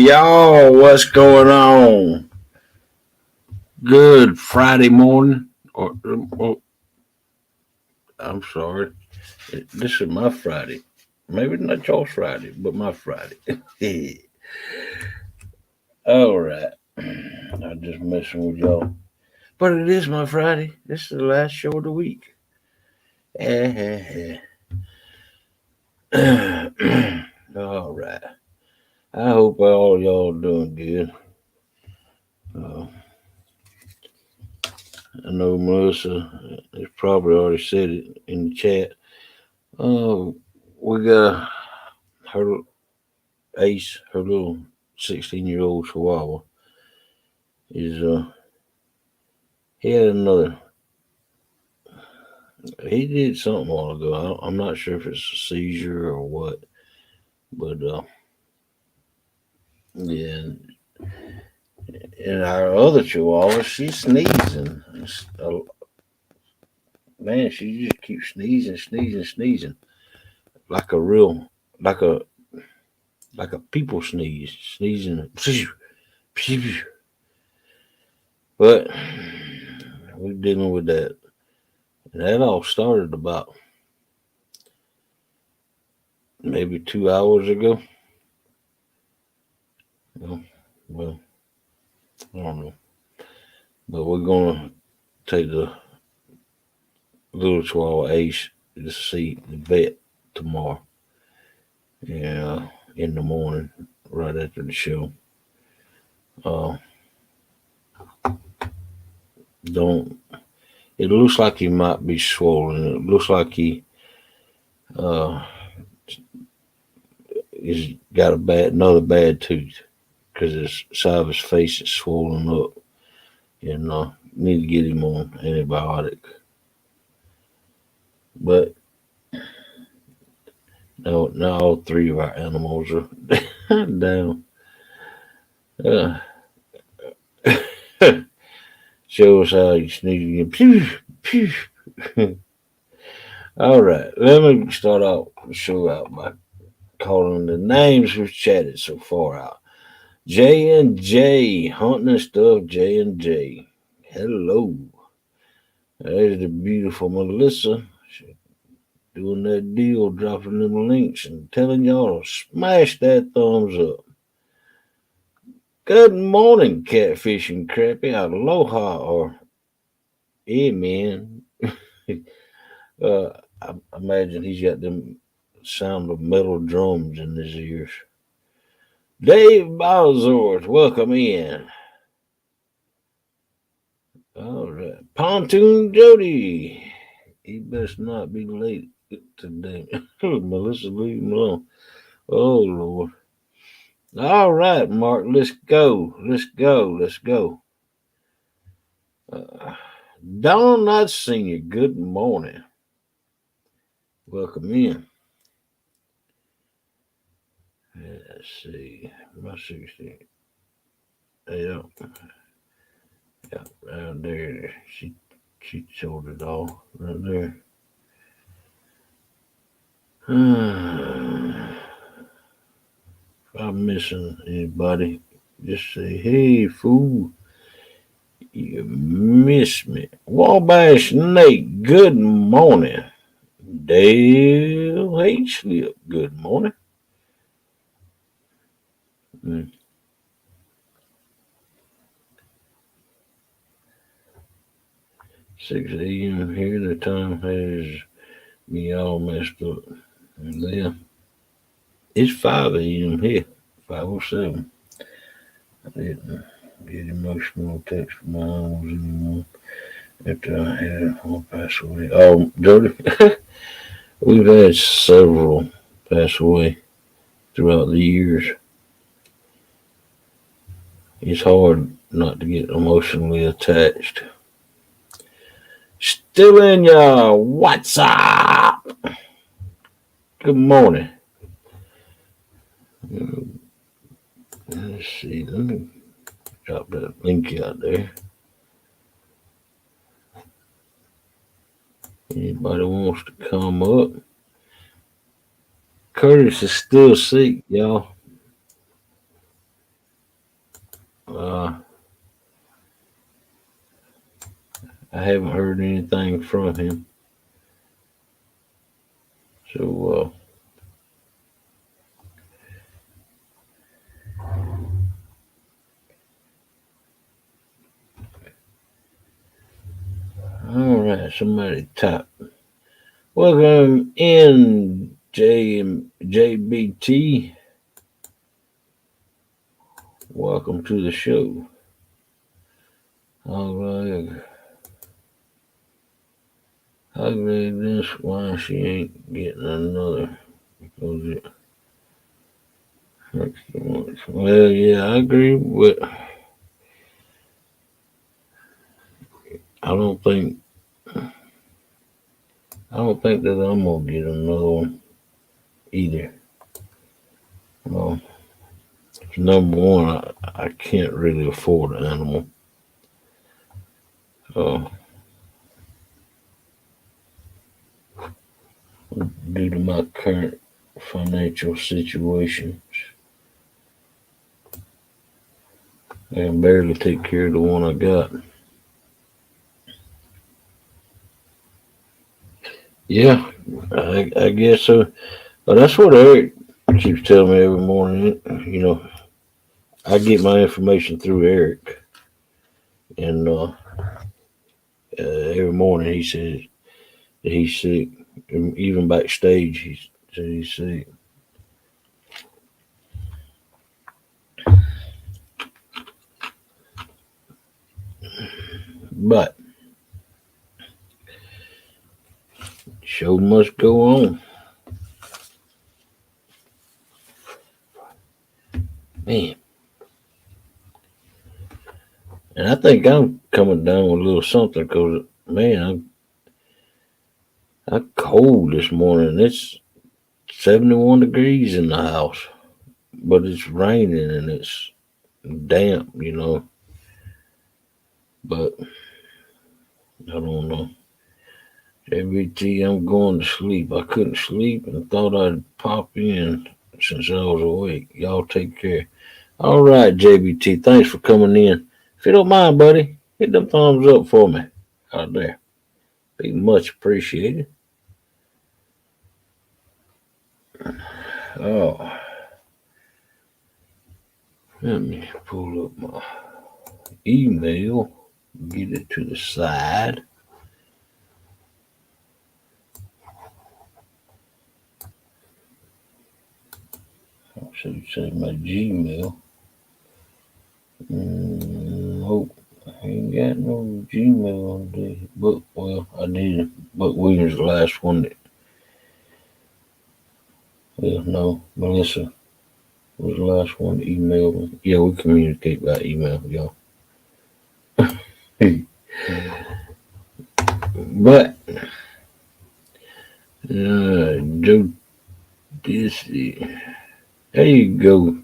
Y'all, what's going on? Good Friday morning. Or I'm sorry. This is my Friday. Maybe not y'all's Friday, but my Friday. All right. I'm just messing with y'all. But it is my Friday. This is the last show of the week. All right. I hope all y'all doing good. Uh, I know Melissa has probably already said it in the chat. Uh, we got her Ace, her little 16-year-old Chihuahua, is he had another. He did something a while ago. I'm not sure if it's a seizure or what, but yeah. And our other Chihuahua, she's sneezing. Man, she just keeps sneezing, sneezing, sneezing, like a real, like a like a people sneeze, sneezing. But we're dealing with that. And that all started about maybe 2 hours ago. Well, well, I don't know. But we're gonna take the little Chihuahua Ace to see the vet tomorrow. Yeah, in the morning, right after the show. Uh, don't. It looks like he might be swollen. It looks like he uh he's got another bad tooth because his side of his face is swollen up, and need to get him on antibiotic. But no, now all three of our animals are down. Uh, shows how you sneeze again. Pew, pew. All right, let me start out the show out by calling the names we've chatted so far out. J and J, hunting and stuff. J and J, hello. There's the beautiful Melissa. She doing that deal, dropping them links and telling y'all to smash that thumbs up. Good morning, catfish and crappie. Aloha, or yeah, man. I imagine he's got them sound of metal drums in his ears. Dave Bowsworth, welcome in. All right. Pontoon Jody. He best not be late today. Melissa, leave him alone. Oh, Lord. All right, Mark, let's go. Let's go. Let's go. Uh, Don Knott Sr., good morning. Welcome in. Let's see. My 16. Yeah. Yeah, right there. She showed it all right there. If I'm missing anybody, just say, hey, fool, you miss me. Wabash Nate, good morning. Dale H. Slip, good morning. 6 a.m. here, the time has me all messed up. And then it's 5 a.m. here, 5:07. I didn't get emotional text from my animals anymore after I had one pass away. Oh, Jody, we've had several pass away throughout the years. It's hard not to get emotionally attached. Still in ya. What's up? Good morning. Let's see. Let me drop that link out there. Anybody wants to come up? Curtis is still sick, y'all. I haven't heard anything from him. So, all right, somebody type. Welcome in, JBT. Welcome to the show. All right. Ugly this why she ain't getting another because it hurts too much. Well, yeah, I agree, but I don't think I don't think that I'm gonna get another one either. Well, number one, I can't really afford an animal. Uh, Due to my current financial situation, I can barely take care of the one I got. Yeah, I guess so. That's what Eric keeps telling me every morning. You know, I get my information through Eric, and every morning he says that he's sick. And even backstage, he said he's sick. But show must go on, man. And I think I'm coming down with a little something because, man, I'm cold this morning. It's 71 degrees in the house, but it's raining and it's damp, you know. But I don't know. JBT, I'm going to sleep. I couldn't sleep and thought I'd pop in since I was awake. Y'all take care. All right, JBT, thanks for coming in. If you don't mind, buddy, hit them thumbs up for me out there. Be much appreciated. Oh, let me pull up my email, get it to the side. I should say my Gmail. Nope, I ain't got no Gmail on there. But, well, I did. But Williams the last one that, well, no, mèLîSSà was the last one to email me. Yeah, we communicate by email, y'all. But, Joe Dissy, there you go.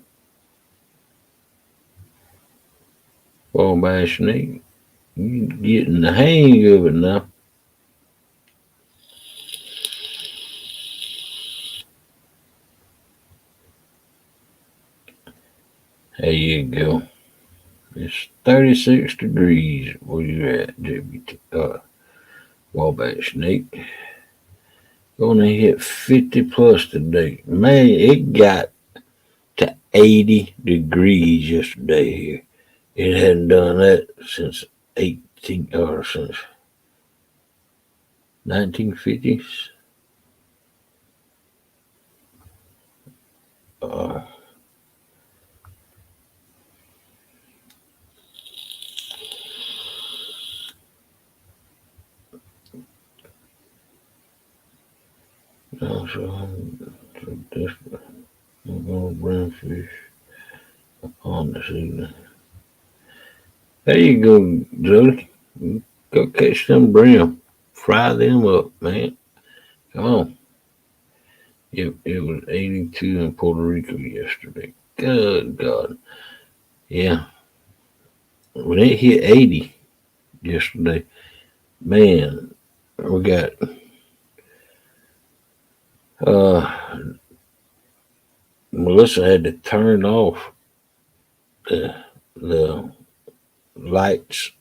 Fall by snake. You getting the hang of it now. There you go. It's 36 degrees where you at, JBT. Wabash Snake. Gonna hit 50 plus today. Man, it got to 80 degrees yesterday here. It hadn't done that since 18 or since 1950s. Uh, so I'm so desperate. I'm gonna bring fish on this evening. There you go, Jody. Go catch them brim. Fry them up, man. Come on. It was 82 in Puerto Rico yesterday. Good God. Yeah. When it hit 80 yesterday, man, we got uh mèLîSSà had to turn off the lights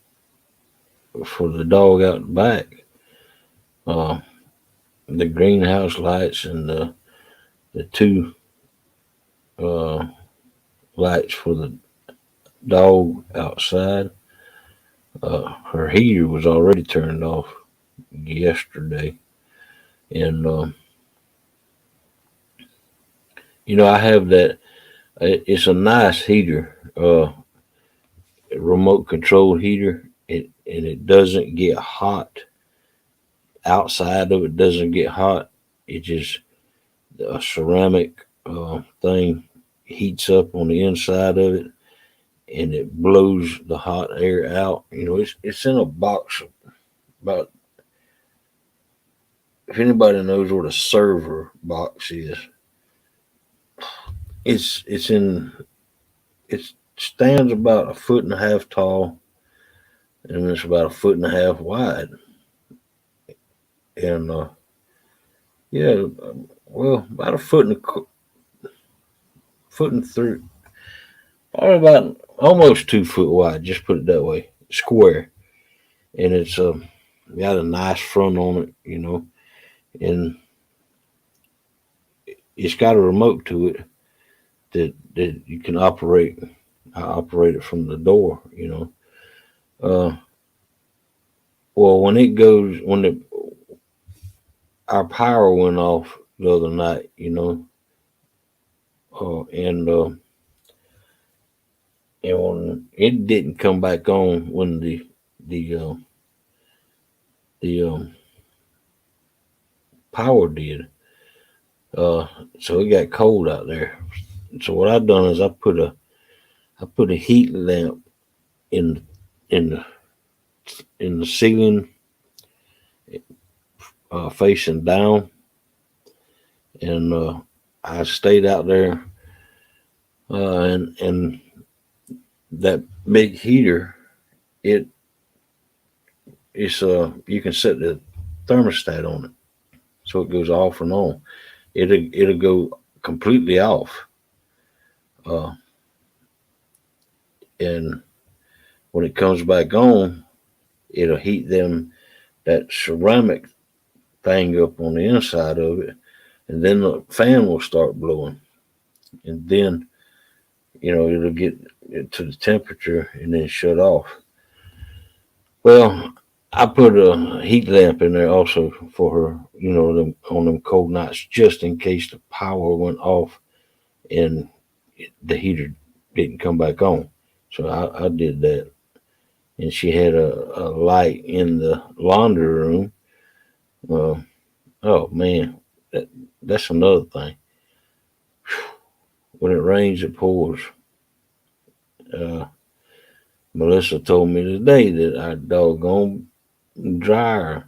for the dog out the back. Uh, the greenhouse lights and the two uh, lights for the dog outside. Her heater was already turned off yesterday, and I have that. It's a nice heater, remote control heater. It doesn't get hot. Outside of it doesn't get hot. It just a ceramic thing heats up on the inside of it, and it blows the hot air out. It's in a box. About if anybody knows what a server box is, it's in it stands about a foot and a half tall, and it's about a foot and a half wide. And yeah, well, about a foot and three, probably about almost 2 foot wide. Just put it that way, square, and it's got a nice front on it, and it's got a remote to it that you can operate. I operate it from the door. Uh, well, our power went off the other night, and when it didn't come back on when the uh, the power did. Uh, so it got cold out there. So what I've done is I put a heat lamp in in the in the ceiling, facing down, and I stayed out there, and that big heater, it it's you can set the thermostat on it, so it goes off and on. It'll go completely off, uh, and when it comes back on, it'll heat that ceramic thing up on the inside of it, and then the fan will start blowing, and then it'll get it to the temperature and then shut off. Well, I put a heat lamp in there also for her, on them cold nights, just in case the power went off and the heater didn't come back on. So I did that, and she had a light in the laundry room. Uh, oh man, that's another thing. When it rains, it pours. Uh, Melissa told me today that our doggone dryer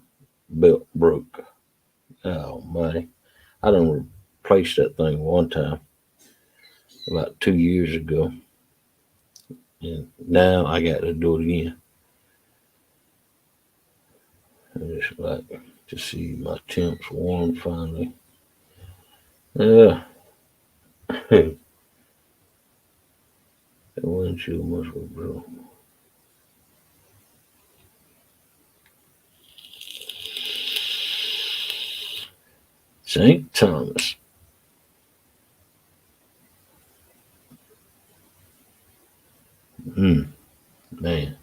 belt broke. Oh my! I done replaced that thing one time about 2 years ago, and now I got to do it again. I just like to see my temps warm finally. Yeah, the windshield must be broke. St. Thomas. Hmm, man.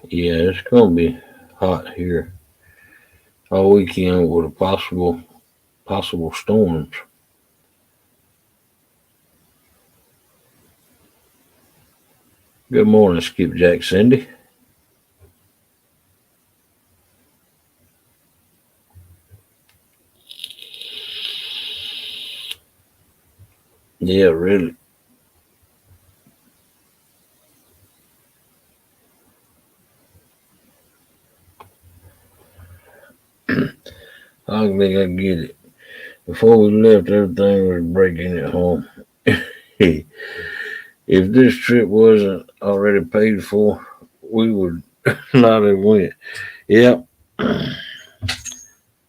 Yeah, it's gonna be hot here all weekend with a possible storms. Good morning, Skipjack Cindy. Yeah, really. I don't think I get it. Before we left, everything was breaking at home. If this trip wasn't already paid for, we would not have went. Yep.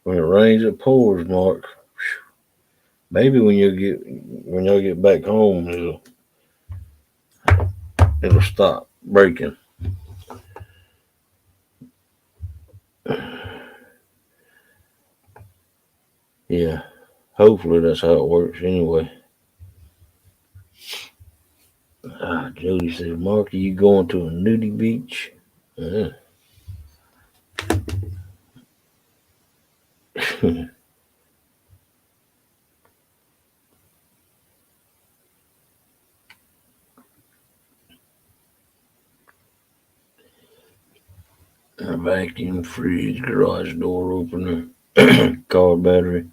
When it rains, it pours, Mark. Maybe when y'all get back home, it'll stop breaking. Yeah. Hopefully that's how it works anyway. Jody says, Mark, are you going to a nudie beach? Yeah. A vacuum, fridge, garage door opener, car battery,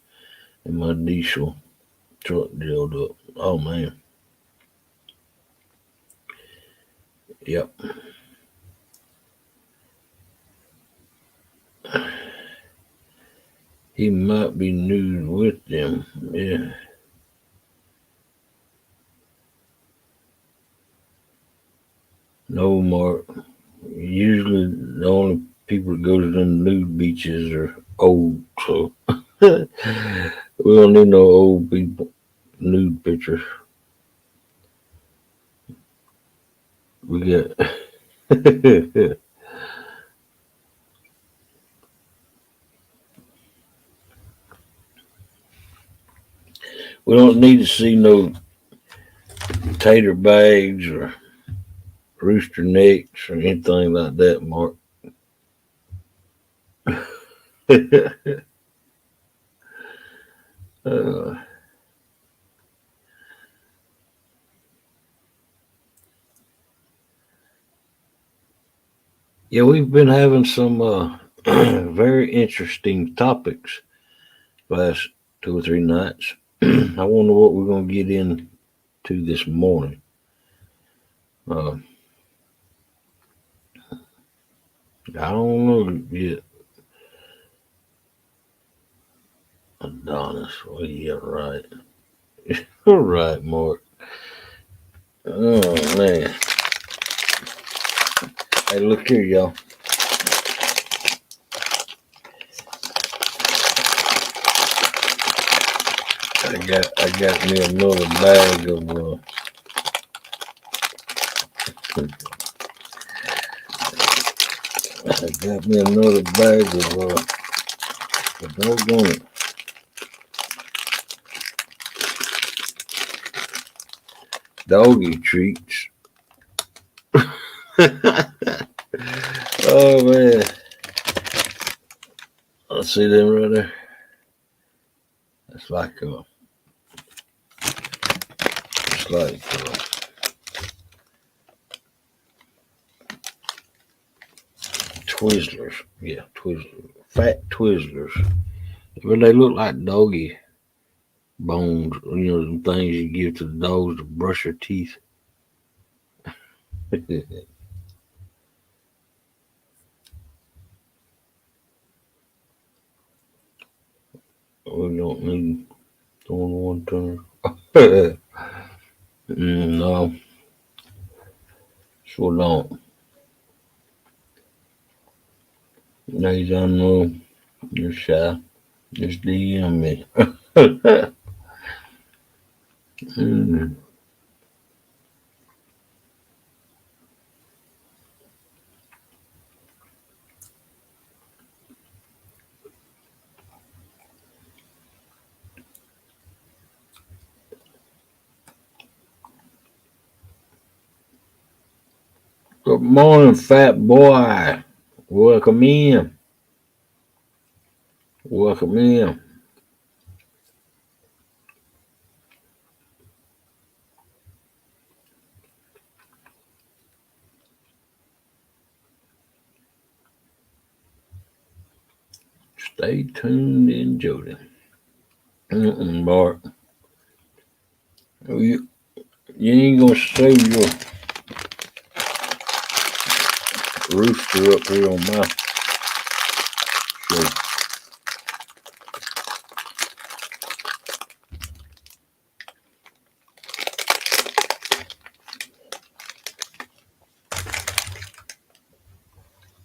and my diesel truck drilled up. Oh man. Yep. He might be nude with them. Yeah. No, Mark. Usually the only people that go to them nude beaches are old, so we don't need no old people nude pictures. We got we don't need to see no tater bags or rooster necks or anything like that, Mark. uh, yeah, we've been having some very interesting topics last 2 or 3 nights. I wonder what we're gonna get into this morning. Uh, I don't know yet. Adonis. Well, yeah, right. All right, Mark. Oh man. Hey, look here, y'all. I got me another bag of I got me another bag of doggone it. Doggy treats. Oh man. I see them right there. It's like it's like Twizzlers. Yeah, Twizzlers. Fat Twizzlers. But they look like doggy bones, them things you give to the dogs to brush their teeth. We don't need only one turn. No, sure don't. Ladies, I know you're shy. Just DM me. Mm. Good morning, fat boy. Welcome in. Welcome in. Stay tuned in, Jody. Bart. You ain't gonna save your rooster up here on my show.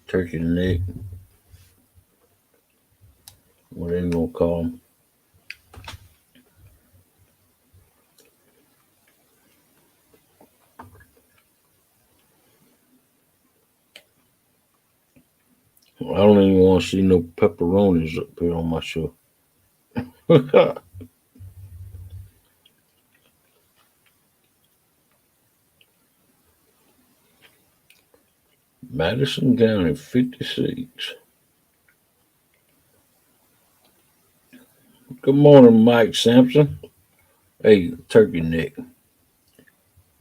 turkey neck, whatever you want to call them. I don't even want to see no pepperonis up here on my show. Madison County, 56. Good morning, Mike Sampson. Hey, turkey neck.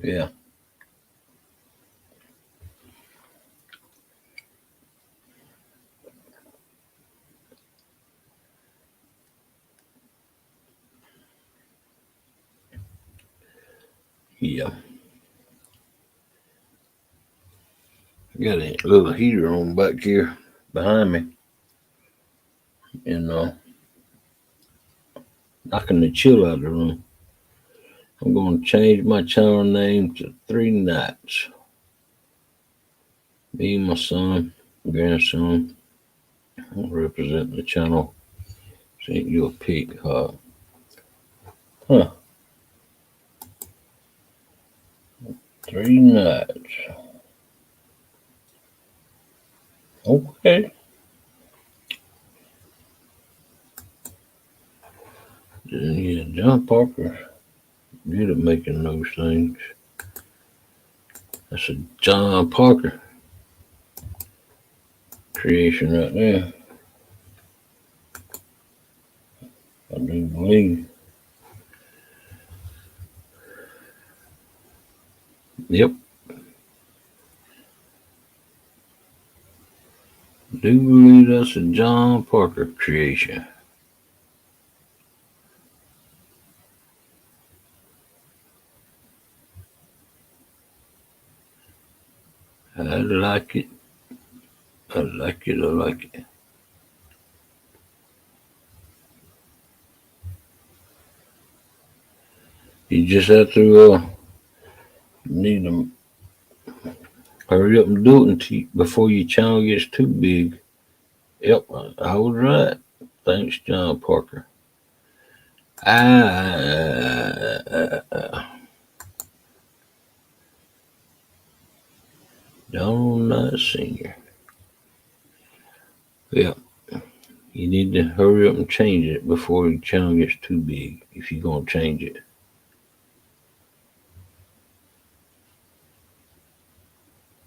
Yeah. Yeah. I got a little heater on back here behind me. And knocking the chill out of the room. I'm going to change my channel name to Three Nights. Me and my son, grandson, representing the channel. Sent you a pic. Huh. Three Nights. Okay. Yeah, John Parker, good at making those things. That's a John Parker creation right there. I do believe. Yep. Do believe that's a John Parker creation. I like it. I like it. I like it. You just have to need to hurry up and do it before your channel gets too big. Yep, I was right. Thanks, John Parker. Donald Knight Sr. Yep. You need to hurry up and change it before your channel gets too big if you're going to change it.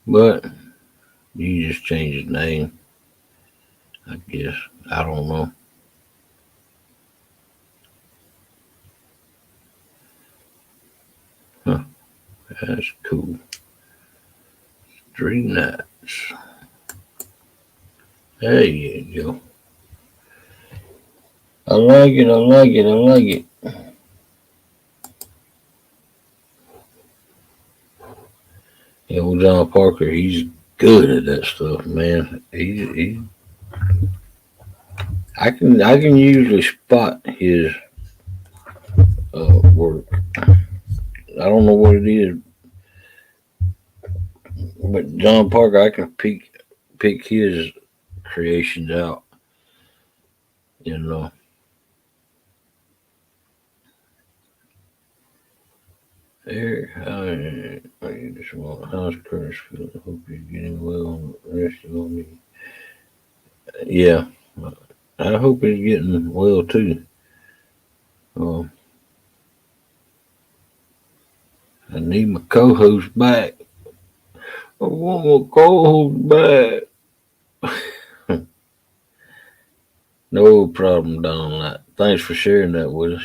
But you just change his name, I guess. I don't know. Huh. That's cool. Three Nights. There you go. I like it. I like it. I like it. Yeah, well, John Parker, he's good at that stuff, man. I can usually spot his work. I don't know what it is, but John Parker, I can pick his creations out. You know. Eric, how's Curtis feeling? Hope you're getting well and resting on me. Yeah, I hope he's getting well too. Uh, I need my co-host back. I want my co-host back. No problem, Don. Thanks for sharing that with us.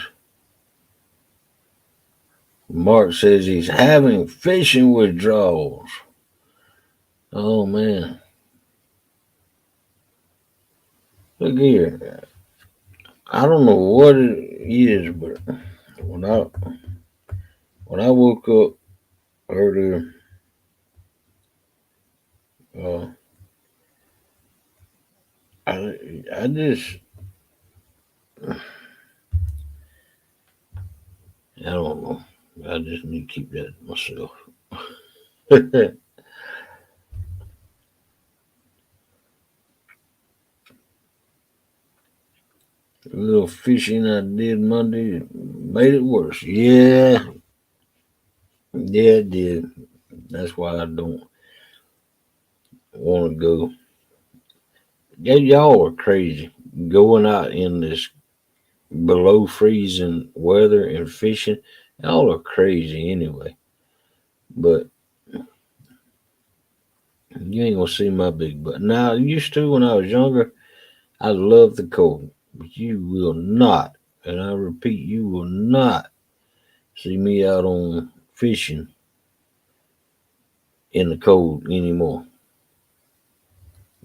Mark says he's having fishing withdrawals. Oh man. Look here. I don't know what it is, but when I woke up earlier, uh, I just I don't know. I just need to keep that to myself. A little fishing I did Monday made it worse. Yeah, yeah, it did. That's why I don't want to go. Y'all are crazy going out in this below freezing weather and fishing. Y'all are crazy anyway. But you ain't gonna see my big butt. Now, I used to when I was younger, I loved the cold. But you will not, and I repeat, you will not see me out on fishing in the cold anymore.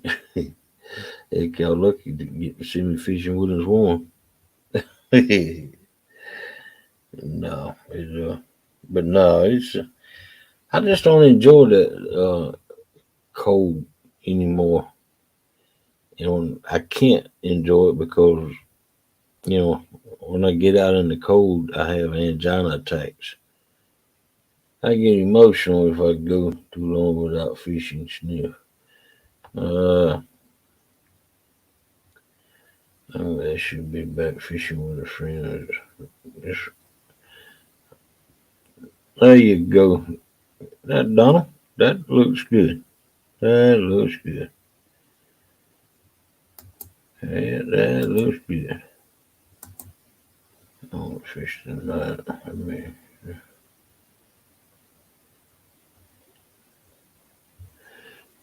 Heck, y'all lucky to get to see me fishing when it's warm. No, but no, I just don't enjoy that cold anymore. I can't enjoy it because you know when I get out in the cold, I have angina attacks. I get emotional if I go too long without fishing sniff. Uh, I should be back fishing with a friend. There you go. That Donald, that looks good. That looks good. That looks good. I want to fish tonight. I mean,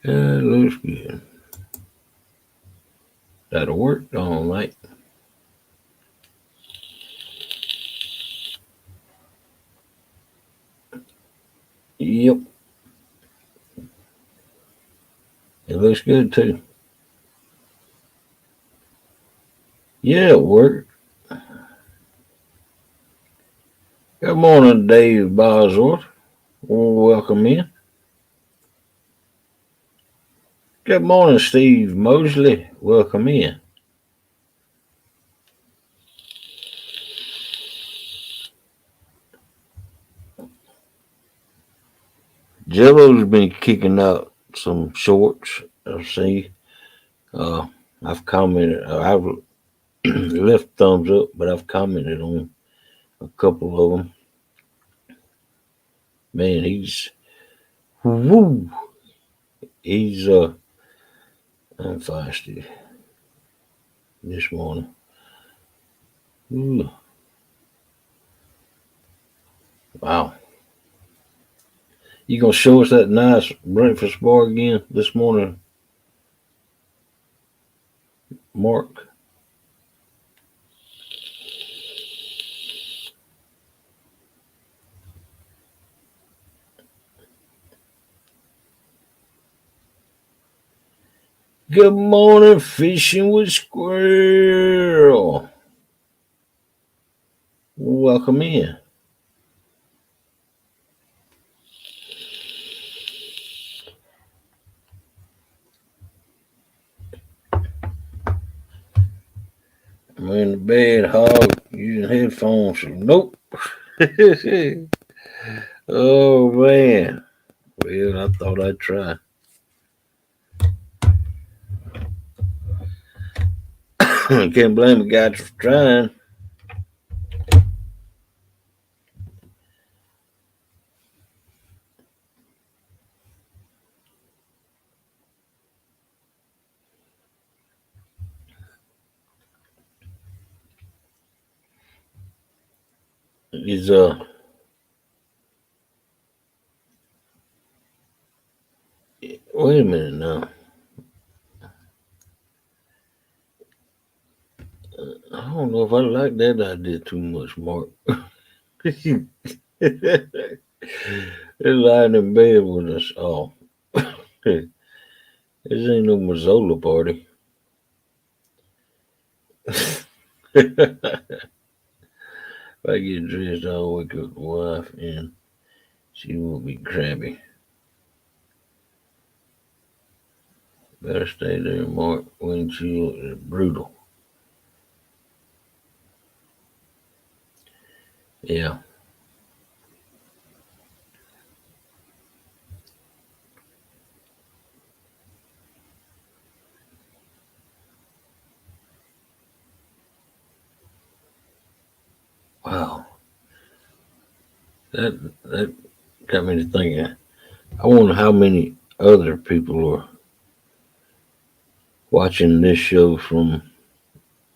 that looks good. That'll work all night. Yep, it looks good too. Yeah, it worked. Good morning, Dave Bosworth. Welcome in. Good morning, Steve Mosley. Welcome in. Jello's been kicking out some shorts. I see. Uh, I've commented. I've left thumbs up, but I've commented on a couple of them. Man, woo, he's I'm feisty this morning. Ooh, wow. You gonna show us that nice breakfast bar again this morning, Mark? Good morning, fishing with Squirrel. Welcome in. I'm in the bed, hog, using headphones. Nope. Oh man. Well, I thought I'd try. Can't blame a guy for trying. He's wait a minute now. I don't know if I like that idea too much, Mark. They're lying in bed with us all. This ain't no Mazzola party. If I get dressed, I'll wake up the wife and she won't be crabby. Better stay there, Mark. Wind chill is brutal. Yeah. Wow. That got me to thinking. I wonder how many other people are watching this show from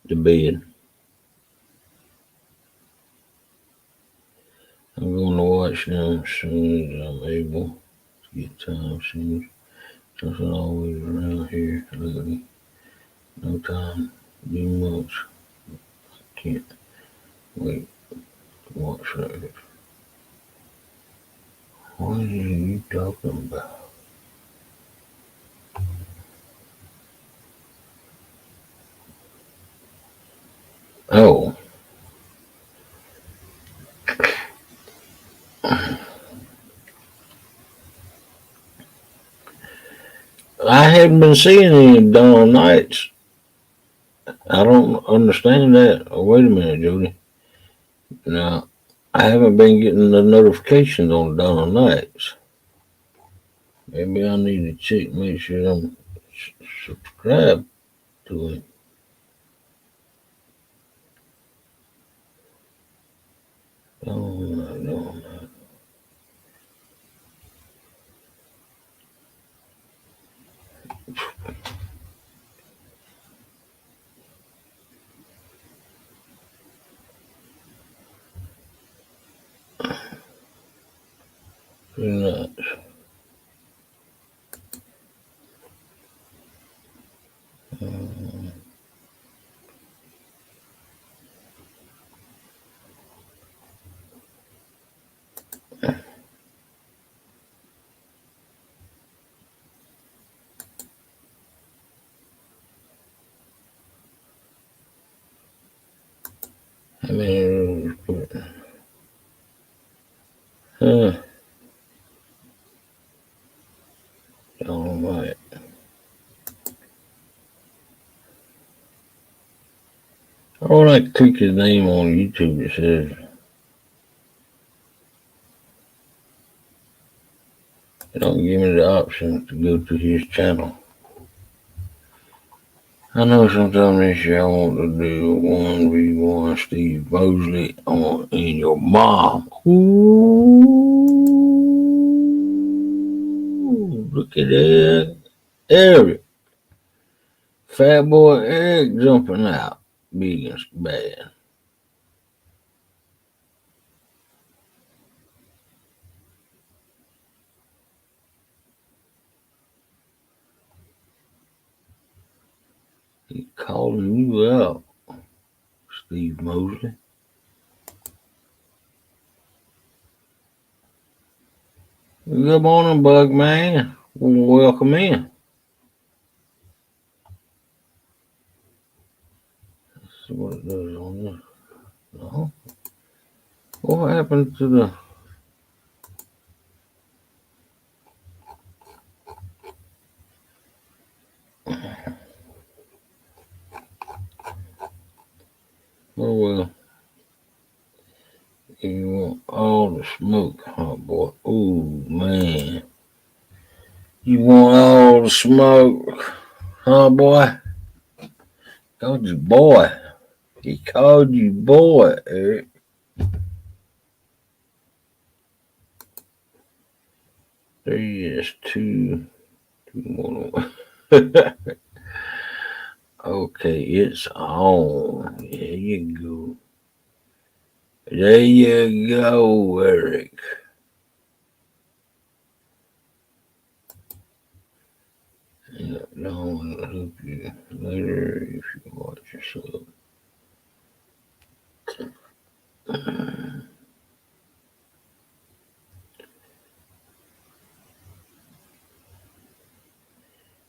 the bed. I'm going to watch them as soon as I'm able to get time. Seems something always around here lately. No time to do much. Can't wait to watch that. What are you talking about? Oh, I haven't been seeing any Dawn Nights. I don't understand that. Oh, wait a minute, Jody. Now, I haven't been getting the notifications on Dawn Nights. Maybe I need to check, make sure I'm subscribed to it. No. Not. I mean, huh? All right. I don't like to click his name on YouTube. It says it don't give me the option to go to his channel. I know sometime this year I want to do 1v1 Steve Mosley on and your mom. Ooh, look at that. Eric. Fat boy Eric jumping out. Big and bad. He calling you out, Steve Mosley. Good morning, Bug Man. Welcome in. Let's see what it does on this. No. What happened to the... Oh, well. You want all the smoke, huh, boy? Ooh, man. You want all the smoke, huh, boy? Called you boy. He called you boy, Eric. 3 is 2. 2 more. Okay, it's on. There you go. There you go, Eric. Yeah, no, I'll help you later if you watch yourself.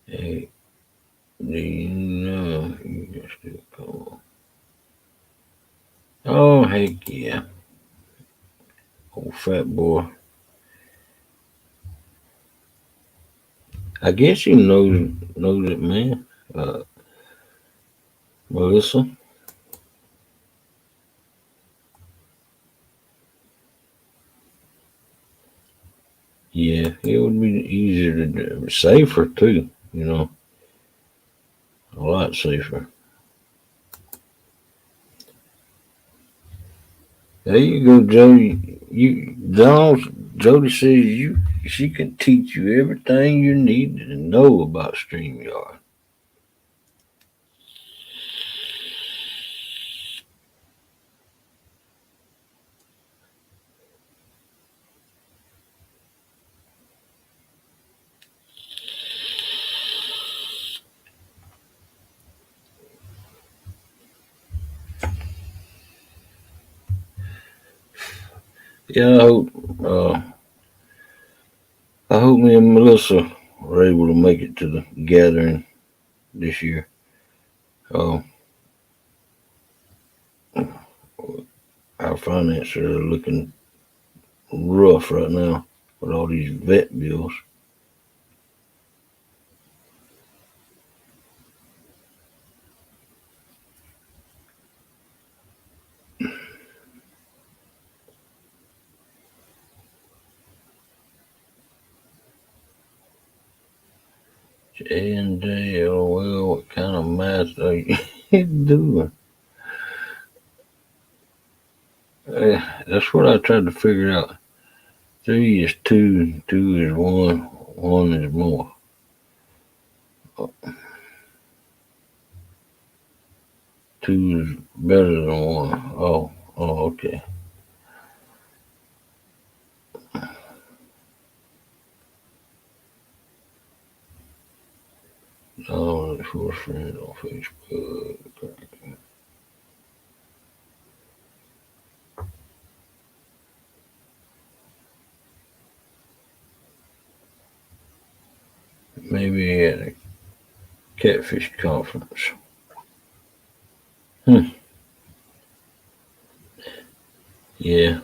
Hey, do you know you can still call? Oh, heck yeah. Old fat boy. I guess you know that man. Melissa. Yeah, it would be easier to do. Safer too, a lot safer. There you go, Jody. Jody says she can teach you everything you need to know about StreamYard. Yeah, uh, I hope me and Melissa are able to make it to the gathering this year. Uh, our finances are looking rough right now with all these vet bills. J&J, well, what kind of math are you doing? That's what I tried to figure out. 3 is 2, 2 is 1, 1 is more. 2 is better than 1. Oh, okay. Oh, for a friend on Facebook. Maybe at a catfish conference. Hmm. Yeah.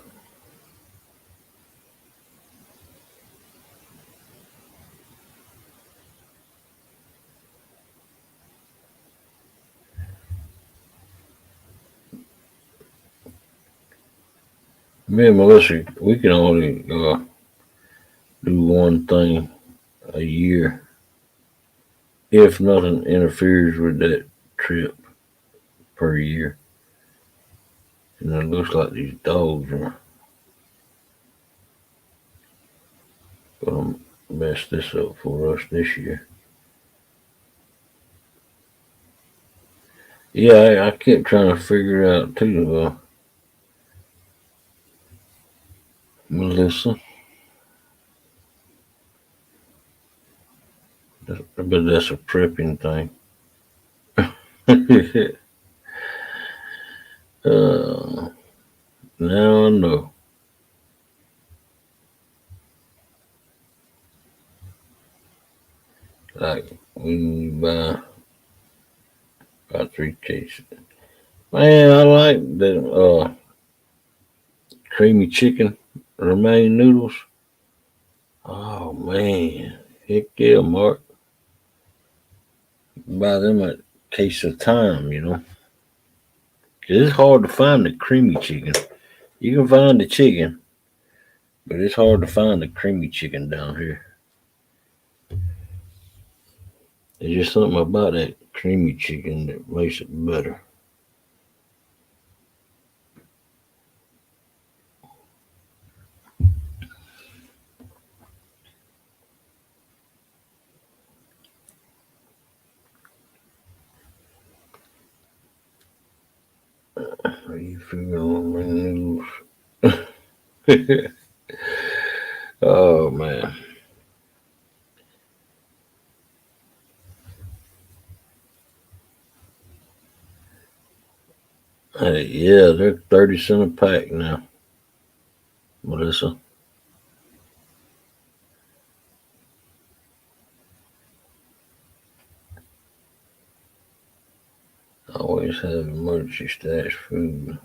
Me and Melissa, we can only do one thing a year if nothing interferes with that trip per year. And it looks like these dogs are gonna mess this up for us this year. Yeah, I kept trying to figure out too, Melissa. But that's a prepping thing. uh, now I know. Like when you buy about 3 cases. Man, I like the creamy chicken romaine noodles. Oh man, heck yeah, Mark. Buy them a case of time, you know. 'Cause it's hard to find the creamy chicken. You can find the chicken, but it's hard to find the creamy chicken down here. There's just something about that creamy chicken that makes it better. Are you figuring on my noodles? Oh man. Hey, yeah, they're 30 cents a pack now, Melissa. I always have emergency stash food.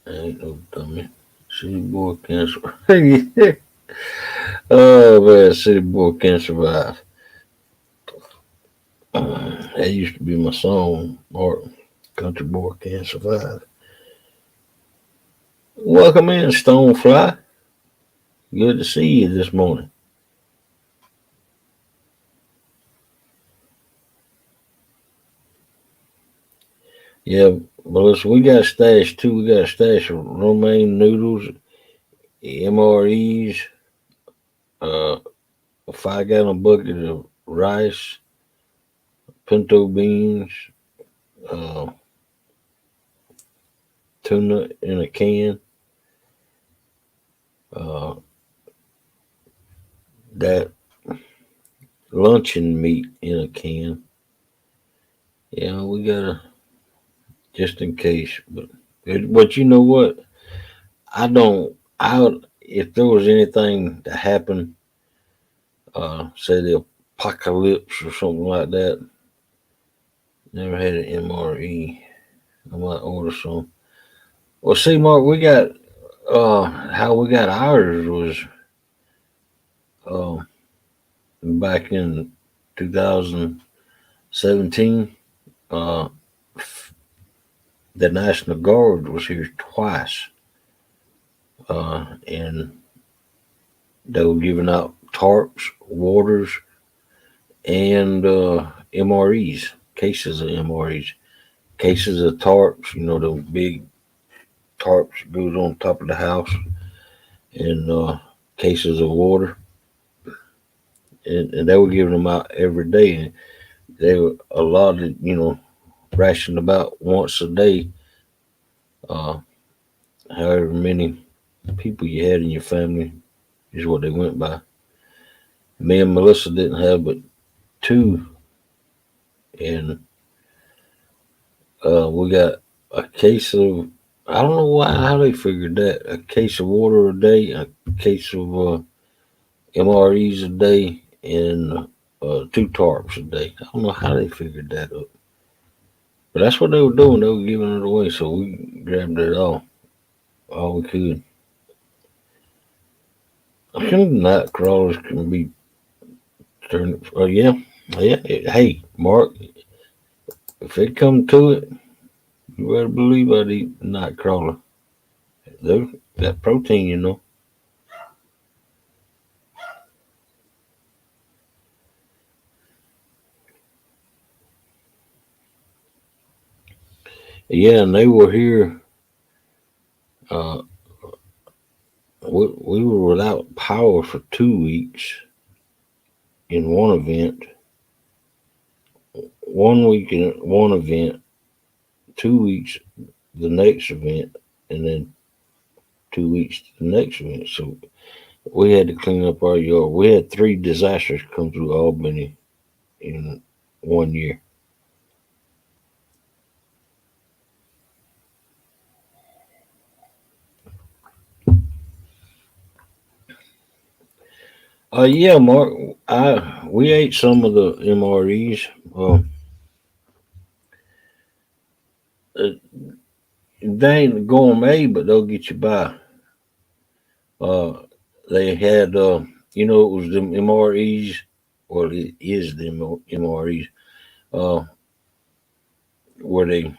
I ain't no dummy. City boy can't survive. Oh man, city boy can't survive. That used to be my song, or country boy can't survive. Welcome in, Stonefly. Good to see you this morning. Yeah, Melissa, we got a stash too. We got a stash of romaine noodles, MREs, uh, a 5 gallon bucket of rice, pinto beans, uh, tuna in a can, uh, that luncheon meat in a can. Yeah, we gotta just in case. But you know what? I don't. I if there was anything to happen, say the apocalypse or something like that. Never had an MRE. I might order some. Well, see, Mark, we got how we got ours was uh, back in 2017. Uh, the National Guard was here twice, and they were giving out tarps, waters, and MREs, cases of MREs, cases of tarps. You know, the big tarps that goes on top of the house, and cases of water, and they were giving them out every day. And they were allotted, rationed about once a day, uh, however many people you had in your family is what they went by. Me and Melissa didn't have but two, and we got a case of. I don't know how they figured that. A case of water a day, a case of MREs a day, and two tarps a day. I don't know how they figured that up, but that's what they were doing. They were giving it away, so we grabbed it all we could. I think night crawlers can be turned. Oh yeah, yeah. Hey, Mark, if it come to it, you better believe I'd eat night crawler. They got protein, you know. Yeah, and they were here. Uh, we were without power for 2 weeks in one event. 1 week in one event, 2 weeks the next event, and then 2 weeks the next event. So we had to clean up our yard. We had three disasters come through Albany in 1 year. Yeah, Mark. We ate some of the MREs. Uh, they ain't gourmet, but they'll get you by. Uh, they had, it was them MREs. Well, it is the MREs. Uh, where they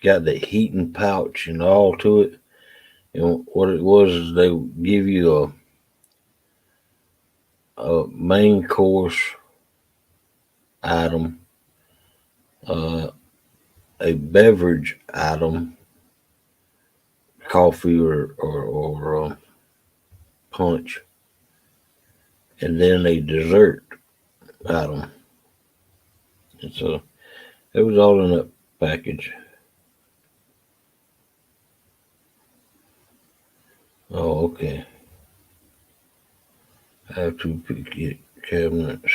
got the heating pouch and all to it. And what it was is they would give you a main course item, uh, a beverage item, coffee or punch, and then a dessert item. And so it was all in that package. Oh, okay. I have two picket cabinets.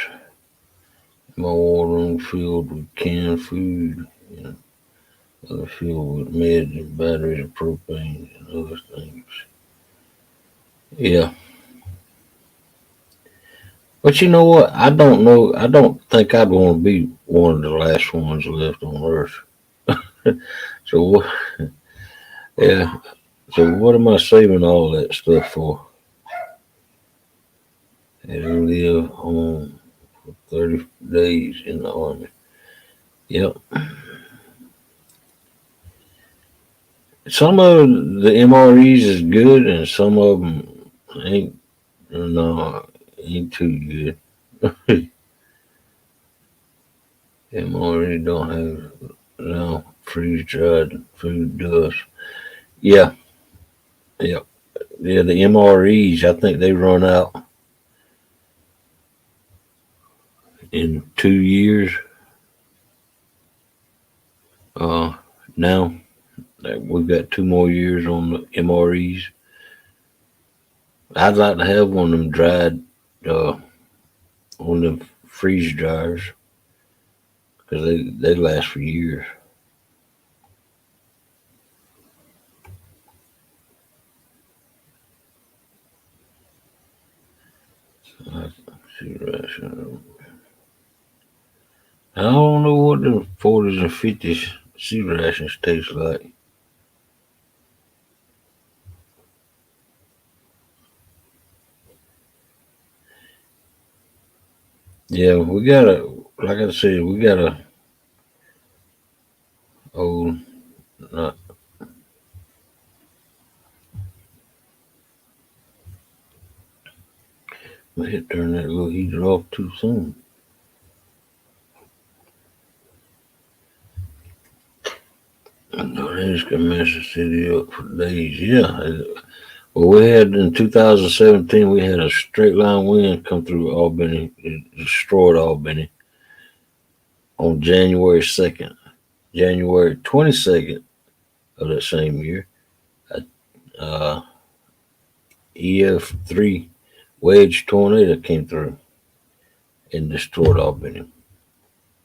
My war room filled with canned food, and other filled with meds and batteries of propane and other things. Yeah. But you know what? I don't know. I don't think I'd want to be one of the last ones left on Earth. So, yeah. So, what am I saving all that stuff for? Had to live on 30 days in the Army. Yep. Some of the MREs is good, and some of them ain't. No, ain't too good. MRE don't have no freeze dried food does. Yeah, yeah, yeah. The MREs, I think they run out in 2 years. Uh, now we've got 2 more years on the MREs. I'd like to have one of them dried uh, on the freeze dryers because they last for years. I see ration. I don't know what the 40s and 50s sea rations taste like. Yeah, we got like I said, we got a old, not, we had to turn that little heater off too soon. No, they just gonna mess the city up for days. Yeah. Well, we had in 2017, we had a straight line wind come through Albany, it destroyed Albany on January 2nd. January 22nd of that same year, a EF3 wedge tornado came through and destroyed Albany.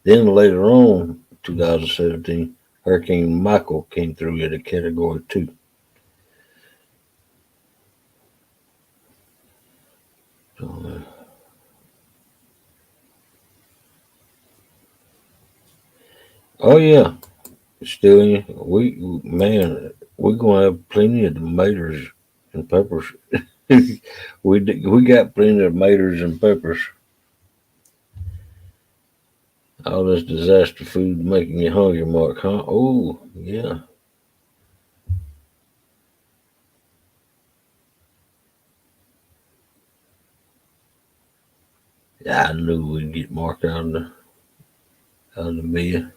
Then later on, 2017, Hurricane Michael came through at a Category 2. So, oh yeah, still in. We're gonna have plenty of tomatoes and peppers. We got plenty of tomatoes and peppers. All this disaster food making you hungry, Mark, huh? Oh, yeah. Yeah, I knew we'd get Mark out of the bed.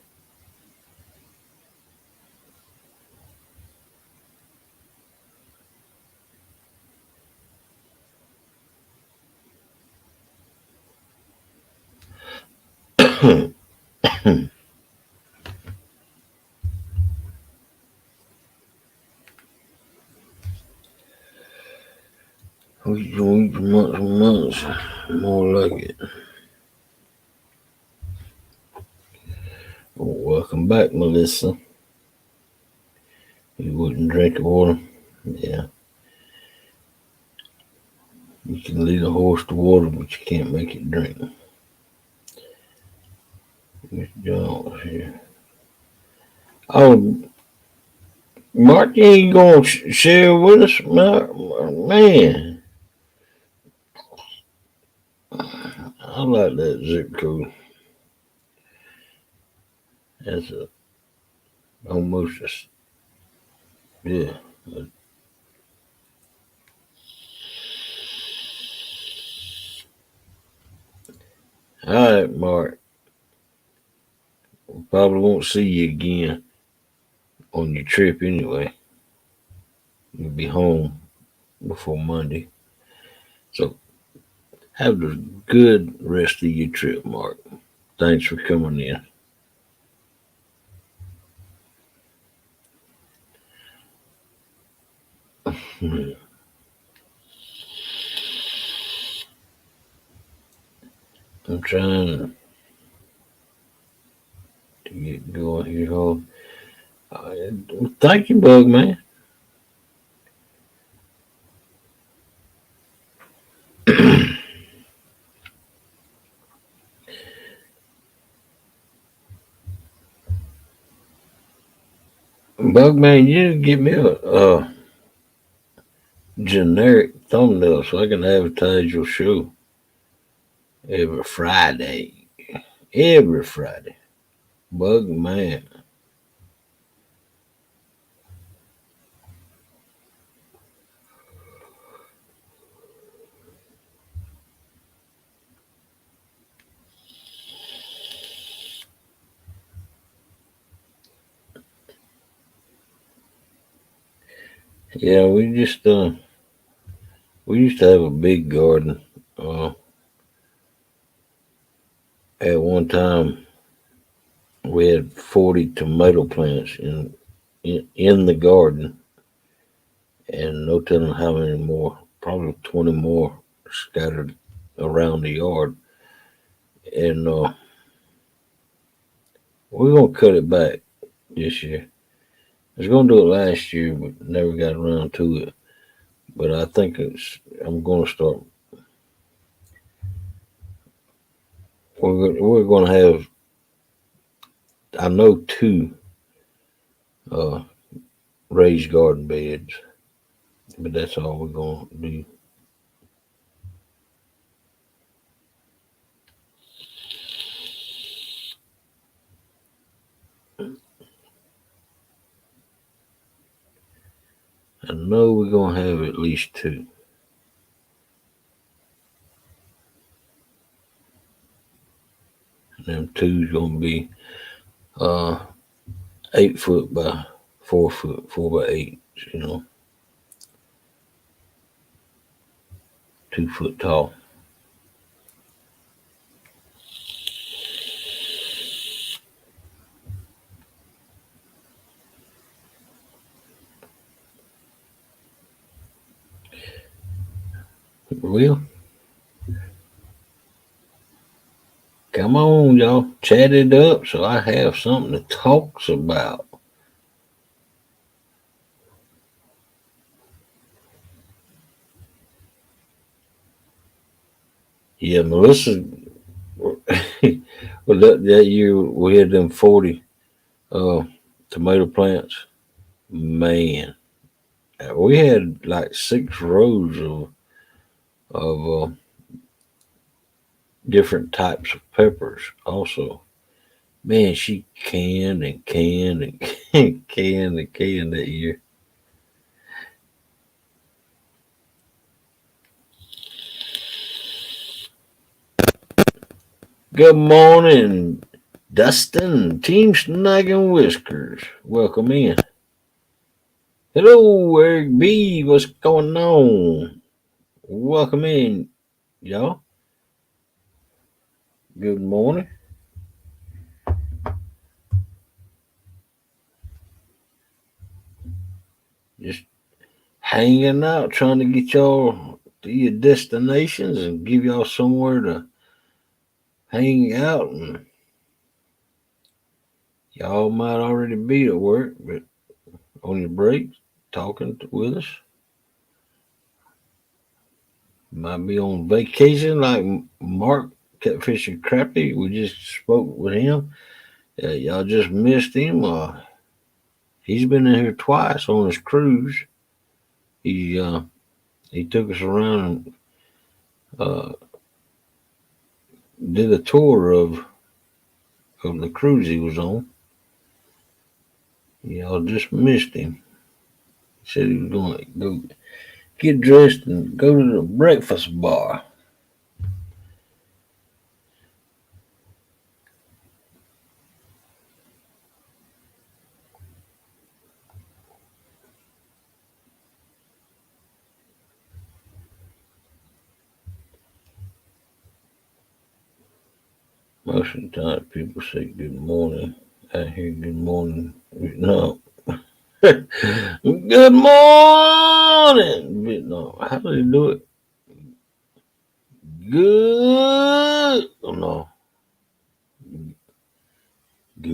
We joined for months and months. More like it. Well, welcome back, Melissa. You wouldn't drink water. Yeah. You can lead a horse to water, but you can't make it drink. Miss Jones here. Oh, Mark, you ain't gonna share with us, man. I like that zip code. That's almost yeah. All right, Mark. Probably won't see you again on your trip anyway. You'll be home before Monday. So have a good rest of your trip, Mark. Thanks for coming in. I'm trying to get going here. Uh, Thank you, Bug Man. Bug Man, you give me a generic thumbnail so I can advertise your show every Friday. Every Friday. Bug Man. Yeah, we used to have a big garden. Uh, at one time, we had 40 tomato plants in the garden, and no telling how many more. Probably 20 more scattered around the yard. And we're gonna cut it back this year. I was gonna do it last year, but never got around to it. But I think I'm gonna start. We're gonna have. I know two uh, raised garden beds, but that's all we're gonna do. I know we're gonna have at least two. And them two's gonna be uh, 8 foot by 4 foot, 4 by 8. You know, 2 foot tall. Well, come on, y'all, chat it up so I have something to talk about. Yeah, Melissa. well, that year we had them 40 uh, tomato plants. Man, we had like 6 rows of different types of peppers. Also, man, she canned and canned and canned and canned that year. Good morning, Dustin, Team Snagging Whiskers. Welcome in. Hello, Eric B. What's going on? Welcome in, y'all. Good morning. Just hanging out, trying to get y'all to your destinations and give y'all somewhere to hang out. And y'all might already be at work, but on your break, talking with us. Might be on vacation like Mark Catfish and Crappy. We just spoke with him. Y'all just missed him. He's been in here twice on his cruise. He uh, he took us around and did a tour of the cruise he was on. Y'all just missed him. He said he was going to go get dressed and go to the breakfast bar. Most of the time, people say good morning. I hear good morning. No. Good morning, Vietnam. How do they do it? Good. Oh, no. Good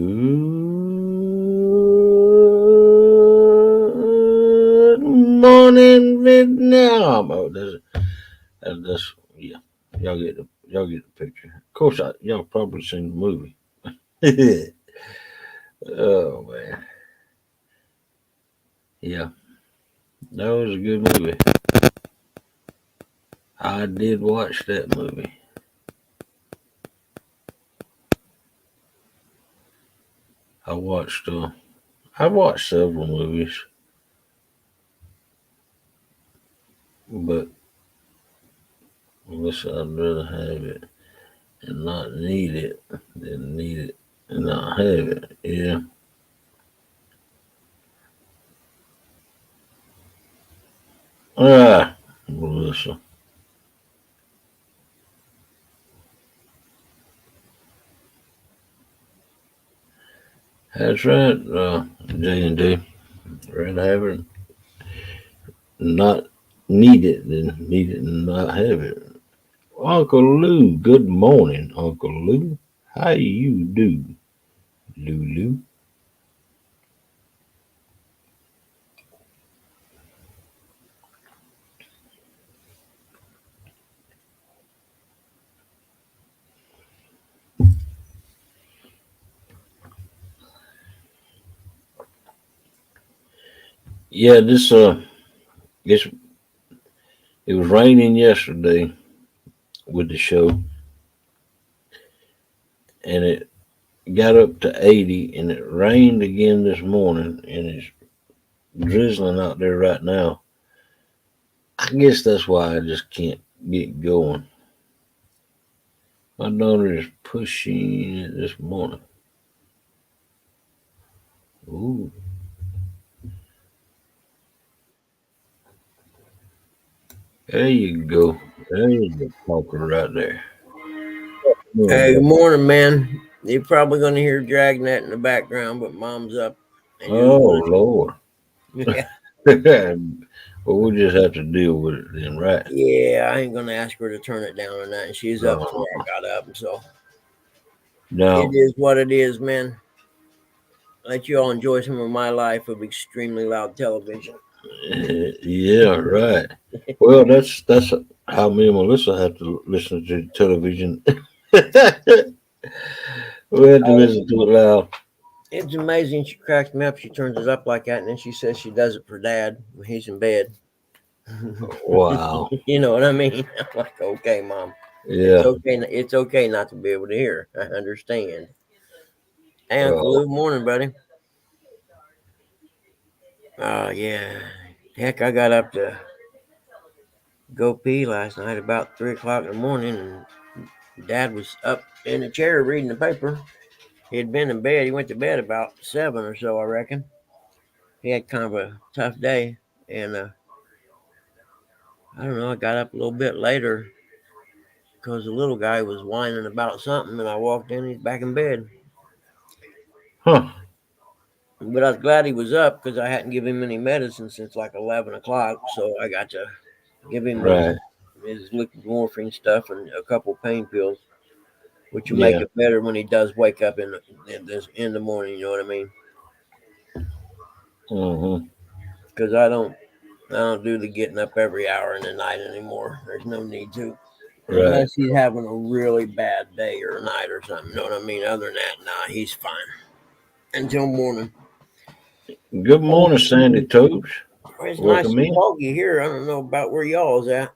morning, Vietnam. Oh, that's yeah. Y'all get the picture. Of course, y'all probably seen the movie. Oh man, yeah, that was a good movie. I did watch that movie. I watched. I watched several movies, but listen, I'd rather have it and not need it than need it and not have it. Yeah. Ah, Melissa. That's right, J&D. Rather have it not need it than need it and not have it. Uncle Lou, good morning, Uncle Lou. How you do, Lulu? Yeah, this it was raining yesterday with the show, and it got up to 80, and it rained again this morning, and it's drizzling out there right now. I guess that's why I just can't get going. My daughter is pushing it this morning. Ooh, there you go. There's the poker right there. Hey, Morning, good Boar. morning, man. You're probably going to hear Dragnet in the background, but mom's up and just Oh listening. Lord. Yeah, Well, we just have to deal with it then, right? yeah. I ain't going to ask her to turn it down or nothing. She's up before Uh, I got up, so it now, is what it is, man. Let you all enjoy some of my life of extremely loud television. yeah, right. Well, that's how me and Melissa have to listen to television. We had to listen to it loud. It's amazing. She cracks me up. She turns it up like that, and then she says she does it for Dad when he's in bed. Wow. You know what I mean? I'm like, okay, Mom. It's Yeah. okay. It's okay not to be able to hear. I understand. Hey, Uncle Oh, Lou, morning, buddy. Yeah. Heck, I got up to go pee last night about 3 o'clock in the morning, and Dad was up in the chair reading the paper. He had been in bed. He went to bed about 7 or so, I reckon. He had kind of a tough day, and I don't know. I got up a little bit later because the little guy was whining about something, and I walked in. He's back in bed. huh. But I was glad he was up because I hadn't given him any medicine since like 11 o'clock, so I got to give him Right. his liquid morphine stuff and a couple pain pills, which will make Yeah. it better when he does wake up in the morning. You know what I mean? Mm-hmm. Because I don't do the getting up every hour in the night anymore. There's no need to, Right. unless he's having a really bad day or night or something. You know what I mean? Other than that, nah, he's fine until morning. Good morning, Sandy Toes. It's nice Welcome and in. foggy here. I don't know about where y'all's at.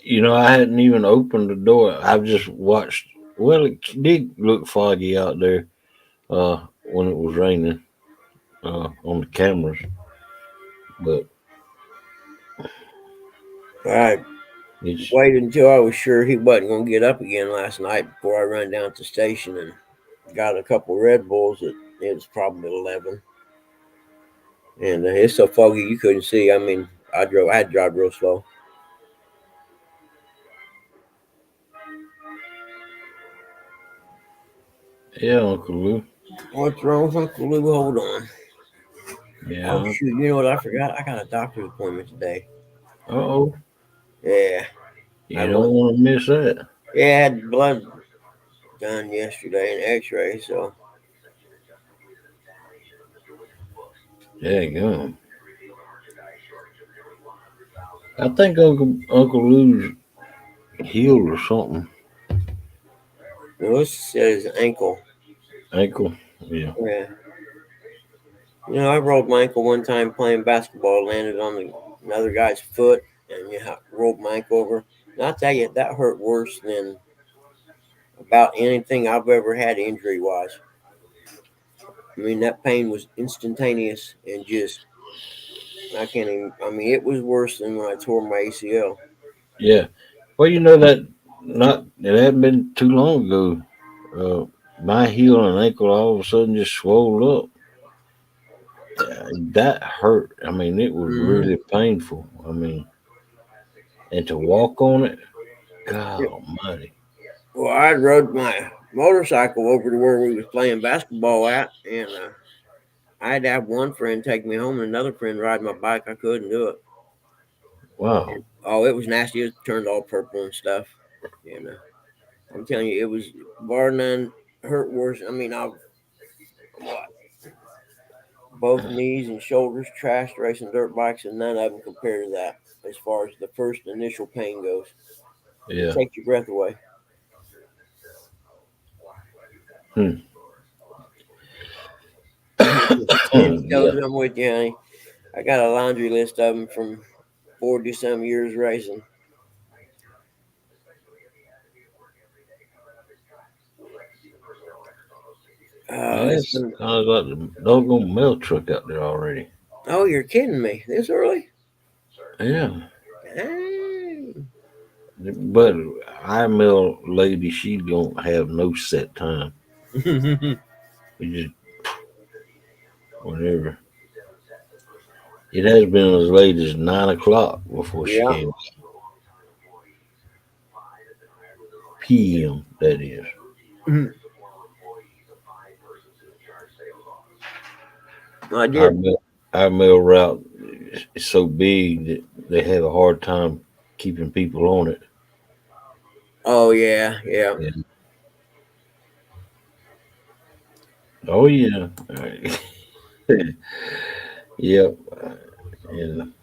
I hadn't even opened the door. I've just watched. Well, it did look foggy out there when it was raining on the cameras, but I it's waited until I was sure he wasn't going to get up again last night before I run down to the station and got a couple Red Bulls. It was probably 11, and it's so foggy you couldn't see. I mean, I had to drive real slow. yeah, Uncle Lou. What's wrong with Uncle Lou? Hold on. Oh Yeah. shoot! You know what I forgot? I got a doctor's appointment today. Uh oh. Yeah, I You don't went. want to miss that. Yeah, I had blood done yesterday, an X-ray. So There you go. I think Uncle Lou's healed or something. this says ankle. Ankle. Yeah. Yeah. I rolled my ankle one time playing basketball, landed on another guy's foot, and rolled my ankle over. And I'll tell you, that hurt worse than about anything I've ever had injury wise. I mean, that pain was instantaneous and just, I can't even, I mean, it was worse than when I tore my ACL. Yeah. Well, that not it hadn't been too long ago. My heel and ankle all of a sudden just swelled up. that hurt. I mean, it was Hmm. really painful. I mean, and to walk on it, God Almighty. Well, I rode my motorcycle over to where we was playing basketball at, and I had to have one friend take me home and another friend ride my bike. I couldn't do it. Wow. Oh, it was nasty. It turned all purple and stuff. And I'm telling you, it was bar none hurt worse. I mean, I what both knees and shoulders trashed racing dirt bikes, and none of them compare to that as far as the first initial pain goes. It Yeah. takes your breath away. Hmm. Same Yeah. goes. I'm with you, honey. I got a laundry list of them from 40 some years racing. It's That's been. kind of like the doggone mail truck out there already. Oh, you're kidding me! This early? Yeah. Dang. But our mail lady, she don't have no set time. We just whenever. It has been as late as 9 o'clock before she Yeah, came. PM, that is. I Our did. mail, our mail route is so big that they have a hard time keeping people on it. Oh yeah, yeah, Yeah. Oh yeah. Yep. And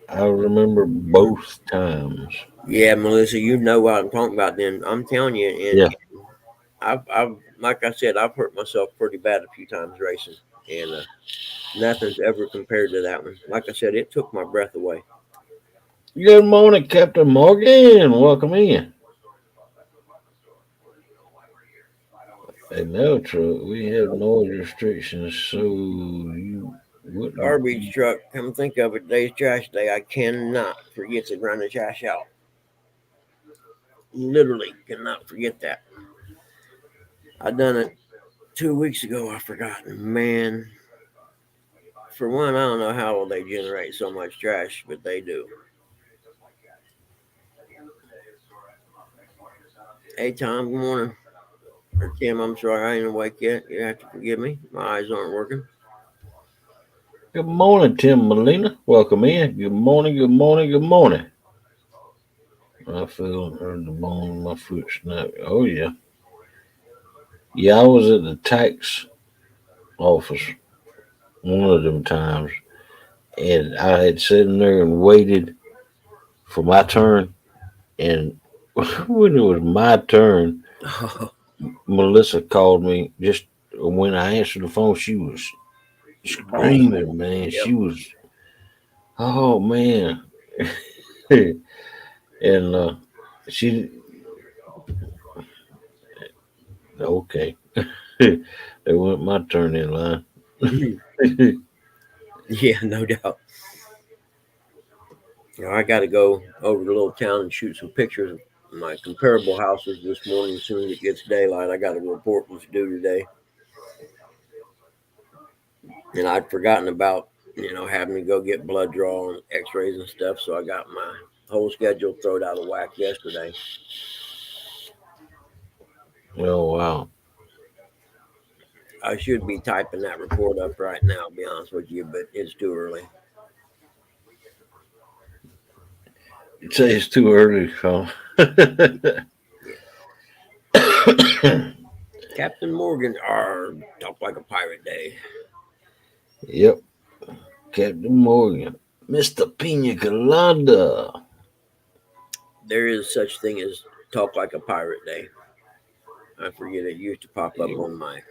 I remember both times. yeah, Melissa. You know what I'm talking about. Then I'm telling you, and Yeah. I've like I said, I've hurt myself pretty bad a few times racing, and nothing's ever compared to that one. Like I said, it took my breath away. Good morning, Captain Morgan. Welcome in. At mail truck, we have noise restrictions, so you wouldn't. Garbage truck. Come think of it, today's trash day. I cannot forget to run the trash out. Literally cannot forget that. I done it 2 weeks ago. I forgot. Man, for one, I don't know how they generate so much trash, but they do. Hey, Tom. Good morning. Or Tim. I'm sorry, I ain't awake yet. You have to forgive me. My eyes aren't working. Good morning, Tim Molina. Welcome in. Good morning, good morning, good morning. I feel and heard the bone in my foot snap. Oh, yeah. Yeah, I was at the tax office one of them times, and I had sitting there and waited for my turn. And when it was my turn, Melissa called me. Just when I answered the phone, she was Bawling. screaming, man. Yep. She was, oh, man. And she, okay. It went my turn in line. Yeah, no doubt. I got to go over to the little town and shoot some pictures of my comparable houses this morning. As soon as it gets daylight, I got a report was due today, and I'd forgotten about having to go get blood draw and X-rays and stuff. So I got my whole schedule thrown out of whack yesterday. Oh, wow. I should be typing that report up right now. I'll be honest with you, but it's too early. You'd say it's too early to call. Yeah. Captain Morgan, talk like a pirate day. Yep. Captain Morgan. Mr. Pina Colada. There is such thing as talk like a pirate day. I forget it used to pop up on my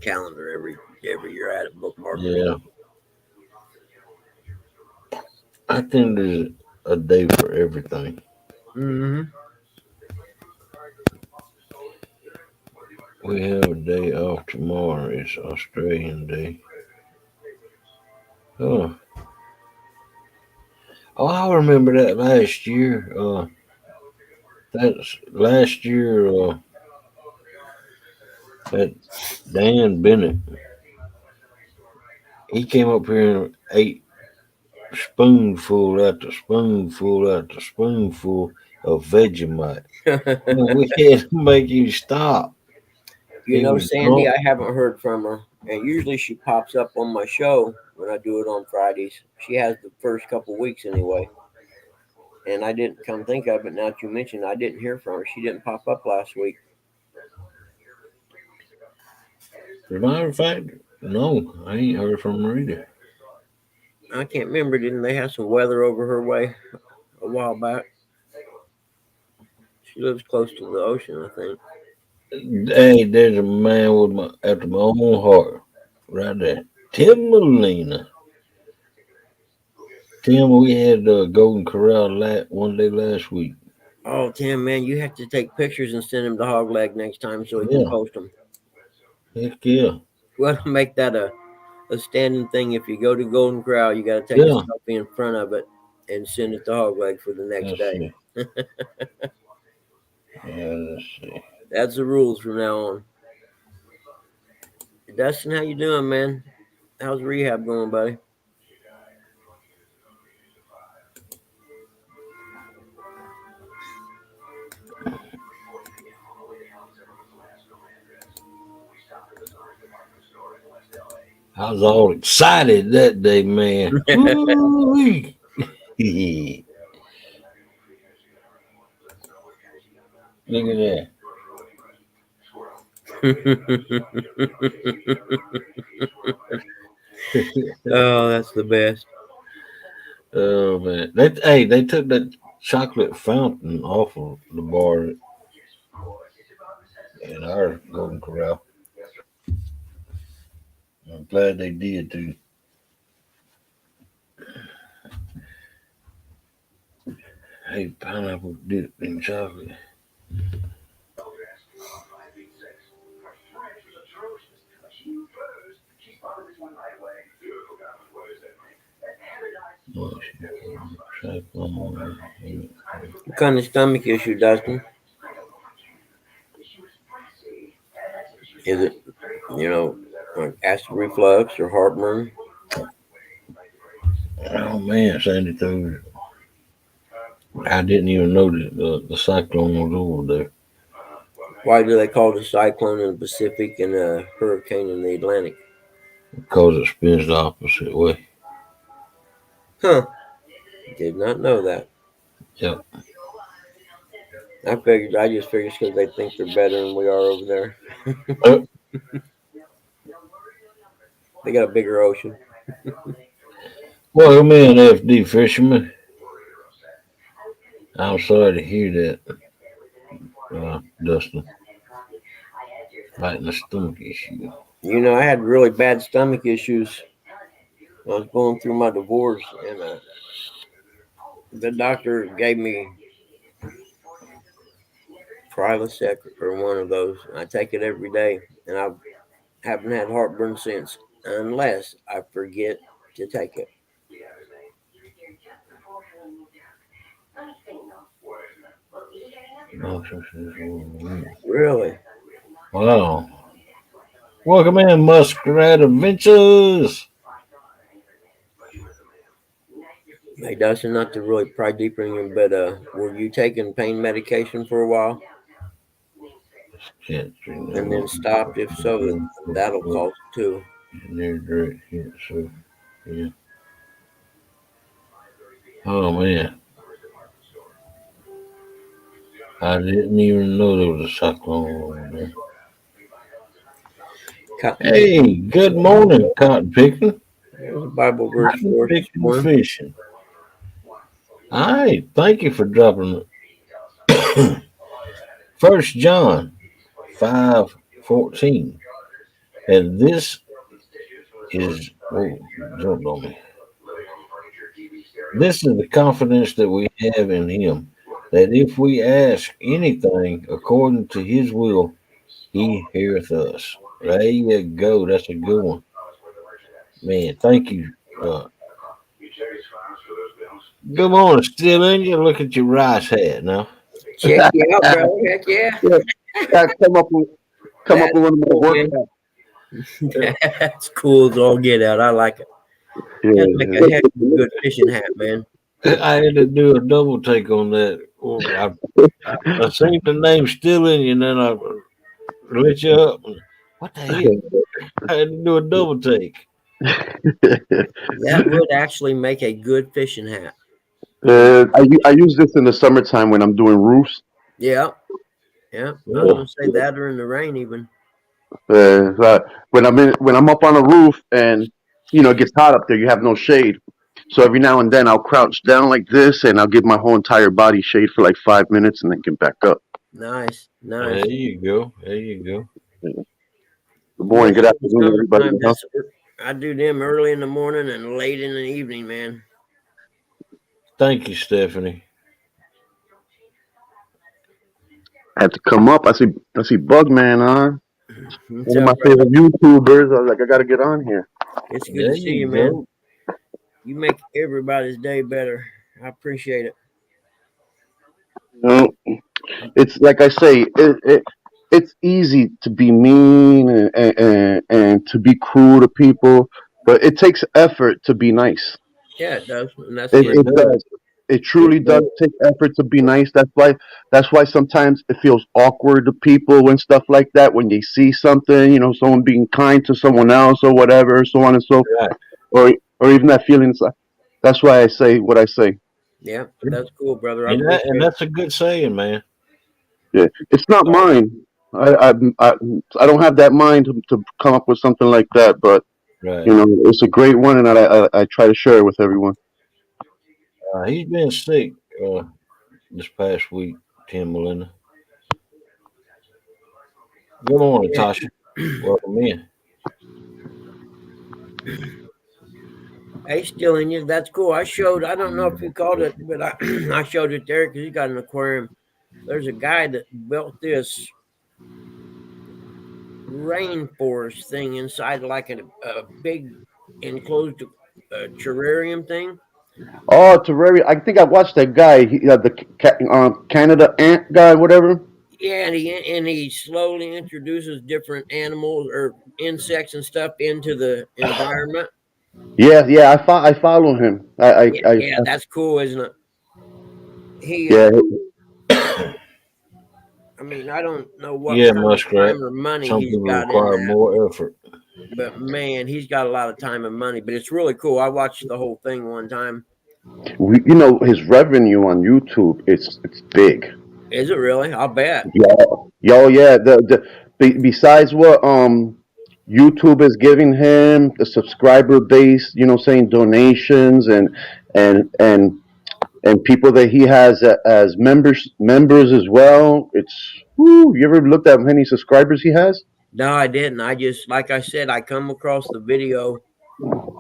calendar every year. I had it bookmarked. Yeah. I think there's a day for everything. Mm-hmm. We have a day off tomorrow. It's Australian Day. Oh, oh, I remember that last year. That's last year. That Dan Bennett He came up here and ate spoonful after spoonful after spoonful of Vegemite. And we had to make him stop. You He know, was Sandy, drunk. I haven't heard from her. And usually she pops up on my show when I do it on Fridays. She has the first couple weeks anyway. And I didn't come think of it now that you mentioned I didn't hear from her. She didn't pop up last week. As a matter of fact, no, I ain't heard from her either. I can't remember. Didn't they have some weather over her way a while back? She lives close to the ocean, I think. Hey, there's a man with after my own heart, right there. Tim Molina. Tim, we had Golden Corral one day last week. Oh, Tim, man, you have to take pictures and send him to Hogleg next time so he can Yeah, post them. heck yeah, We'll make that a standing thing. If you go to Golden Corral, you got to take a yeah. selfie in front of it and send it to Hogleg for the next Let's day. see. Yeah, let's see. That's the rules from now on. Dustin, how you doing, man? How's rehab going, buddy? I was all excited that day, man. Woo-wee. Look at that. Oh, that's the best. Oh man, they took that chocolate fountain off of the bar in our Golden Corral. I'm glad they did too. Hey, pineapple dipped in chocolate. Oh, shit. What kind of stomach issue, Dustin? Is it, like acid reflux or heartburn? Oh man, Sandy told I didn't even know that the cyclone was over there. Why do they call it a cyclone in the Pacific and a hurricane in the Atlantic? Because it spins the opposite way. Huh. Did not know that. Yep. I just figured it's because they think they're better than we are over there. Uh, They got a bigger ocean. Welcome in, FD Fisherman. I'm sorry to hear that, Dustin. Fighting a stomach issue. You know, I had really bad stomach issues. I was going through my divorce, and the doctor gave me Prilosec or one of those. I take it every day, and I haven't had heartburn since, unless I forget to take it. Really? Wow. Welcome in, Muskrat Adventures. Hey, Dustin, not to really pry deeper in you, but were you taking pain medication for a while Can't and then stopped? If so, that'll cause it too. Near direct hit, so yeah. Oh man. I didn't even know there was a cyclone over there. Cotton Hey, good morning, cotton picking. There's a Bible verse Cotton for us this picking morning. fishing. All right, thank you for dropping it. 1 John 5:14. And this is jumped on me. This is the confidence that we have in him, that if we ask anything according to his will, he heareth us. There you go. That's a good one. Man, thank you. Good morning, still in you. Look at your rice hat now. Check you out, bro. Heck yeah. Yeah, I come up with That's one of my cool, work man. hats. That's cool as all get out. I like it. That'd make a heck of a good fishing hat, man. I had to do a double take on that. I seen the name still in you, and then I lit you up. What the hell? I had to do a double take. That would actually make a good fishing hat. I use this in the summertime when I'm doing roofs. Yeah, yeah. I was gonna say that or in the rain even. When I'm up on a roof and it gets hot up there, you have no shade. So every now and then I'll crouch down like this and I'll give my whole entire body shade for like 5 minutes and then get back up. Nice, nice. There you go. There you go. Good morning, good afternoon, everybody. I do them early in the morning and late in the evening, man. Thank you, Stephanie. I had to come up. I see Bugman on. What's One of my up, brother? favorite YouTubers. I was like, I gotta get on here. It's good There to see you you, man. go. You make everybody's day better. I appreciate it. It's like I say, it's easy to be mean and to be cruel to people, but it takes effort to be nice. Yeah, it does, and that's It, good. it does. It truly does take effort to be nice. That's why sometimes it feels awkward to people and stuff like that when they see something, someone being kind to someone else or whatever, so on and so, Right. or even that feeling. That's why I say what I say. Yeah, that's cool, brother. I And appreciate it. that's a good saying, man. Yeah, it's not mine. I don't have that mind to come up with something like that, but Right. it's a great one, and I try to share it with everyone. He's been sick this past week, Tim Melinda. Good morning, Yeah. Tasha. Welcome in. Hey, still in you. That's cool. I don't know if you called it, but I showed it there because he got an aquarium. There's a guy that built this rainforest thing inside like a big enclosed terrarium thing. Oh, Terraria! I think I watched that guy. The Canada ant guy, whatever. Yeah, and he slowly introduces different animals or insects and stuff into the environment. Yeah. I follow him. Yeah, that's cool, isn't it? He, Yeah. I mean, I don't know what Yeah, kind of Muskrat. time or money Some he's people got in require that, more effort. but man, he's got a lot of time and money. But it's really cool. I watched the whole thing one time. His revenue on YouTube, it's big. Is it really? I'll bet. Yeah. Besides what YouTube is giving him, the subscriber base, saying donations and and and people that he has as members as well. You ever looked at how many subscribers he has? No, I didn't. I just, like I said, I come across the video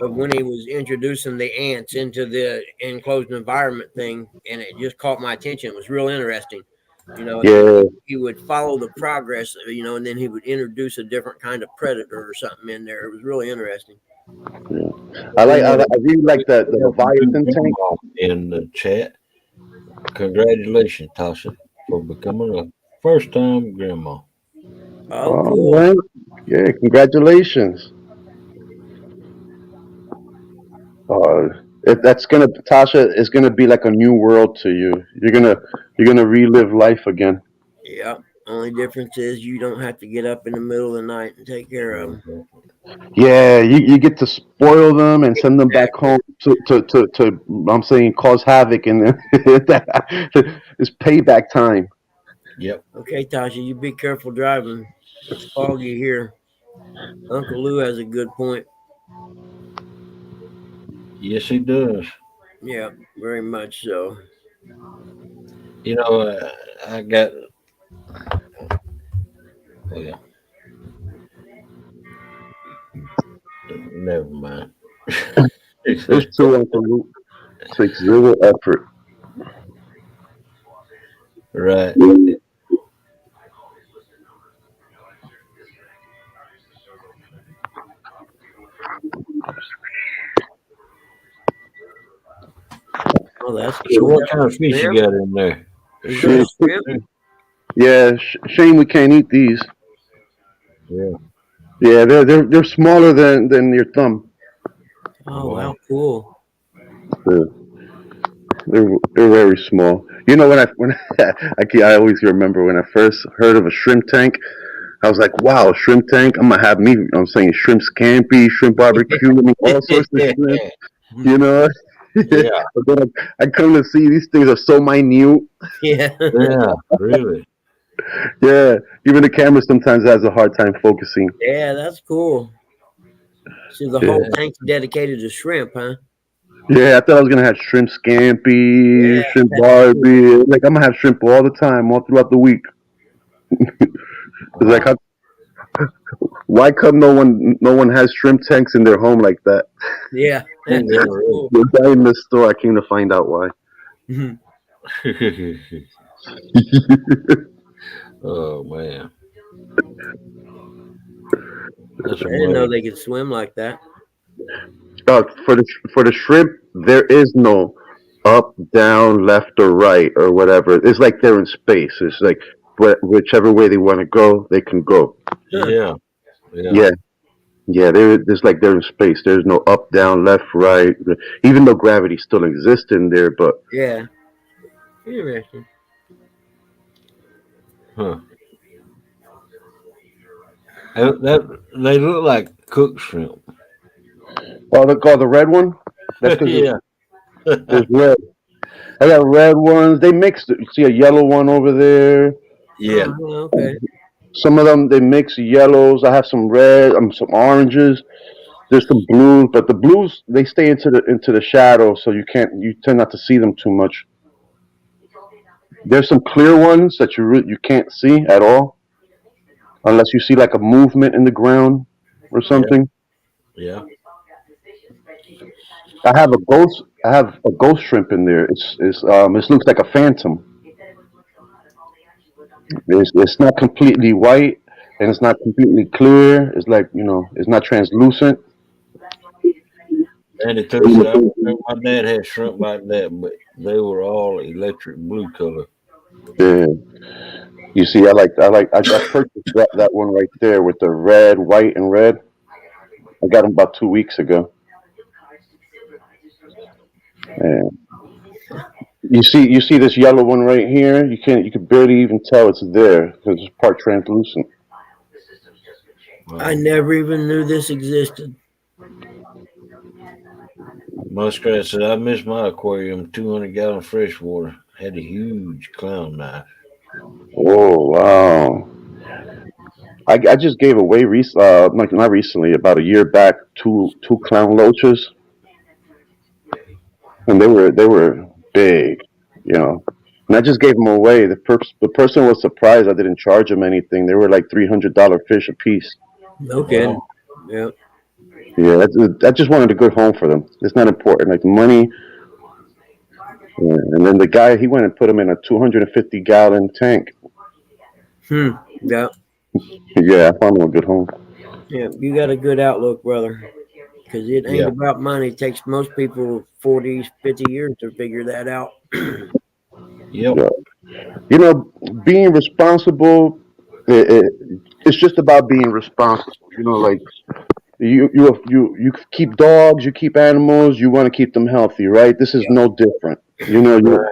of when he was introducing the ants into the enclosed environment thing, and it just caught my attention. It was real interesting, and Yeah. he would follow the progress, and then he would introduce a different kind of predator or something in there. It was really interesting. I really like the Leviathan tank. In the chat. Congratulations, Tasha, for becoming a first time grandma. Oh, cool. Man. Yeah, congratulations. Tasha, is gonna be like a new world to you. You're gonna relive life again. Yeah. Only difference is you don't have to get up in the middle of the night and take care of them. Yeah, you get to spoil them and send them back home to I'm saying cause havoc in there. It's payback time. Yep. Okay, Tasha, you be careful driving. It's foggy here. Uncle Lou has a good point. Yes, he does. Yeah, very much so. I got. Oh, yeah. Never mind. It's too Uncle Luke. Takes zero effort. Right. Oh, that's So cool. what kind of fish you got in there? Is that a shrimp? Yeah, shame we can't eat these. Yeah. Yeah, they're smaller than your thumb. Oh, Wow. wow, cool. They're, they're very small. You know, when I always remember when I first heard of a shrimp tank, I was like, wow, shrimp tank. I'm gonna have me. I'm saying shrimp scampi, shrimp barbecue, I mean, all sorts of shrimp. You know. Yeah, But then I come to see these things are so minute. Yeah. yeah, really. Yeah, even the camera sometimes has a hard time focusing. Yeah, that's cool. So the Yeah, whole tank's dedicated to shrimp, huh? yeah. I thought I was gonna have shrimp scampi, Yeah, shrimp that's cool. barbie. Like I'm gonna have shrimp all the time, all throughout the week. It's like, Wow. why come no one has shrimp tanks in their home like that? Yeah, Yeah, that's really. cool. The guy in the store, I came to find out why. Mhm. Oh man, that's I didn't know amazing. they could swim like that. For the shrimp, there is no up, down, left, or right, or whatever. It's like they're in space. It's like whichever way they want to go, they can go. Huh. Yeah, yeah. Yeah, yeah. There's like they're in space. There's no up, down, left, right. Even though gravity still exists in there, but Yeah. Interesting. Huh. They look like cooked shrimp. the red one. That's because Yeah, there's red. I got red ones. They mix. You see a yellow one over there. yeah, Oh, yeah, okay. Some of them they mix yellows. I have some red, some oranges. There's some blues, but the blues they stay into the shadow, so you tend not to see them too much. There's some clear ones that you can't see at all unless you see like a movement in the ground or yeah, something. yeah. I have a ghost shrimp in there. It looks like a phantom. It's not completely white and it's not completely clear. It's like it's not translucent. And it took said I remember my dad had shrimp like that, but they were all electric blue color. Yeah. You see, I purchased that one right there with the red, white, and red. I got them about 2 weeks ago. And you see this yellow one right here. You can barely even tell it's there because it's part translucent. I Wow. never even knew this existed. Muskrat said I missed my aquarium, 200-gallon freshwater. Had a huge clown knife. Oh wow! I just gave away not recently, about a year back, two clown loaches, and they were big, you know. And I just gave them away. The person was surprised I didn't charge them anything. They were like $300 fish a piece. No Wow. kidding. Yeah. Yeah, I just wanted a good home for them. It's not important, like money. Yeah. And then the guy, he went and put them in a 250-gallon tank. Hmm. Yeah. Yeah, I found them a good home. Yeah. You got a good outlook, brother. Because it ain't Yeah. about money. It takes most people 40, 50 years to figure that out. Yep. Yeah. Being responsible, it's just about being responsible. Like you keep dogs, you keep animals, you want to keep them healthy, right? This is no different. Right.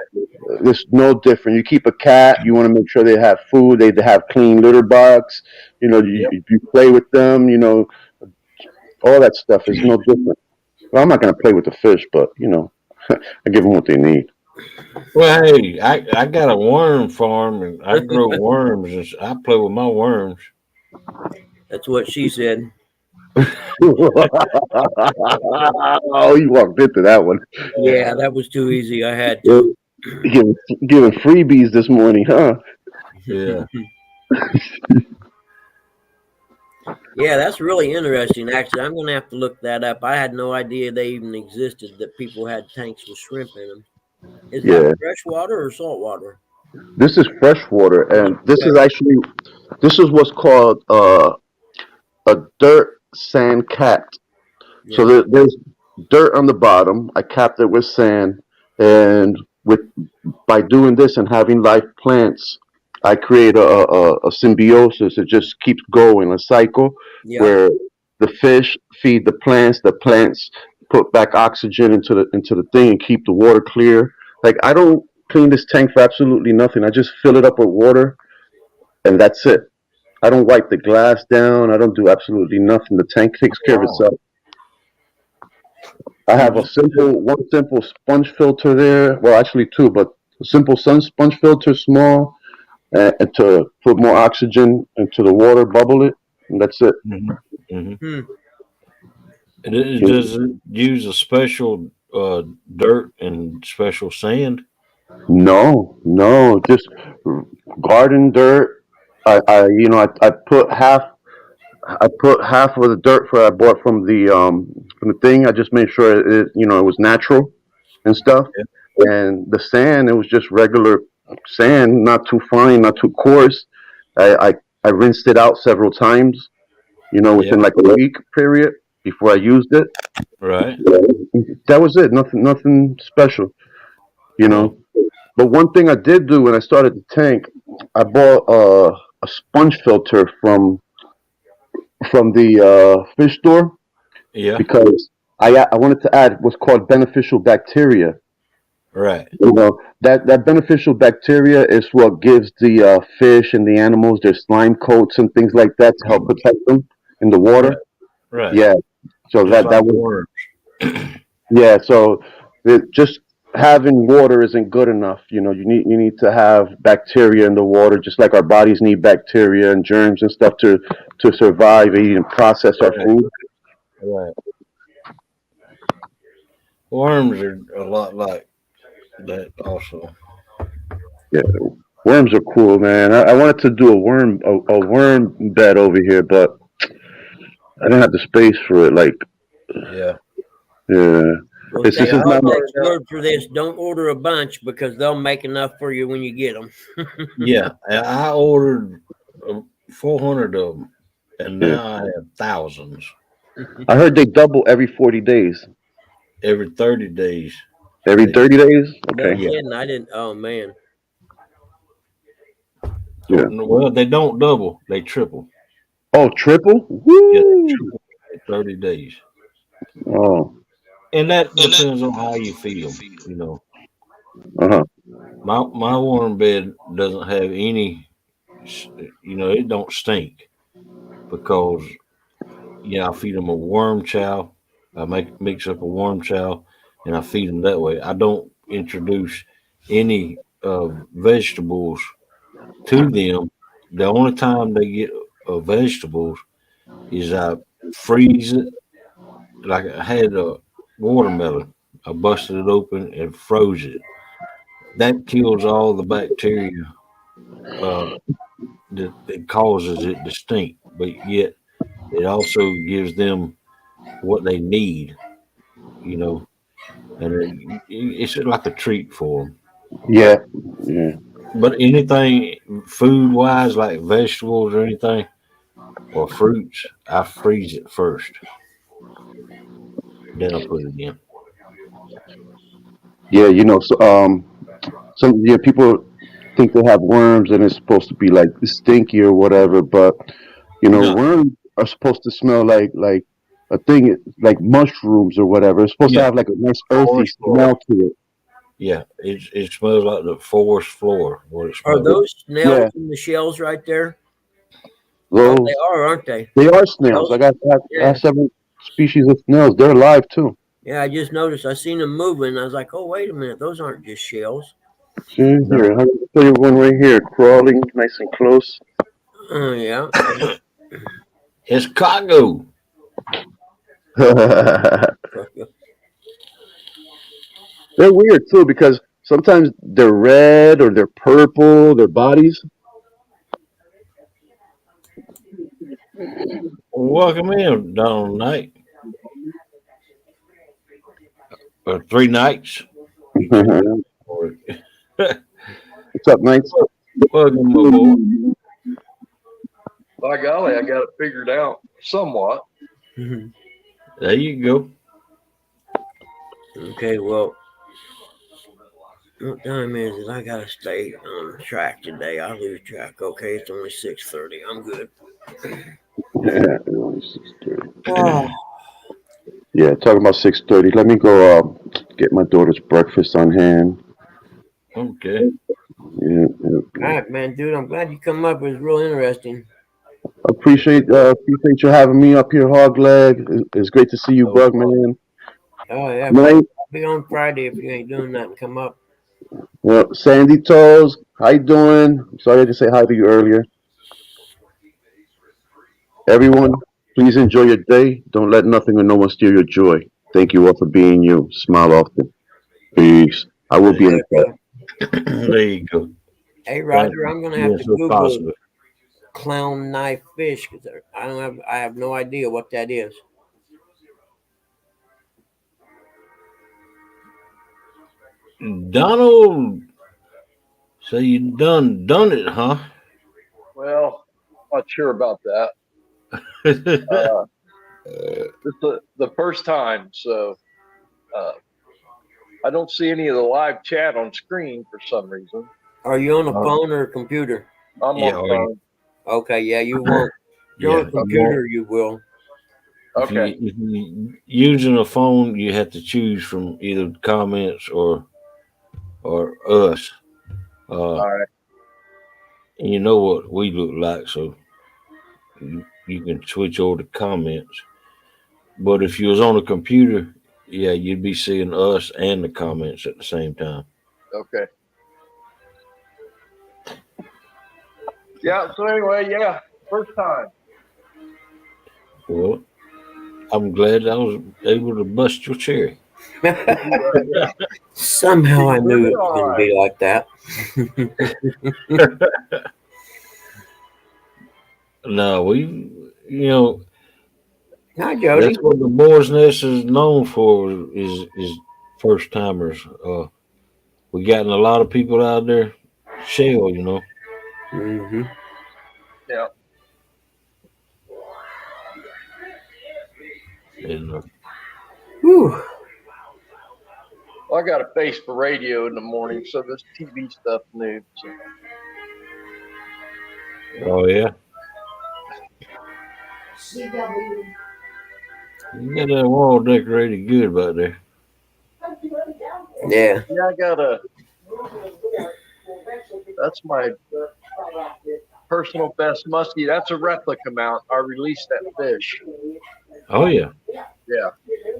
This no different. You keep a cat, you want to make sure they have food, they have clean litter box. Yep. You play with them. All that stuff is no different. Well, I'm not going to play with the fish, but I give them what they need. Well, hey, I got a worm farm and I grow worms and I play with my worms. That's what she said. Oh, you walked into that one. Yeah, that was too easy. I had Yeah, to. giving freebies this morning, huh? Yeah. Yeah, that's really interesting. Actually, I'm going to have to look that up. I had no idea they even existed, that people had tanks with shrimp in them. Is that Yeah, freshwater or saltwater? this is freshwater, and Okay. this is what's called a dirt sand cat. So Yeah. there's dirt on the bottom. I capped it with sand, and with by doing this and having live plants, I create a symbiosis. It just keeps going, a cycle. Yeah. where the fish feed the plants put back oxygen into the thing and keep the water clear. Like I don't clean this tank for absolutely nothing. I just fill it up with water and that's it. I don't wipe the glass down. I don't do absolutely nothing. The tank takes care of Wow. itself. I have one simple sponge filter there. Well, actually two, but a simple sun sponge filter, small, and to put more oxygen into the water, bubble it, and that's it. Mhm. Mhm. Hmm. Does it use a special dirt and special sand? No, no, just garden dirt. I put half of the dirt for I bought from the thing. I just made sure it was natural and stuff. Yeah. And the sand, it was just regular sand, not too fine, not too coarse. I rinsed it out several times, Yeah. within like a week period before I used it. Right. That was it. Nothing special, you No. know. But one thing I did do when I started the tank, I bought a sponge filter from the fish store Yeah. because I wanted to add what's called beneficial bacteria. Right. That beneficial bacteria is what gives the fish and the animals their slime coats and things like that to help protect them in the Right. water. Right. Yeah, so Just like that was worms. yeah. So just having water isn't good enough. You need to have bacteria in the water, just like our bodies need bacteria and germs and stuff to survive and eat and process our Right. food. Right. Worms are a lot like that also. Yeah, worms are cool, man. I wanted to do a worm bed over here, but I didn't have the space for it. Like, Yeah. yeah, Well, it's take just Yeah. it's I not. Arctic's started out. word for this. Don't order a bunch because they'll make enough for you when you get them. Yeah. I ordered 400 of them, and Yeah, now I have thousands I heard they double every 40 days. every 30 days. Every They 30 days. No Okay. Yeah. kidding. I didn't. Oh man. Yeah. So well, they don't double. They triple. Oh, triple. Yeah. They Woo. triple every 30 days, Oh. and that depends on how you feed them. Uh huh. My warm bed doesn't have any. It don't stink because I feed them a worm chow. I mix up a worm chow, and I feed them that way. I don't introduce any vegetables to them. The only time they get vegetables is I freeze it. Like I had a watermelon. I busted it open and froze it. That kills all the bacteria uh, that causes it to stink, but yet it also gives them what they need, you know, and it's like a treat for them. Yeah. Yeah. But anything food wise, like vegetables or anything or fruits, I freeze it first, then I put it in. Yeah. Some people think they have worms and it's supposed to be like stinky or whatever, but No, worms are supposed to smell like a thing like mushrooms or whatever. It's supposed to yeah, have like a nice earthy forest floor. smell to it. Yeah, it smells like the forest floor. What it Are smells like. those snails Yeah, in the shells right there? Oh, they those are, aren't they? they are snails. Snails? I Yeah. have several species of snails. They're alive too. Yeah, I just noticed. I seen them moving. I was like, oh, wait a minute. Those aren't just shells. See No, here, I'll show you one right here, crawling nice and close. Oh, yeah. it's cargo. They're weird too because sometimes they're red or they're purple. Their bodies. Welcome in, Donald Night. Or 3 nights. What's Or, up, Knights? welcome aboard. By golly, I got it figured out somewhat. There you go. Okay, well, what time is it? I gotta stay on track today. I lose track. Okay, it's only 6:30. I'm good. Yeah, 6:30. Oh, Yeah, talking about 6:30. Let me go get my daughter's breakfast on hand. Okay. Yeah, yeah. all right, man, dude. I'm glad you come up. It was real interesting. Appreciate you having me up here, Hog Leg. It's great to see you, No Bug problem. Man. Oh yeah, Man, I'll be on Friday if you ain't doing nothing. Come up. well, Sandy Toes, how you doing? Sorry I didn't say hi to you earlier. Everyone, please enjoy your day. Don't let nothing or no one steal your joy. Thank you all for being you. Smile often. Peace. I will be in Later, the chat. brother. There you go. Hey, Thank Roger, you. I'm gonna have Being to so Google positive. clown knife fish because I have no idea what that is. Donald, so you done it, huh? Well, not sure about that. It's the first time, so uh, I don't see any of the live chat on screen for some reason. Are you on a Uh, phone or a computer? I'm yeah, on oh, phone. Okay, yeah, you won't. If you're on yeah. a You won't. computer, you will. Okay. If you using a phone, you have to choose from either comments or us. All right. And you know what we look like, so you can switch over to comments. But if you was on a computer, yeah, you'd be seeing us and the comments at the same time. Okay. Yeah. So anyway, yeah, first time. Well, I'm glad I was able to bust your cherry. Yeah. Somehow I We're knew doing it was all going to right. be like that. No, Hi, that's Jody. what the Boar's Nest is known for is first timers. We gotten a lot of people out there, shell. Mm-hmm. Yeah. And Whew. Well, I got a face for radio in the morning, so this TV stuff new. So. oh yeah, you got that wall decorated good back there. Yeah. Yeah, I got a. That's my personal best muskie. That's a replica mount. I released that fish. Oh yeah, Yeah.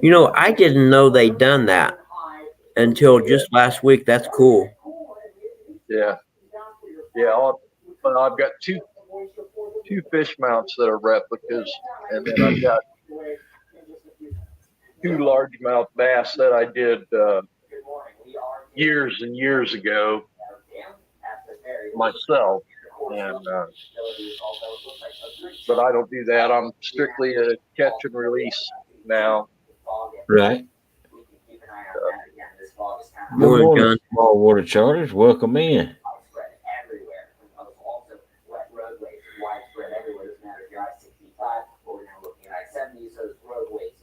You know, I didn't know they'd done that until Yeah. just last week. That's cool. Yeah. Yeah. I've got two fish mounts that are replicas, and then I've got two largemouth bass that I did years and years ago myself. And but I don't do that. I'm strictly a catch and release now. right. Good Morning, morning, John. small water charters. Welcome in.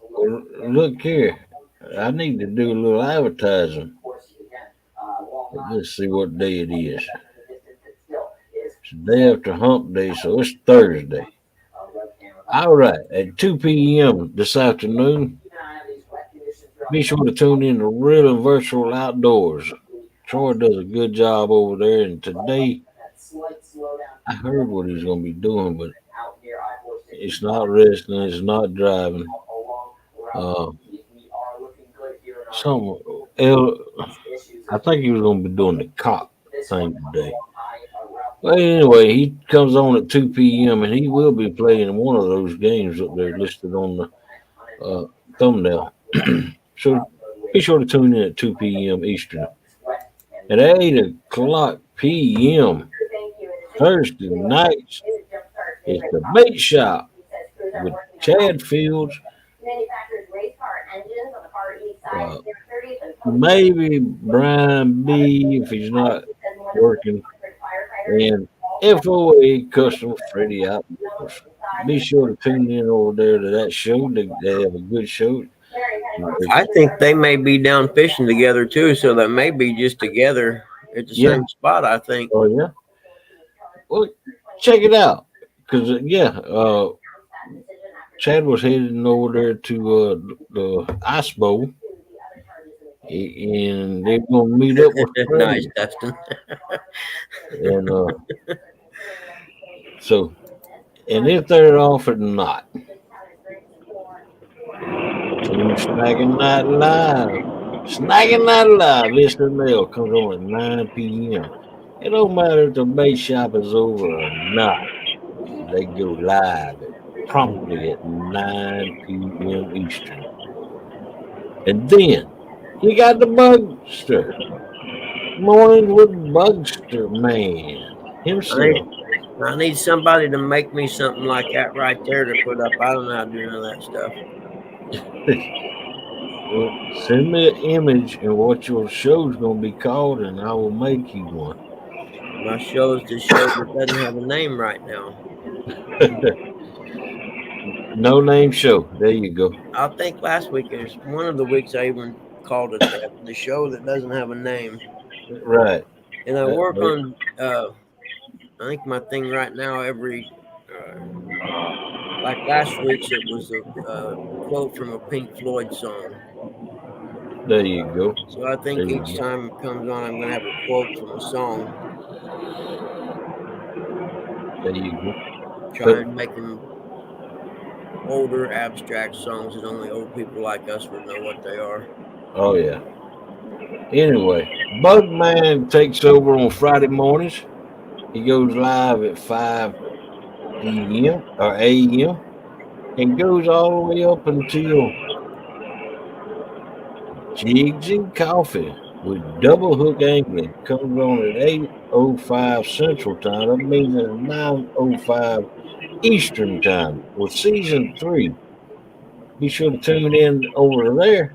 Well, look here, I need to do a little advertising. Let's see what day it is. It's the day after Hump Day, so it's Thursday. All right, at 2 p.m. this afternoon, be sure to tune in to Real and Virtual Outdoors. Troy does a good job over there, and today I heard what he's going to be doing, but it's not resting, it's not driving. Uh, some, El, I think he was going to be doing the cop thing today. Well, anyway, he comes on at 2 p.m. and he will be playing one of those games that they're listed on the thumbnail. So be sure to tune in at 2 p.m. Eastern. At 8 o'clock p.m. Thursday nights is the bait shop with Chad Fields. Uh, maybe Brian B. if he's not working. And FOA Custom Freddy Outdoors. Be sure to tune in over there to that show. They have a good show. I think they may be down fishing together too, so they may be just together at the Yeah. same spot. I think. Oh yeah. Well, check it out. Cause Chad was heading over there to the Ice Bowl, and they're gonna meet up with Nice, Freddie. Dustin. And so, and if they're offered or not, Team Snagging Night Live. Snagging Night Live, SNL comes on at 9 p.m. It don't matter if the bait shop is over or not. They go live promptly at 9 p.m. Eastern. And then you got the Bugster. Morning with Bugster Man I need, himself. I need somebody to make me something like that right there to put up. I don't know how to do none of that stuff. Well, send me an image and what your show's gonna be called, and I will make you one. My show is the show that doesn't have a name right now. No name show. There you go. I think last week is one of the weeks I even called it that. The show that doesn't have a name. Right. And I work on I think my thing right now every like last week's it was a quote from a Pink Floyd song. There you go. So I think There you each go. time it comes on I'm gonna have a quote from a song. There you go. Try and make them older abstract songs that only old people like us would know what they are. Oh yeah. Anyway, Bugman takes over on Friday mornings. He goes live at 5 p.m. or a.m. and goes all the way up until Jigs and Coffee with Double Hook Angling comes on at 8:05 Central Time. That means at 9:05 Eastern Time with Season 3. Be sure to tune in over there.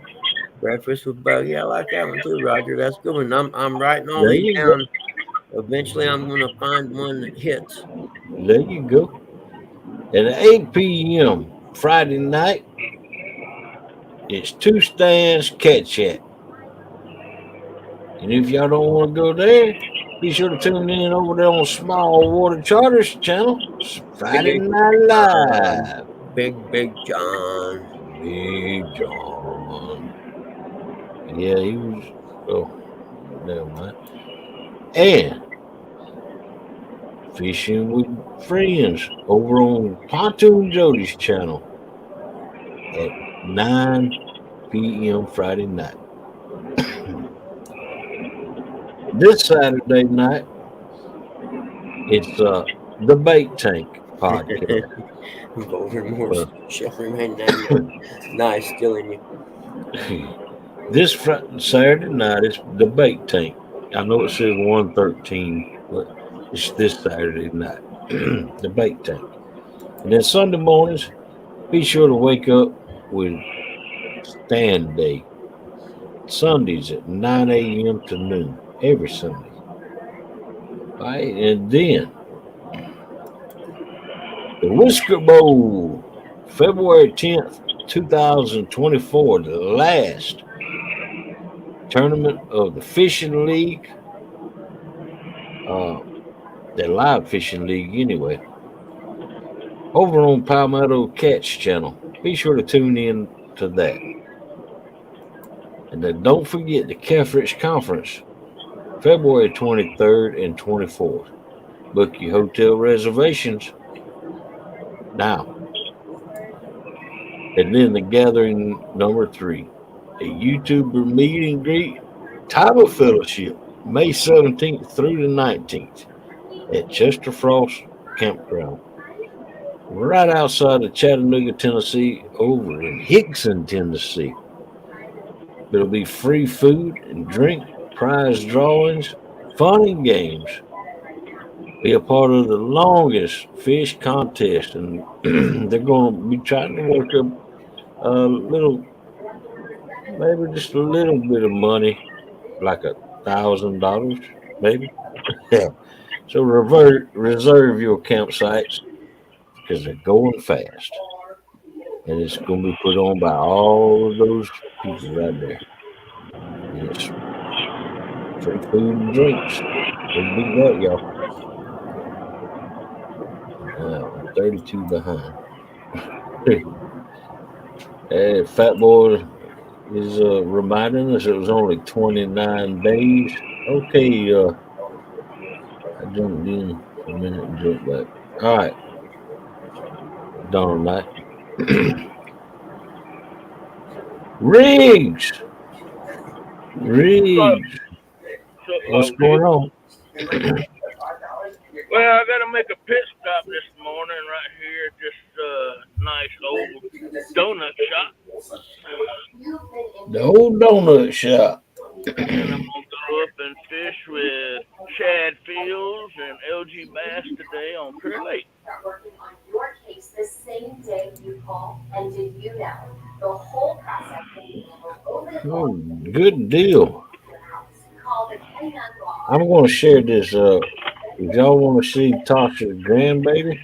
Breakfast with Bug. Yeah, I like that one too, Roger. That's a good one. I'm writing all There these you go. down. Eventually I'm gonna find one that hits. There you go. At 8 p.m. Friday night, it's Two Stands Cat Chat. And if y'all don't want to go there, be sure to tune in over there on Small Water Charters channel. Friday Big Night John. Live. Big John. Big John. Yeah, he was. Oh, never mind. And Fishing with Friends over on Pontoon Jody's channel at 9 p.m. Friday night. This Saturday night, it's the Bait Tank podcast. Voldemort's shall remain nameless. Nice, killing you. This Saturday night, it's the Bait Tank. I know it says 113, but it's this Saturday night. The Bait Tank. And then Sunday mornings, be sure to wake up with Stand Day. Sundays at 9 a.m. to noon. Every Sunday. All right, and then the Whisker Bowl, February 10th, 2024, the last tournament of the Fishing League, the live Fishing League anyway, over on Palmetto Catch channel. Be sure to tune in to that. And then don't forget the Caffrich Conference, February 23rd and 24th. Book your hotel reservations now. And then the gathering number 3, a YouTuber meet and greet Title Fellowship, May 17th through the 19th at Chester Frost Campground, right outside of Chattanooga, Tennessee, over in Hickson, Tennessee. There'll be free food and drink, prize drawings, fun and games. Be a part of the longest fish contest, and they're going to be trying to work up a little, maybe just a little bit of money, like $1,000, maybe. Yeah. So reserve your campsites because they're going fast, and it's going to be put on by all of those people right there. And it's free food and drinks. Don't beat that, y'all. I'm 32 behind. Fat Boy is reminding us it was only 29 days. Okay, I jumped in for a minute and jumped back. All right, darn night. Riggs! Riggs! What's going on? Well, I got to make a pit stop this morning right here. Just a nice old donut shop. The old donut shop. And I'm going to go up and fish with Chad Fields and LG Bass today on Clear Lake. Working on your case the same day you call, and did you know the whole process can be handled over the Oh, phone? good deal. Call the 29 law. I'm going to share this. If y'all want to see Tasha's grandbaby,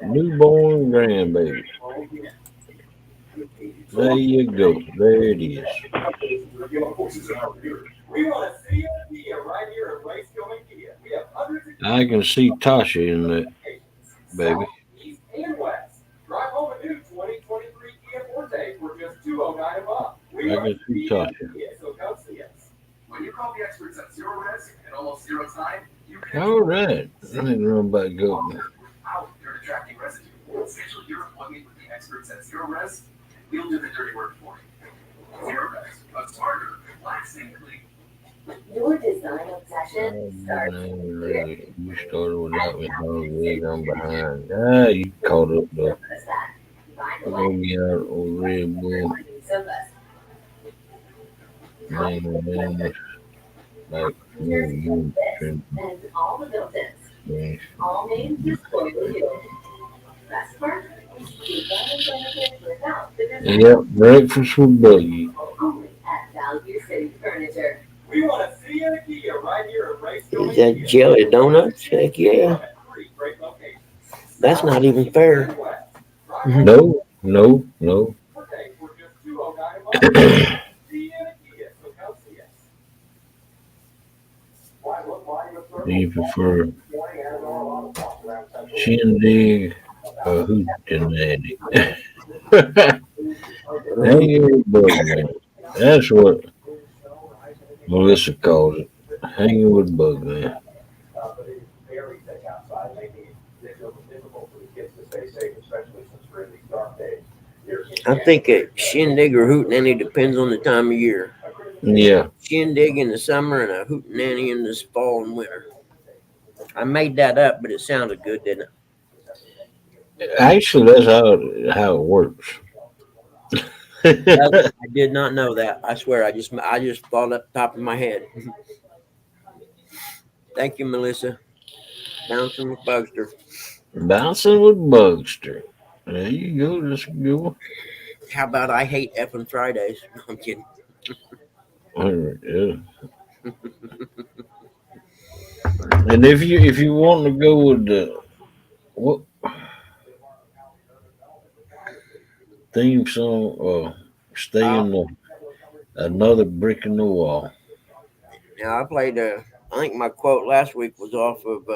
newborn grandbaby. There you go. There it is. I can see Tasha in that, baby. I can see Tasha. All right. I need to run back up. Your design obsession starts here. You started without me. Oh, rig, I'm behind. Ah, you caught up though. I'm gonna get out on Red Bull. Man. Like, you. And all the built-ins. All names displayed with you. Best part? You better benefit without the design. Yep, breakfast with Buggy. Only at Value City Furniture. Is that jelly donuts? Heck yeah. That's not even fair. No. Do you prefer shindig or hootenanny? Hanging with Bugman. That's what Melissa calls it. Hanging with Bugman. I think a shindig or hootenanny depends on the time of year. Yeah. Shindig in the summer and a hootenanny in the fall and winter. I made that up, but it sounded good, didn't it? Actually, that's how it works. I did not know that. I swear, I just thought up the top of my head. Thank you, Melissa. Bouncing with Bugster. Bouncing with Bugster. There you go. That's a good one. How about I hate effing Fridays? No, I'm kidding. Yeah. And if you want to go with the what theme song, stay in the another brick in the wall. Now I played. I think my quote last week was off of.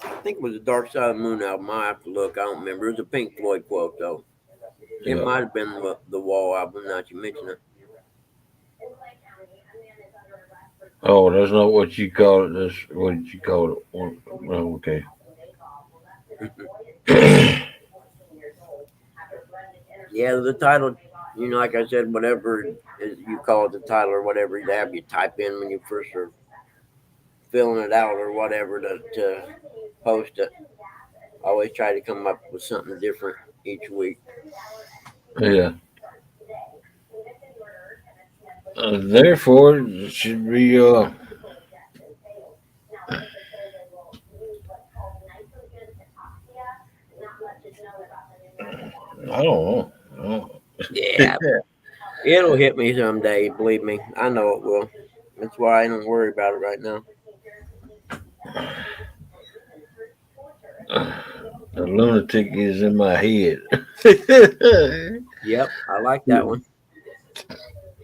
I think it was the Dark Side of the Moon album. I have to look. I don't remember. It was a Pink Floyd quote though. It might have been the Wall album. Now that you mention it. Oh, that's not what you call it. That's what you call it. Oh, okay. Yeah, the title. You know, like I said, whatever you call it, the title or whatever you have you type in when you first are filling it out or whatever to post it. I always try to come up with something different each week. Yeah. Therefore, it should be I I don't know. Yeah, it'll hit me someday. Believe me, I know it will. That's why I don't worry about it right now. The lunatic is in my head. Yep, I like that one.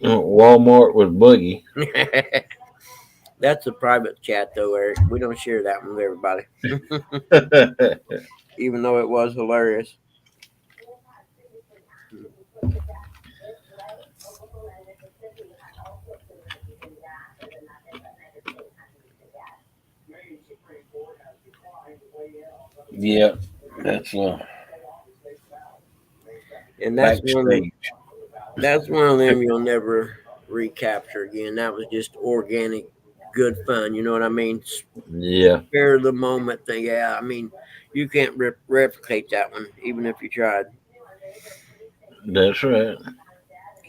Walmart with Buggy. That's a private chat, though, Eric. We don't share that one with everybody, even though it was hilarious. Yeah, that's And backstage. that's one of them you'll never recapture again. That was just organic, good fun. You know what I mean? Yeah, Spare the moment thing. Yeah, I mean, you can't replicate that one, even if you tried. that's right.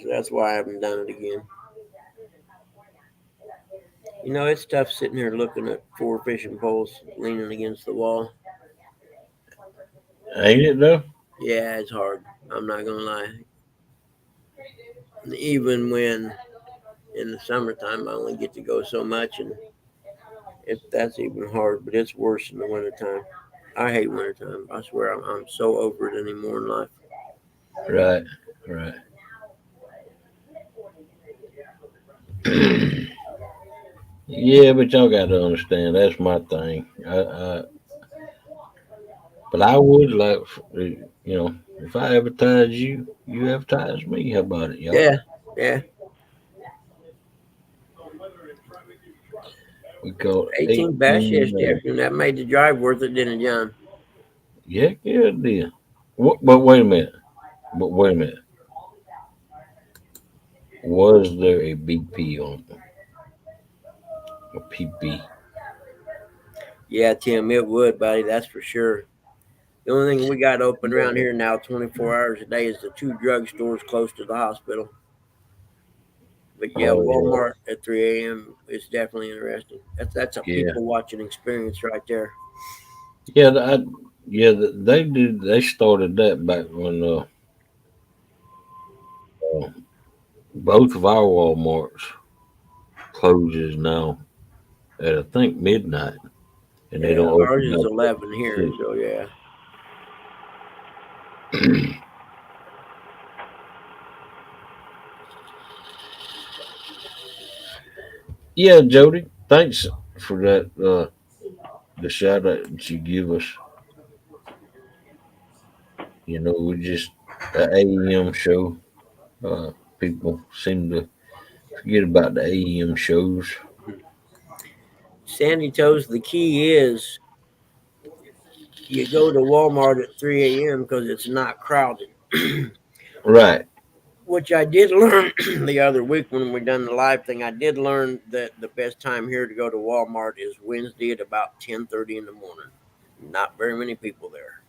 So that's why I haven't done it again. You know, it's tough sitting here looking at four fishing poles leaning against the wall. Ain't it though? Yeah, it's hard. I'm not gonna lie. Even when in the summertime I only get to go so much, and that's even hard. But it's worse in the wintertime. I hate wintertime. I swear I'm so over it anymore in life. Right, right. Yeah, but y'all got to understand that's my thing. But I would like, if I advertise you, you advertise me. How about it, y'all? Yeah, yeah. We call 18 bass 18. yesterday afternoon. That made the drive worth it, didn't it, John? Yeah, yeah, deal. But wait a minute. But wait a minute. Was there a BP on a PP? Yeah, Tim, it would, buddy. That's for sure. The only thing we got open around here now, 24 hours a day, is the two drugstores close to the hospital. But yeah, Oh Walmart at 3 a.m. is definitely interesting. That's a yeah, people watching experience right there. yeah, They did. They started that back when uh, both of our WalMarts closes now at I think midnight, and they don't Yeah, ours open is back up 11 till here, 6. so yeah. Yeah, Jody, thanks for that. The shout out that you give us. We just the AEM show. People seem to forget about the AEM shows. Sandy Toes, the key is you go to Walmart at 3 a.m. because it's not crowded. Right. Which I did learn the other week when we done the live thing. I did learn that the best time here to go to Walmart is Wednesday at about 10:30 in the morning. Not very many people there.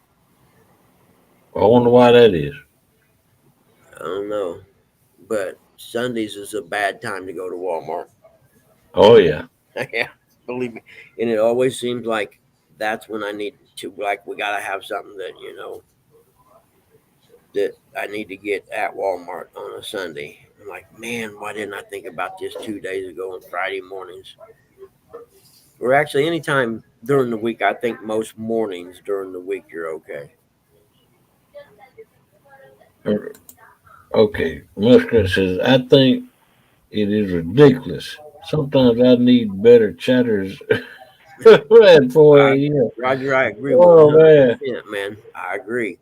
I wonder why that is. I don't know, but Sundays is a bad time to go to Walmart. Oh yeah. Yeah, believe me. And it always seems like that's when I need to, like, we gotta have something that that I need to get at Walmart on a Sunday. I'm like, man, why didn't I think about this 2 days ago on Friday mornings? Or actually, anytime during the week. I think most mornings during the week you're okay. Okay. Muskrat says I think it is ridiculous. Sometimes I need better chatters at 4 I, a.m. Roger, I agree Oh man. 100%, man. I agree.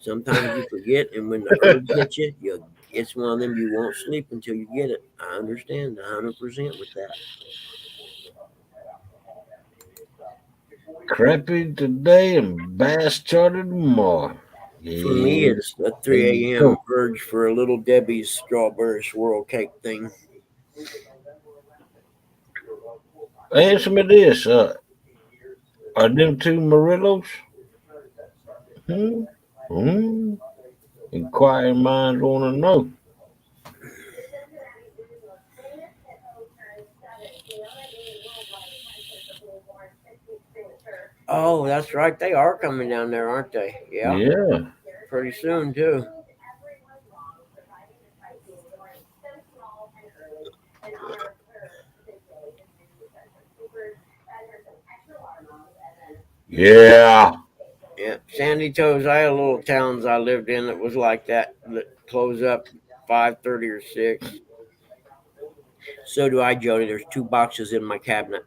Sometimes you forget, and when the urge hits you, it's one of them you won't sleep until you get it. I understand 100% with that. Crappy today and bass charter tomorrow. For me, Yeah. it's a There you 3 a.m. go. urge for a little Debbie's strawberry swirl cake thing. Answer me this. Are them two Morelos? Hmm? Hmm? Inquiring minds want to know. Oh, that's right. They are coming down there, aren't they? Yeah, Yeah. pretty soon, too. Yeah. Yeah, Sandy Toes. I had little towns I lived in that was like that close up 5:30 or 6. So do I, Jody. There's 2 boxes in my cabinet.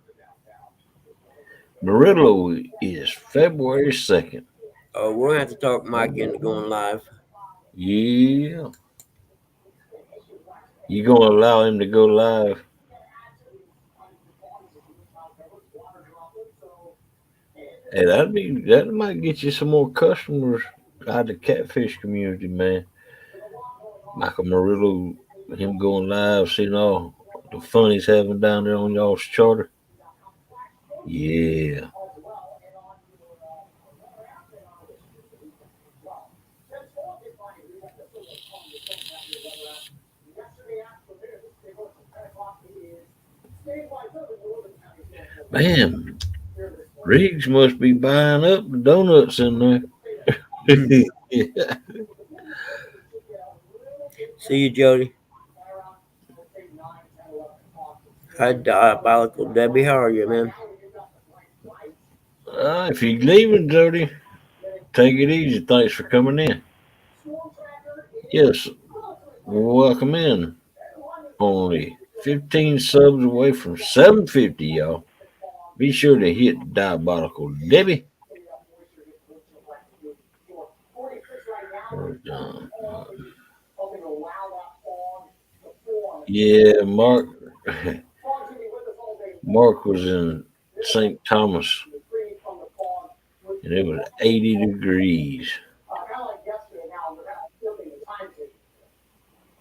Murillo is February 2nd. Oh, we'll have to talk Mike into going live. Yeah. You gonna allow him to go live? Hey, that might get you some more customers out of the catfish community, man. Michael Murillo, him going live, seeing all the fun he's having down there on y'all's charter. Yeah. Man, Riggs must be buying up the donuts in there. Yeah. See you, Jody. Hi, Diabolical Debbie. How are you, man? If you're leaving, Jody, take it easy. Thanks for coming in. Yes, welcome in. Only 15 subs away from 750, y'all. Be sure to hit Diabolical Debbie. Yeah, Mark was in St. Thomas, and it was 80 degrees.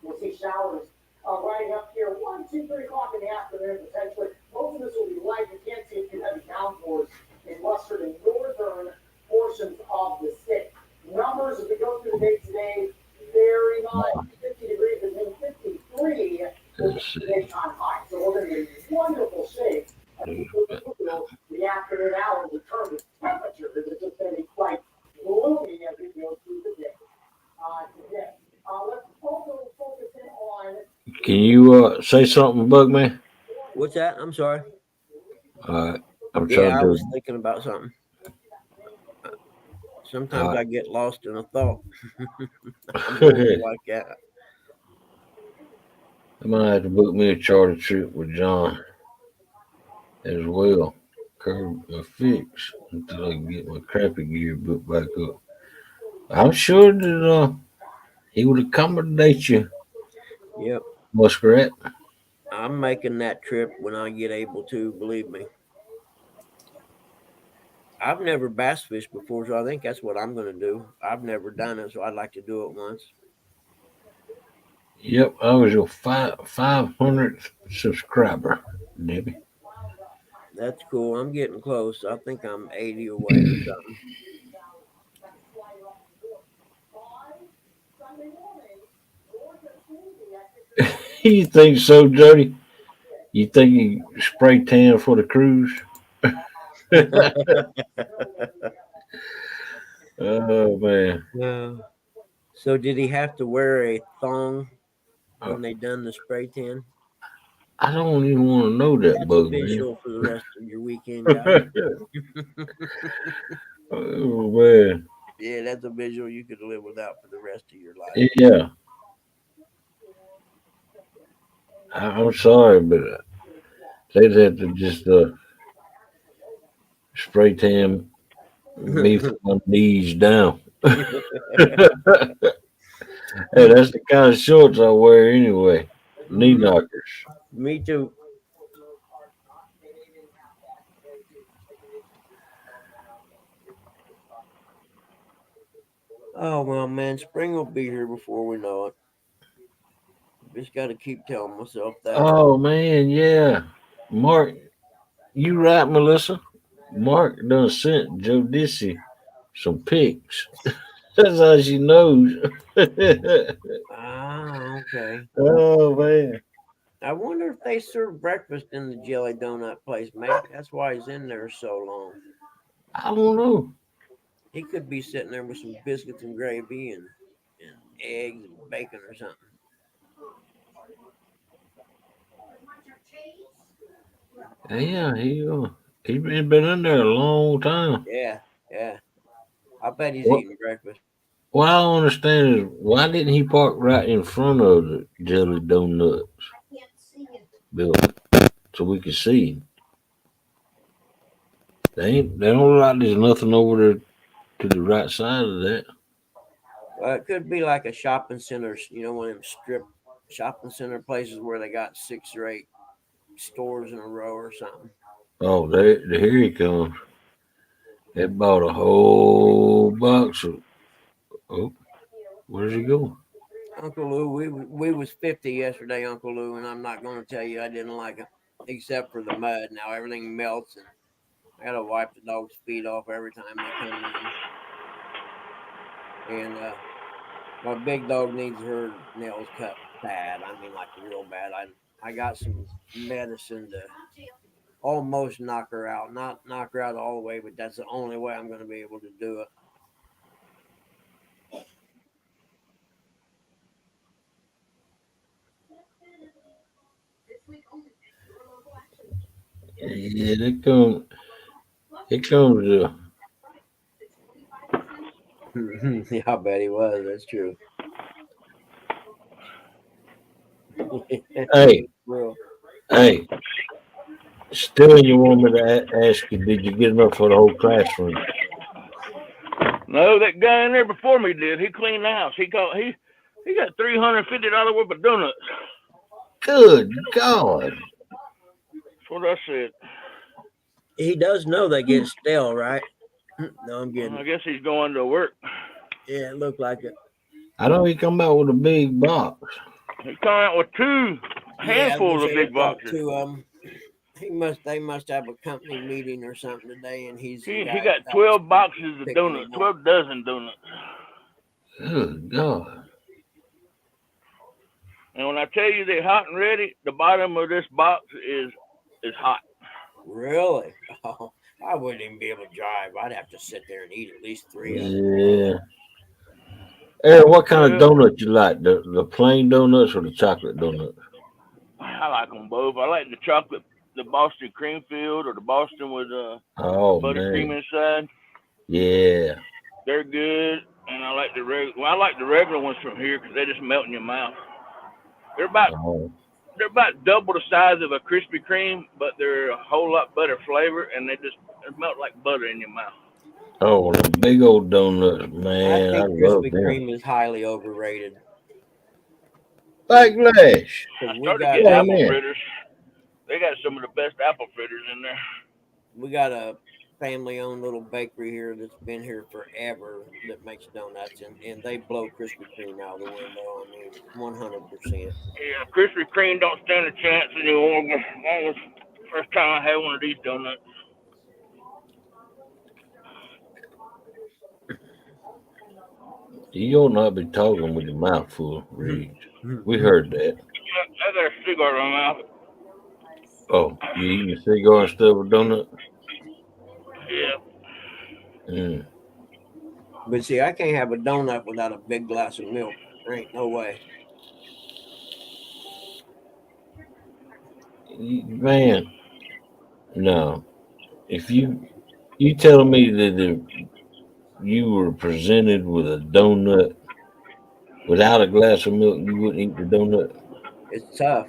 We'll see showers rising up here 1, 2, 3 o'clock in the afternoon potentially. Most of this will be light. You can't see a few heavy downpours in western and northern portions of the state. Numbers as we go through the day today, very mild. 50 degrees and then 53 will be the daytime high. So we're going to be in wonderful shape as we move through the afternoon hours in terms of temperature. It's just going to be quite gloomy as we go through the day today. Let's also focus in on. Can you say something, Bugman? What's that? I'm sorry. I'm Yeah, trying I to. was thinking about something. Sometimes I get lost in a thought. I'm horrible like that. I might have to book me a charter trip with John as well. Curb my fix until I can get my crappy gear booked back up. I'm sure that he would accommodate you, Yep. Muskrat. I'm making that trip when I get able to, believe me. I've never bass fished before, so I think that's what I'm going to do. I've never done it, so I'd like to do it once. Yep, I was your 500th subscriber, Debbie. That's cool. I'm getting close. I think I'm 80 away or something. You think so, Jody? You think you spray tan for the cruise? Oh man, Yeah. So did he have to wear a thong Uh, when they done the spray tan? I don't even want to know that That's a bug, man. visual for the rest of your weekend, guys. Oh man, Yeah, that's a visual you could live without for the rest of your life. yeah. I'm sorry, but they'd have to just spray tan me from my knees down. Hey, that's the kind of shorts I wear anyway. Knee Mhm. knockers. Me too. Oh well, man, spring will be here before we know it. Just got to keep telling myself that. Oh man, yeah. Mark, you right, Melissa. Mark done sent Joe Dissy some pics. That's how she knows. Ah, okay. Oh man, I wonder if they serve breakfast in the jelly donut place. Maybe that's why he's in there so long. I don't know. He could be sitting there with some biscuits and gravy and eggs and bacon or something. Yeah, he been in there a long time. Yeah, yeah. I bet he's What eating breakfast. what I don't understand is why didn't he park right in front of the jelly donuts? built so we can see him. They don't look like there's nothing over there to the right side of that. Well, it could be like a shopping center, one of them strip shopping center places where they got 6 or 8 stores in a row or something. Oh, here he comes. They bought a whole box of. Oh, where's he going? Uncle Lou, we was 50 yesterday, Uncle Lou, and I'm not going to tell you I didn't like it, except for the mud. Now everything melts, and I got to wipe the dog's feet off every time they come in. And my big dog needs her nails cut bad. I mean, like real bad. I got some medicine to almost knock her out. Not knock her out all the way, but that's the only way I'm going to be able to do it. Yeah, they come. Here comes Yeah, I bet he was. That's true. Hey, Real. hey. Still, you want me to ask you? Did you get enough for the whole classroom? No, that guy in there before me did. He cleaned the house. He got $350 worth of donuts. Good God! That's what I said. He does know they get stale, right? No, I'm Well, I kidding. guess he's going to work. Yeah, it looked like it. I know he come out with a big box. He come out with 2 handfuls of big boxes. 2 of them. They must have a company meeting or something today, and he's He got 12 boxes of donuts, 12 dozen donuts. Good God! And when I tell you they're hot and ready, the bottom of this box is hot. Really? Oh, I wouldn't even be able to drive. I'd have to sit there and eat at least 3 of them. Yeah. Aaron, what kind of donut you like? The plain donuts or the chocolate donuts? I like them both. I like the chocolate, the Boston cream filled, or the Boston with buttercream inside. Yeah. They're good, and I like the regular. Well, I like the regular ones from here because they just melt in your mouth. They're about double the size of a Krispy Kreme, but they're a whole lot better flavor, and they melt like butter in your mouth. Oh, the big old donuts, man. I think love Krispy them. Kreme is highly overrated. Backlash. I started getting apple fritters. They got some of the best apple fritters in there. We got a family-owned little bakery here that's been here forever that makes donuts, and they blow Krispy Kreme out of the window. I mean, 100%. Yeah, Krispy Kreme don't stand a chance anymore. That was the first time I had one of these donuts. You ought not be talking with your mouth full, Reed. We heard that. I got a cigar in my mouth. Oh, you eating a cigar instead of a donut? Yeah. But see, I can't have a donut without a big glass of milk. There ain't no way. Man, no. If you telling me that you were presented with a donut without a glass of milk, you wouldn't eat the donut? It's tough.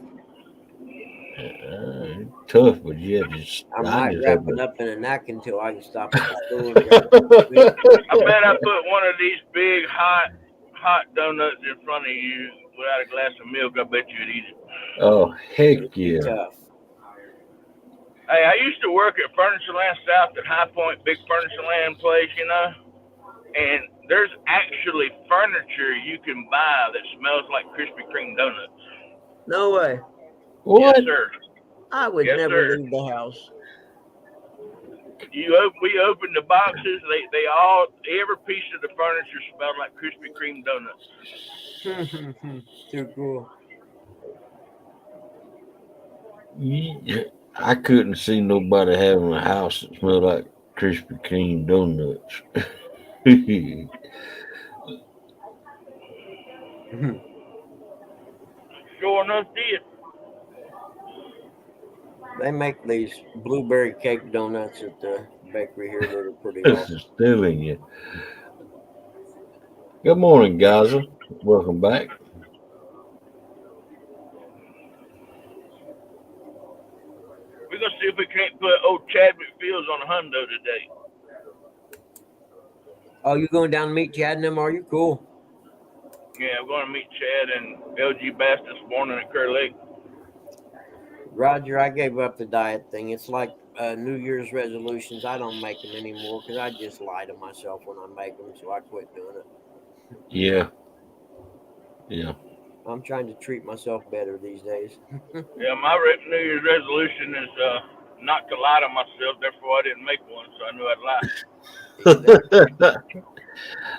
Tough, but yeah, I might wrap it up in a napkin until I can stop at the store. I bet I put one of these big hot donuts in front of you without a glass of milk. I bet you'd eat it. Oh, heck yeah. Tough. Hey, I used to work at Furniture Land South at High Point, big furniture land place, and there's actually furniture you can buy that smells like Krispy Kreme donuts. No way. What? Yes, sir. I would never leave the house. We opened the boxes. They all, every piece of the furniture smelled like Krispy Kreme donuts. Too cool. I couldn't see nobody having a house that smelled like Krispy Kreme donuts. Sure enough, did. They make these blueberry cake donuts at the bakery here that are pretty awesome. Stealing you. Good morning, Gaza. Welcome back. see if we can't put old Chadwick Fields on a hundo today. Oh, you going down to meet Chad and them? Are you cool? Yeah, we're going to meet Chad and LG Bass this morning at Kerr Lake. Roger, I gave up the diet thing. It's like New Year's resolutions. I don't make them anymore because I just lie to myself when I make them, so I quit doing it. Yeah. Yeah. I'm trying to treat myself better these days. Yeah, my New Year's resolution is not to lie to myself. Therefore, I didn't make one, so I knew I'd lie.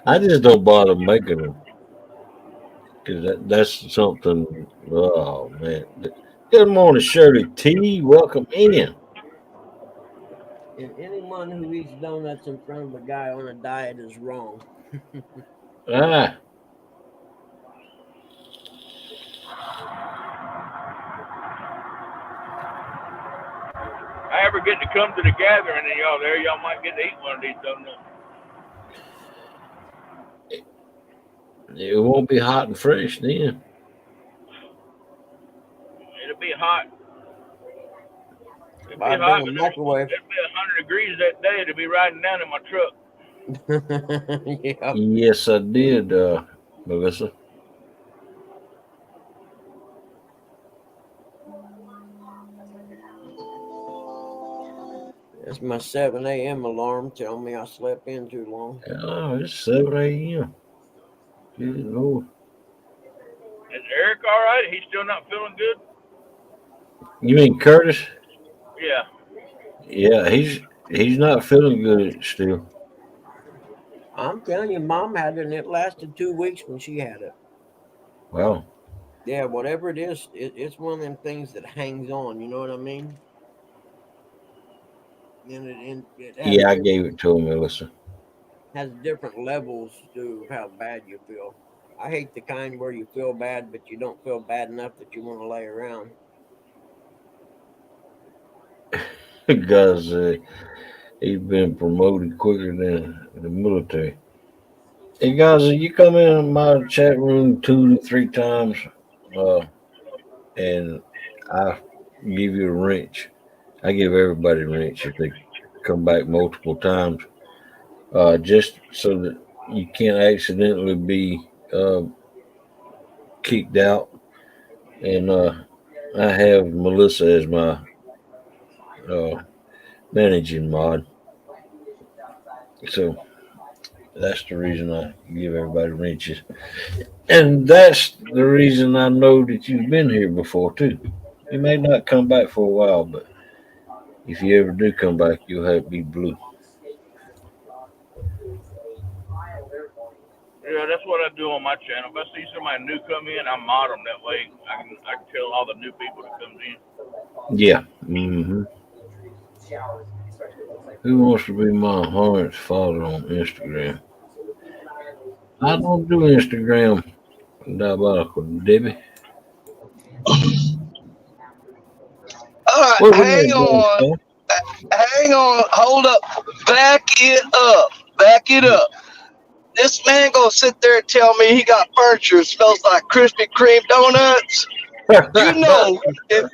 I just don't bother making them because that's something. Oh man! Good morning, Shirley T. Welcome in. And anyone who eats donuts in front of a guy on a diet is wrong. Ah, I ever get to come to the gathering and y'all there, y'all might get to eat one of these donuts. it won't be hot and fresh then. It'll be hot. It'll be I've hot, been in but a microwave. it'll be 100 degrees that day. It'll be riding down in my truck. Yeah. Yes, I did, Melissa. That's my 7 a.m. alarm telling me I slept in too long. Oh, it's 7 a.m. Good Lord. Is Eric all right? He's still not feeling good? You mean Curtis? Yeah. Yeah, he's not feeling good still. I'm telling you, Mom had it and it lasted 2 weeks when she had it. Wow. Yeah, whatever it is, it's one of them things that hangs on. You know what I mean? And it has, Yeah, I gave it to him, Melissa. has different levels to how bad you feel. I hate the kind where you feel bad, but you don't feel bad enough that you want to lay around. Because he's been promoted quicker than the military. Hey guys, you come in my chat room 2 to 3 times, and I give you a wrench. I give everybody a wrench if they come back multiple times, just so that you can't accidentally be kicked out. And I have Melissa as my uh, managing mod, so that's the reason I give everybody wrenches. And that's the reason I know that you've been here before too. You may not come back for a while, but if you ever do come back, you'll have to be blue. Yeah, that's what I do on my channel. If I see somebody new come in, I mod them that way. I can tell all the new people that comes in. Yeah. Who wants to be my Hornets father on Instagram? I don't do Instagram, diabolical Debbie. All right, What we hang at, on, John? hold up, back it up. This man gonna sit there and tell me he got furniture that smells like Krispy Kreme donuts. You know, if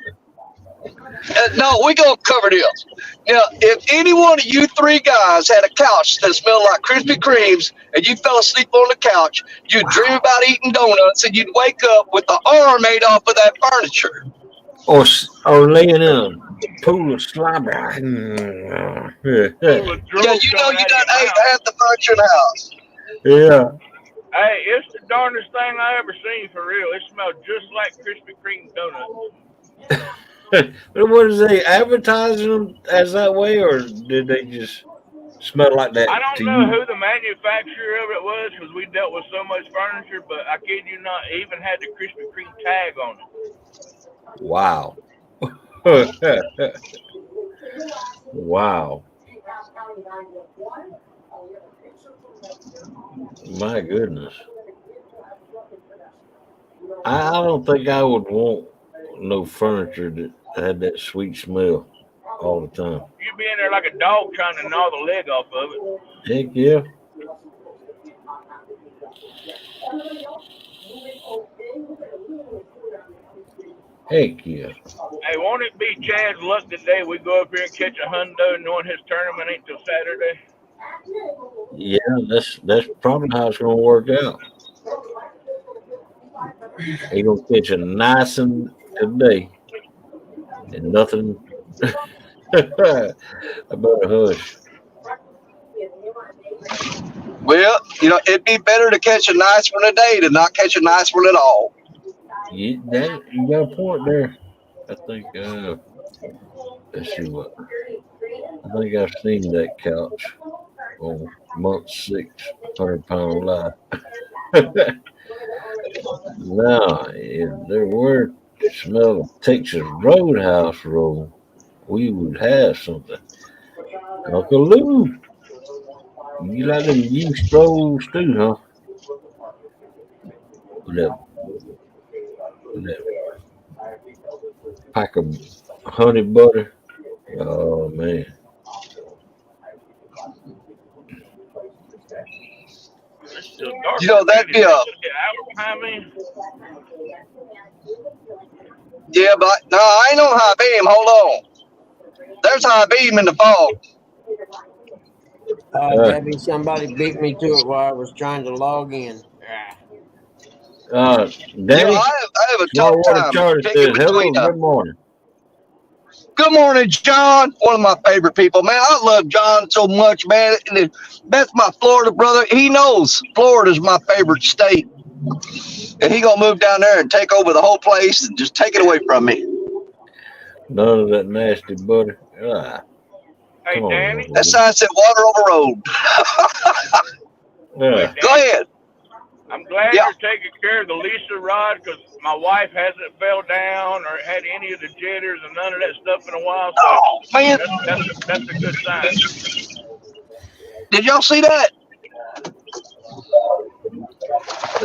no, we gonna cover this. Now, if any one of you three guys had a couch that smelled like Krispy Kremes and you fell asleep on the couch, you'd dream about eating donuts and you'd wake up with the arm made off of that furniture. or laying in a pool of slobber. Full of drool Yeah, you know coming you out of done your ate mouth. half the furniture in the house. Yeah. Hey, it's the darndest thing I ever seen for real. It smelled just like Krispy Kreme donuts. But what is they advertising them as that way, or did they just smell like that I to don't know you? who the manufacturer of it was because we dealt with so much furniture, but I kid you not, it even had the Krispy Kreme tag on it. Wow. Wow. My goodness. I don't think I would want no furniture that had that sweet smell all the time. You'd be in there like a dog trying to gnaw the leg off of it. Heck yeah. Heck yeah. Hey, won't it be Chad's luck today? We go up here and catch a hundo, knowing his tournament ain't till Saturday. Yeah, that's probably how it's gonna work out. He gonna catch a nice one today and nothing. I better hush. Well, it'd be better to catch a nice one today than not catch a nice one at all. You got a point there. I think. Let's see what. I think I've seen that couch on month 6, 100-pound live. Now, if there were smell of Texas Roadhouse roll, we would have something. Uncle Lou, you like them yeast rolls too, huh? With that pack of honey butter. Oh man. It's still dark. That'd be an hour behind me. Yeah, but no, I ain't on high beam. Hold on. There's high beam in the fog. Debbie, somebody beat me to it while I was trying to log in. Danny, I have a Small tough Water time Charlie picking says, hello, between good morning. Good morning, John. One of my favorite people, man. I love John so much, man. And that's my Florida brother. He knows Florida's my favorite state. And he gonna move down there and take over the whole place and just take it away from me. None of that nasty butter. Hey, Come on, Danny. That sign said water over road. Yeah. Go ahead. I'm glad Yeah. you're taking care of the Lisa rod because my wife hasn't fell down or had any of the jitters and none of that stuff in a while. So Oh, man. that's a good sign. Did y'all see that?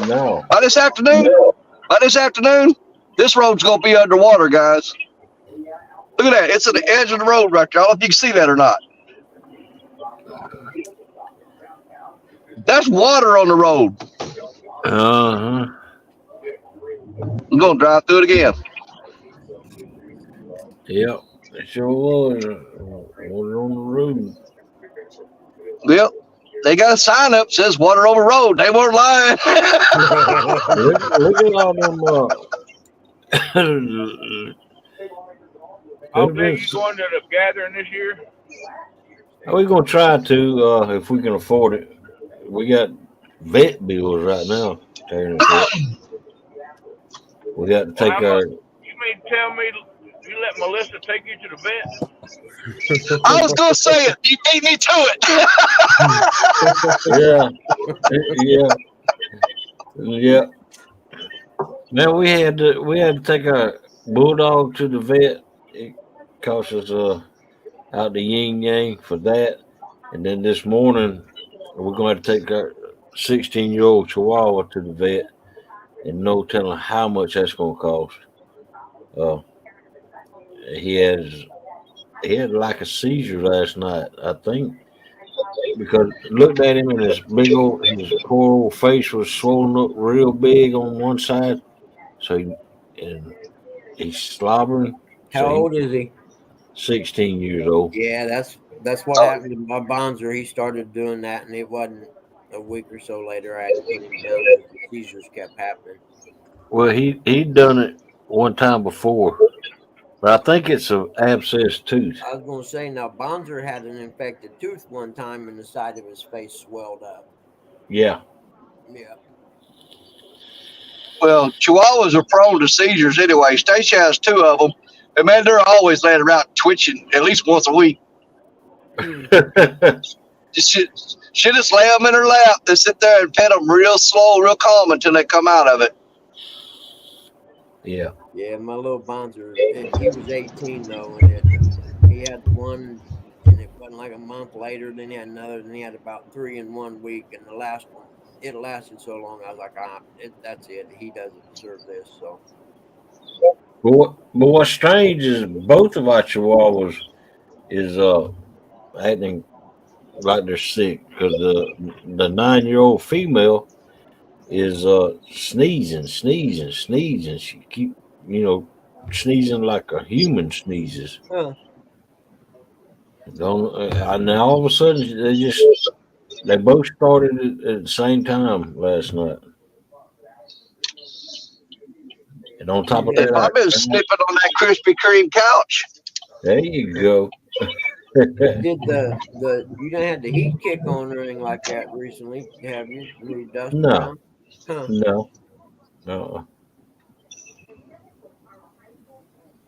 No. By this afternoon, this road's gonna be underwater, guys. Look at that. It's at the edge of the road right there. I don't know if you can see that or not. That's water on the road. Uh-huh. I'm gonna drive through it again. Yep. It sure was. Water on the road. Well, they got a sign up that says water over road. They weren't lying. Look at all them I'll think you going to the gathering this year? we're gonna try to if we can afford it. We got vet bills right now. Tearing us up. We got to take our. You mean tell me you let Melissa take you to the vet? I was gonna say it. You beat me to it. Yeah. Now we had to take our bulldog to the vet. It cost us out the yin yang for that, and then this morning we're going to take our 16-year-old Chihuahua to the vet, and no telling how much that's going to cost. He had like a seizure last night, I think, because looked at him and his poor old face was swollen up real big on one side, so he's slobbering. How old is he? 16 years old. Yeah, that's what happened to my Bonzer. He started doing that, and it wasn't a week or so later. I had to put him down because the seizures kept happening. Well, he'd done it one time before, but I think it's an abscess tooth. I was going to say, now Bonzer had an infected tooth one time, and the side of his face swelled up. Yeah. Yeah. Well, Chihuahuas are prone to seizures anyway. Stacia has 2 of them. And man, they're always laying around twitching at least once a week. She just lay them in her lap. They sit there and pet them real slow, real calm until they come out of it. Yeah. Yeah, my little Bonzer, he was 18 though, and he had one, and it wasn't like a month later. Then he had another, and he had about 3 in 1 week, and the last one, it lasted so long. I was like, that's it. He doesn't deserve this. So. But what's strange is both of our Chihuahuas is acting like they're sick because the 9-year-old female is sneezing. She keep sneezing like a human sneezes. Huh. And now all of a sudden they both started at the same time last night. And on top of If that, I've been snipping on that Krispy Kreme couch. there you go. Did the you didn't have the heat kick on or anything like that recently? Have you moved dust No. around? Huh. No.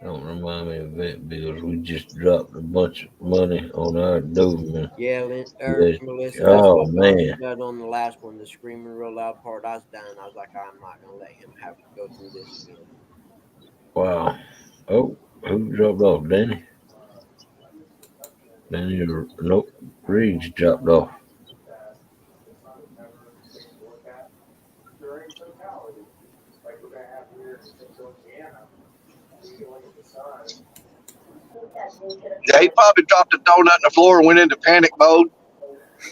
Don't remind me of vet bills. We just dropped a bunch of money on our Doberman. Yeah, Yes. Melissa, that's Oh, what man. said on the last one, the screaming real loud part. I was done. I was like, I'm not gonna let him have to go through this again. Wow. Oh, who dropped off? Danny? Danny, nope. Reed's dropped off. Yeah, he probably dropped a donut on the floor and went into panic mode.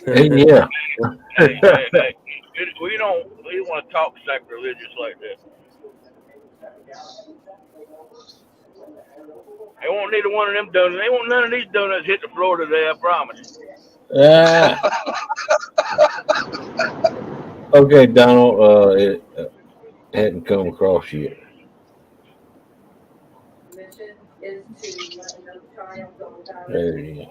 Yeah. Hey, we don't want to talk sacrilegious like that. They won't need one of them donuts. They won't none of these donuts hit the floor today, I promise. Okay, Donald, it hadn't come across yet. There it is.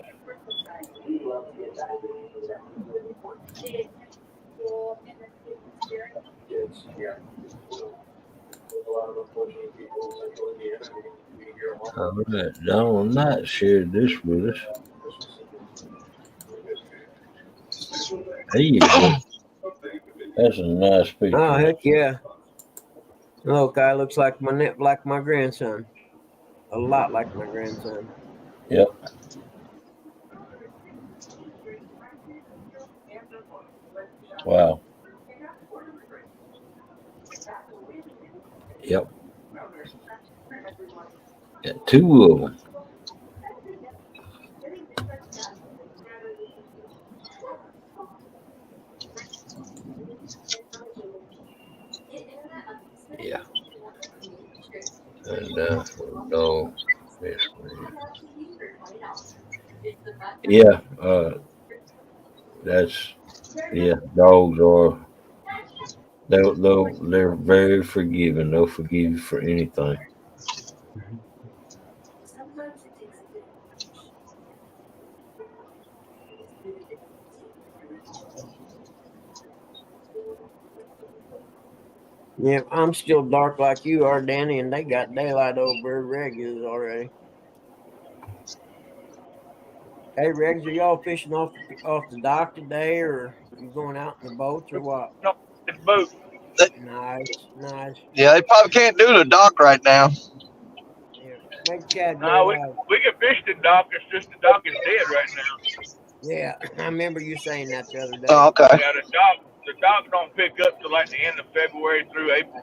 All right, Donald Knight shared this with us. There you go. That's a nice picture. Oh heck yeah! Oh, guy looks like my grandson. A lot like my grandson. Yep. Wow. Yep. Got two of them. Yeah. And no, yeah. That's Dogs are they're very forgiving. They'll forgive you for anything. Yeah, I'm still dark like you are, Danny, and they got daylight over Regs already. Hey, Regs, are y'all fishing off the dock today, or you going out in the boats, or what? No, it's boat. Nice. Yeah, they probably can't do the dock right now. Yeah, make Chad go No, live. we can fish the dock. It's just the dock is dead right now. Yeah, I remember you saying that the other day. Oh, okay. Yeah, the dock don't pick up till like the end of February through April.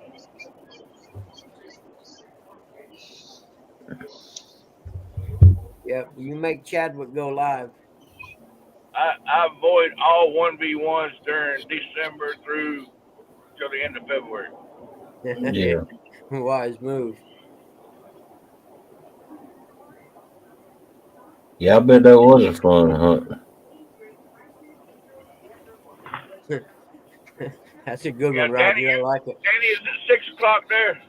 Yeah, you make Chadwick go live. I avoid all 1v1s during December through till the end of February. Yeah. Wise move. Yeah, I bet that was a fun hunt. That's a good Yeah, one, Danny, Roger. I like it. Danny, is it 6 o'clock there?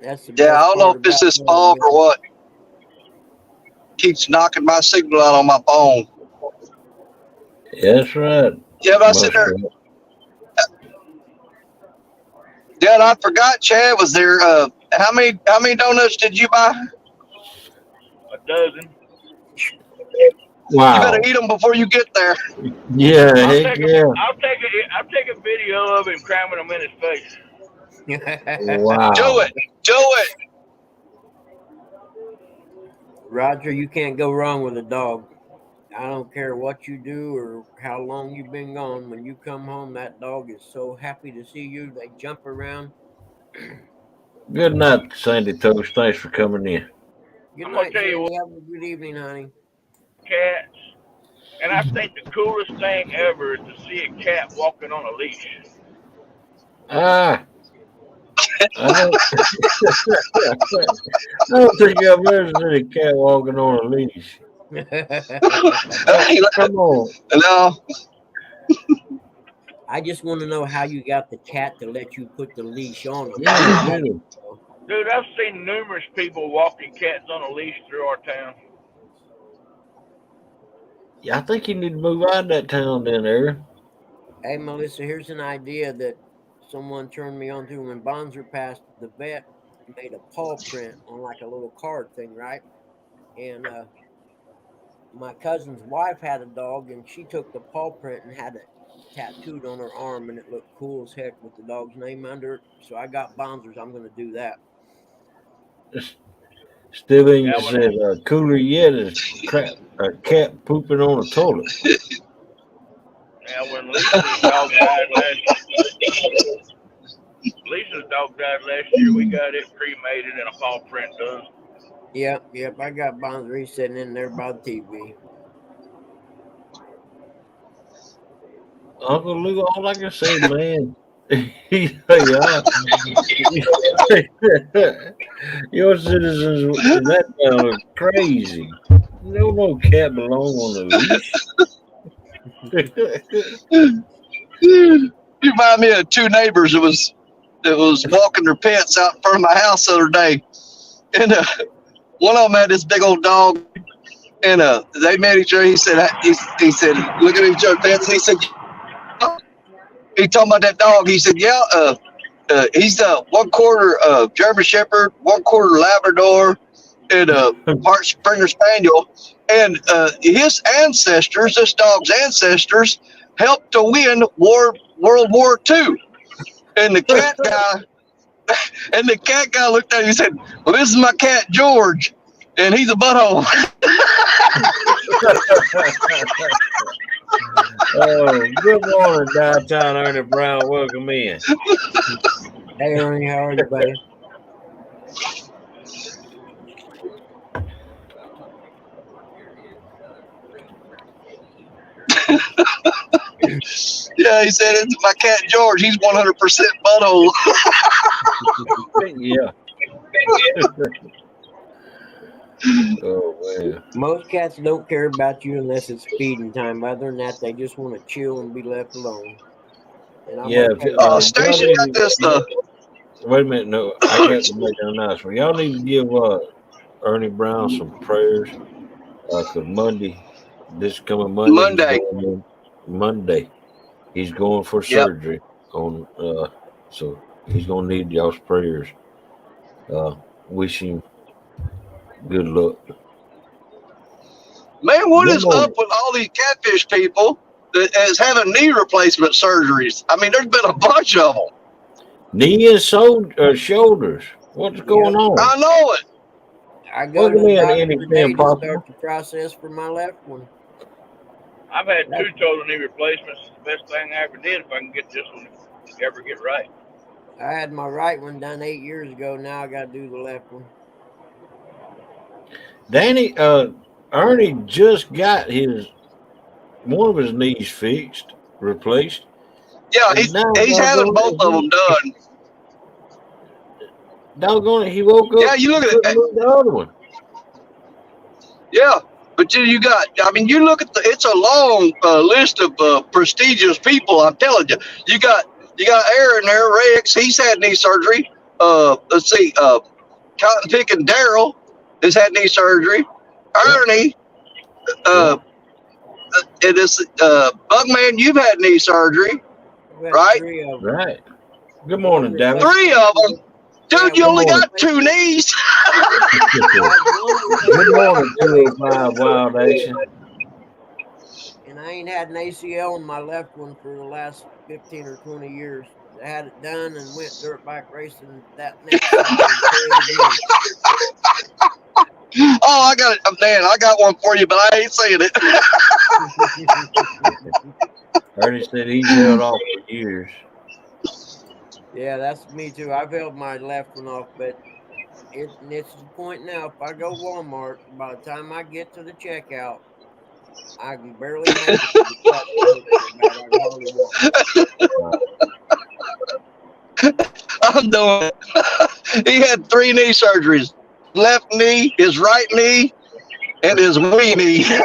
That's the Yeah, best I don't know part if it's about this it, fog man. or what. Keeps knocking my signal out on my phone. Yeah, that's right. Yeah, but I sit there. Yeah, and I forgot, Chad, was there how many donuts did you buy? A dozen. Wow. You better eat them before you get there. Yeah, I'll heck take yeah. a video of him cramming them in his face. Wow. Do it. Roger, you can't go wrong with a dog. I don't care what you do or how long you've been gone. When you come home, that dog is so happy to see you. They jump around. Good night, Sandy Toast. Thanks for coming in. Good I'm night, gonna tell you Sandy. what, Have a good evening, honey. cats. And I think the coolest thing ever is to see a cat walking on a leash. Ah. I don't think I've ever seen a cat walking on a leash. Come on. No, I just want to know how you got the cat to let you put the leash on him. Yeah, dude. Dude, I've seen numerous people walking cats on a leash through our town. Yeah, I think you need to move out of that town down there. Hey, mèLîSSà, here's an idea that someone turned me on to. When Bonzer passed, the vet made a paw print on like a little card thing, right? And my cousin's wife had a dog, and she took the paw print and had it tattooed on her arm, and it looked cool as heck with the dog's name under it. So I got Bonzer's. I'm going to do that. Still ain't Yeah, said cooler yet is a cat pooping on a toilet. Yeah, when Lisa's dog died last year, we got it cremated and a paw print done. Yep. I got Bonzer. He's sitting in there by the TV. Uncle Lou, all I can say, man, your citizens in that town are crazy. No cat belong on the leash. you remind me of two neighbors that was walking their pets out in front of my house the other day, and one of them had this big old dog, and they met each other. He said, look at each other's pets. He said, he talking about that dog. He said, yeah, he's 1/4 German Shepherd, 1/4 Labrador, and part Springer Spaniel. And his ancestors, this dog's ancestors, helped to win World War II. And the cat guy looked at him and said, well, this is my cat George, and he's a butthole. Oh, good morning, downtown Ernie Brown. Welcome in. Hey, Ernie, how are you, buddy? Yeah, he said, it's my cat George. He's 100% butthole. Yeah. Oh, man. Most cats don't care about you unless it's feeding time. Other than that, they just want to chill and be left alone. And I'm Yeah. okay. Station got this stuff. Wait a minute. No, I got to make an announcement. Y'all need to give Ernie Brown some prayers. Because this coming Monday, he's going for surgery on. So he's gonna need y'all's prayers. Wish him good luck. Man, what is up with all these catfish people that is having knee replacement surgeries? I mean, there's been a bunch of them. Knee and shoulders. What's going on? I know it. I go to the doctor today to start the process for my left one. I've had 2 total knee replacements. It's the best thing I ever did if I can get this one ever get right. I had my right one done 8 years ago. Now I got to do the left one. Danny, Ernie just got one of his knees replaced. Yeah, he's having both of them done. Doggone it, he woke up. Yeah, you look at the other one. Yeah, but you got, I mean, you look at it's a long list of prestigious people. I'm telling you, you got Aaron there, Rex. He's had knee surgery. Let's see, Cotton Picking Daryl has had knee surgery. Ernie, and this Bugman, you've had knee surgery, right? Right. Good morning, Dallas. 3 of them. Dude, you only got 2 knees. Good morning, 205 Wild Nation. And I ain't had an ACL in my left one for the last 15 or 20 years. I had it done and went dirt bike racing that next Oh, I got it. Man, I got one for you, but I ain't saying it. Ernie said he's held off for years. Yeah, that's me too. I've held my left one off, but it's the point now. If I go Walmart, by the time I get to the checkout, I can barely make it to the I'm doing it. He had 3 knee surgeries: left knee, his right knee, and his wee knee. Yeah,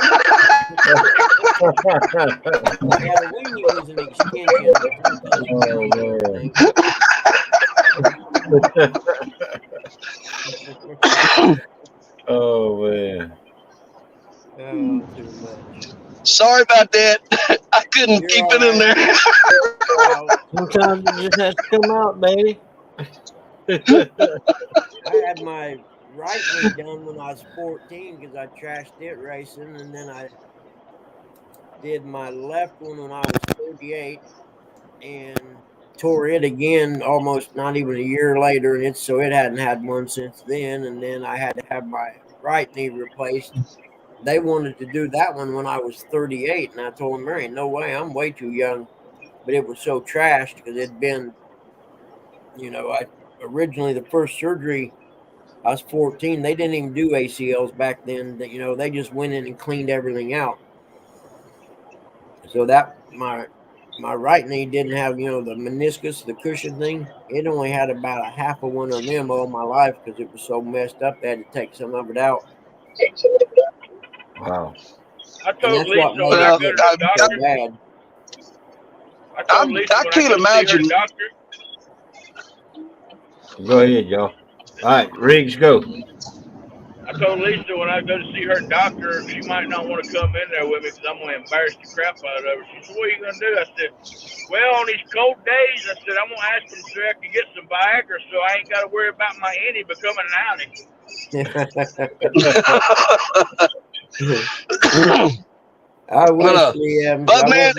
the weenie was an extension. Oh man. Oh, too much. Sorry about that. I couldn't You're keep all it in right. there. Sometimes it just has to come out, baby. I had my right knee done when I was 14 because I trashed it racing, and then I did my left one when I was 38 and tore it again almost not even a year later, and so it hadn't had one since then. And then I had to have my right knee replaced. They wanted to do that one when I was 38, and I told them, there ain't no way, I'm way too young. But it was so trashed because it'd been, I originally the first surgery, I was 14. They didn't even do ACLs back then. They just went in and cleaned everything out. So that my right knee didn't have, the meniscus, the cushion thing. It only had about a half of one of them all my life because it was so messed up. They had to take some of it out. Wow. I And told that's what Lisa when made I it go to get the so doctor. bad. I told Lisa I when can't I go see her imagine. doctor. Go ahead, y'all. All right, Riggs, go. I told Lisa when I go to see her doctor, she might not want to come in there with me because I'm going to embarrass the crap out of her. She said, what are you going to do? I said, well, on these cold days, I said, I'm going to ask them so I can get some Viagra so I ain't got to worry about my auntie becoming an outie. I wish, But man,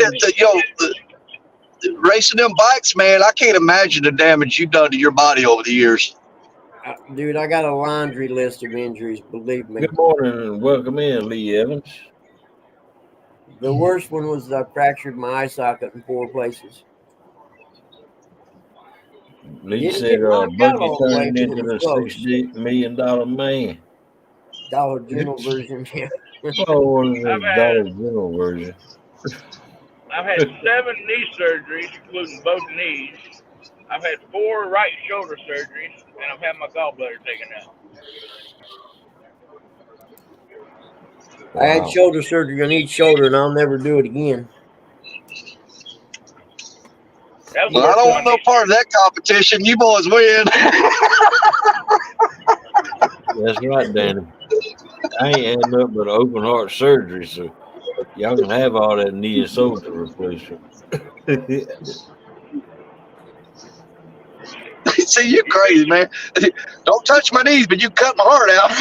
racing them bikes, man, I can't imagine the damage you've done to your body over the years. dude, I got a laundry list of injuries, believe me. Good morning and welcome in, Lee Evans. The worst one was I fractured my eye socket in 4 places. Lee Didn't said get knocked out Buggy all the way, turned but it into was the close. $60 million man. Dollar General version, yeah. Oh, what is I've the had Dollar General version? I've had 7 knee surgeries, including both knees. I've had 4 right shoulder surgeries, and I've had my gallbladder taken out. I had shoulder surgery on each shoulder, and I'll never do it again. That was Well, I don't want no part of that competition. You boys win. That's right, Danny. I ain't had nothing but open heart surgery, so y'all can have all that knee and shoulder replacement. See, you crazy, man. Don't touch my knees, but you cut my heart out.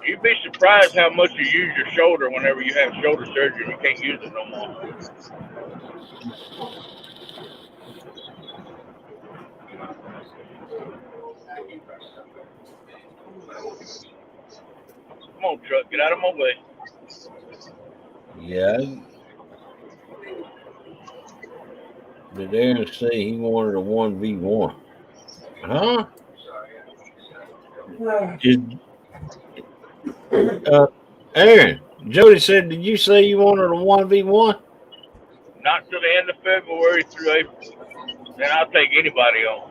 You'd be surprised how much you use your shoulder whenever you have shoulder surgery and you can't use it no more. Come on, truck, get out of my way. Yeah. Did Aaron say he wanted a 1v1? Huh? Aaron, Jody said, did you say you wanted a 1v1? Not till the end of February through April. Then I'll take anybody on.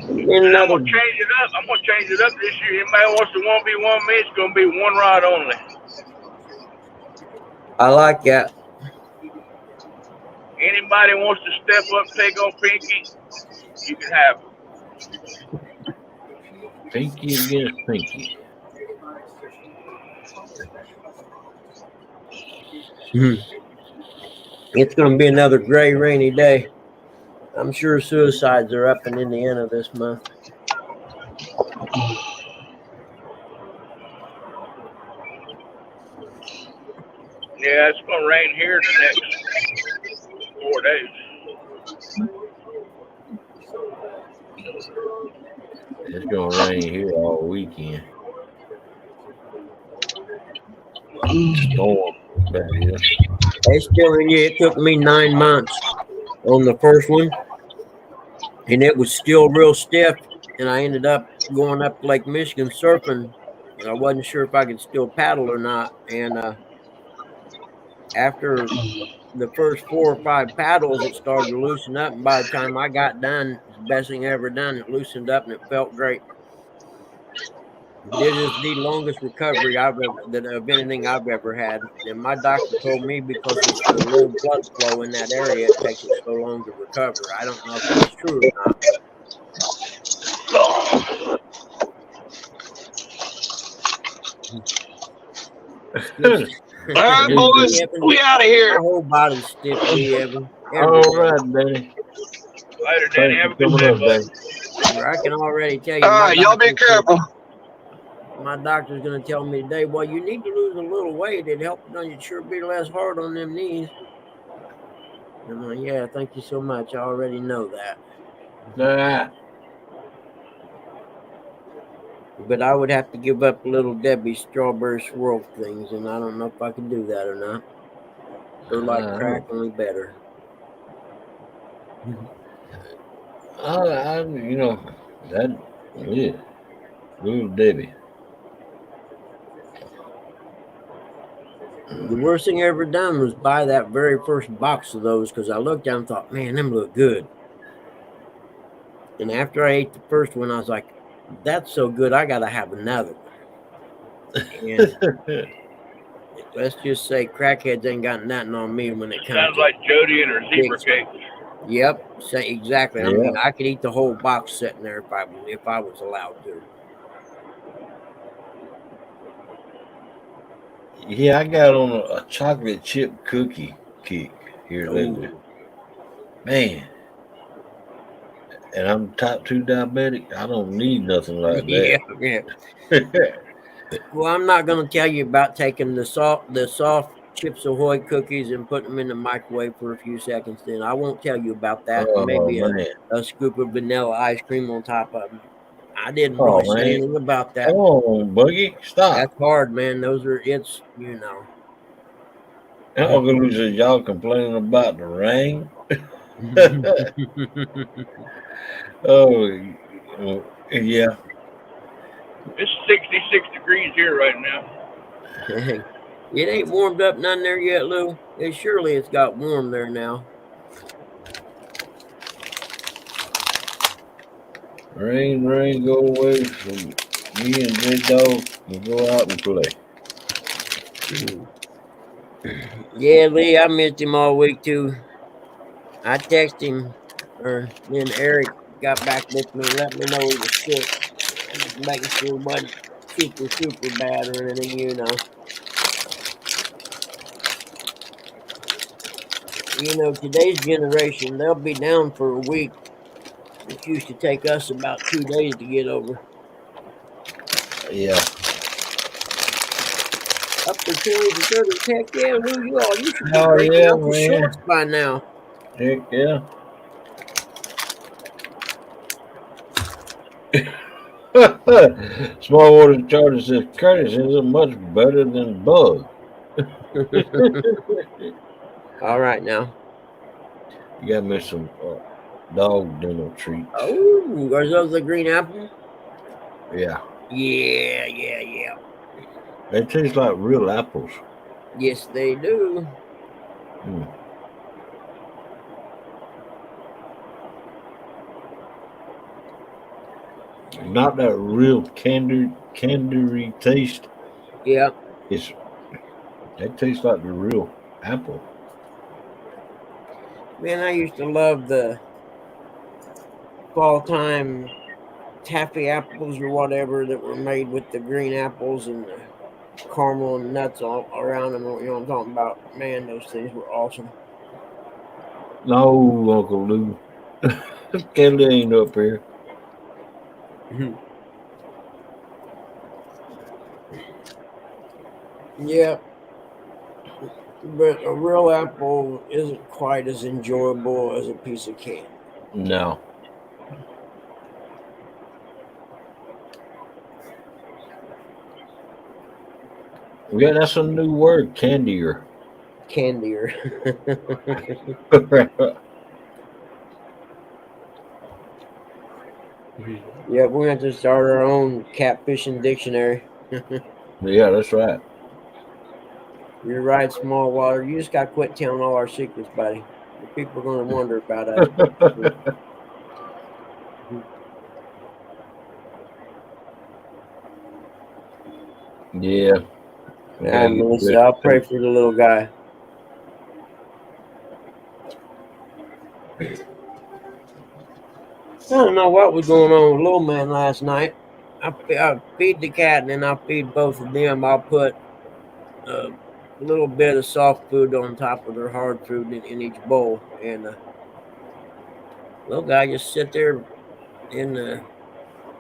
And I'm going to change it up. I'm going to change it up this year. Anybody wants to 1v1 me, it's going to be 1 ride only. I like that. Anybody wants to step up, take on Pinky, you can have him. Pinky against Pinky. It's going to be another gray, rainy day. I'm sure suicides are up in Indiana this month. Yeah, it's going to rain here the next 4 days. It's going to rain here all weekend. Storm back here. It's telling you it took me 9 months on the first one, and it was still real stiff. and I ended up going up to Lake Michigan surfing. And I wasn't sure if I could still paddle or not. And after the first 4 or 5 paddles, it started to loosen up. And by the time I got done, it's the best thing I ever done. It loosened up and it felt great. This is the longest recovery of anything I've ever had. And my doctor told me because it's the low blood flow in that area, it takes it so long to recover. I don't know if that's true or not, but it's All right, boys, we out of my here. whole body's stiff, Lee Evan. All right, Danny. Later, Danny. Thanks Have a for good coming day, up, bud. Danny. I can already tell you. All right, y'all be careful. My doctor's going to tell me today, well, you need to lose a little weight. It helps on you sure be less hard on them knees. I'm like, yeah, thank you so much. I already know that. Nah. But I would have to give up Little Debbie's strawberry swirl things, and I don't know if I can do that or not. They're like crack, only better. You know, that, yeah, Little Debbie. The worst thing I ever done was buy that very first box of those because I looked down and thought, man, them look good. And after I ate the first one, I was like, that's so good, I got to have another one. And let's just say crackheads ain't got nothing on me when it comes Sounds to like Jody and her zebra big- cakes. Yep, say exactly. I Yeah. mean, I could eat the whole box sitting there if I was allowed to. Yeah, I got on a chocolate chip cookie kick here lately. Ooh. Man. And I'm type 2 diabetic. I don't need nothing like Yeah, that. yeah. Well, I'm not going to tell you about taking the soft Chips Ahoy cookies and putting them in the microwave for a few seconds. Then I won't tell you about that. Oh, Maybe man. a scoop of vanilla ice cream on top of them. I didn't Oh, really say man. anything about that. Come on, Buggy. Stop. That's hard, man. It's, you know. Uncle says y'all complaining about the rain. Oh, yeah. It's 66 degrees here right now. It ain't warmed up none there yet, Lou. It's got warm there now. Rain, go away from me and J Dog and go out and play. Yeah, Lee, I missed him all week too. I texted him, or then Eric got back with me and let me know he was sick. Just making sure it wasn't super bad or anything, you know. You know, today's generation, they'll be down for a week. It used to take us about 2 days to get over. Yeah. Upper 20s and 30s. Heck yeah, Lou, you should be Oh, breaking yeah, out the man. shorts by now. Heck yeah. Small water charger says Curtis isn't much better than Bug. All right now. You got me some dog dental treats. Oh, are those the green apple? Yeah. Yeah. They taste like real apples. Yes, they do. Mm. Not that real candery taste. Yeah. That tastes like the real apple. Man, I used to love the fall time taffy apples or whatever that were made with the green apples and the caramel and nuts all around them. You know what I'm talking about? Man, those things were awesome. No, Uncle Lou. Kelly ain't up here. Yeah. But a real apple isn't quite as enjoyable as a piece of candy. No. Yeah, that's a new word, candier. Candier. Yeah, we're going to start our own catfishing dictionary. Yeah, that's right. You're right, small water. You just got to quit telling all our secrets, buddy. The people are going to wonder about us. Yeah. Yeah, Melissa, I'll pray for the little guy. I don't know what was going on with little man last night. I feed the cat and then I'll feed both of them. I'll put a little bit of soft food on top of their hard food in each bowl. And little guy just sit there in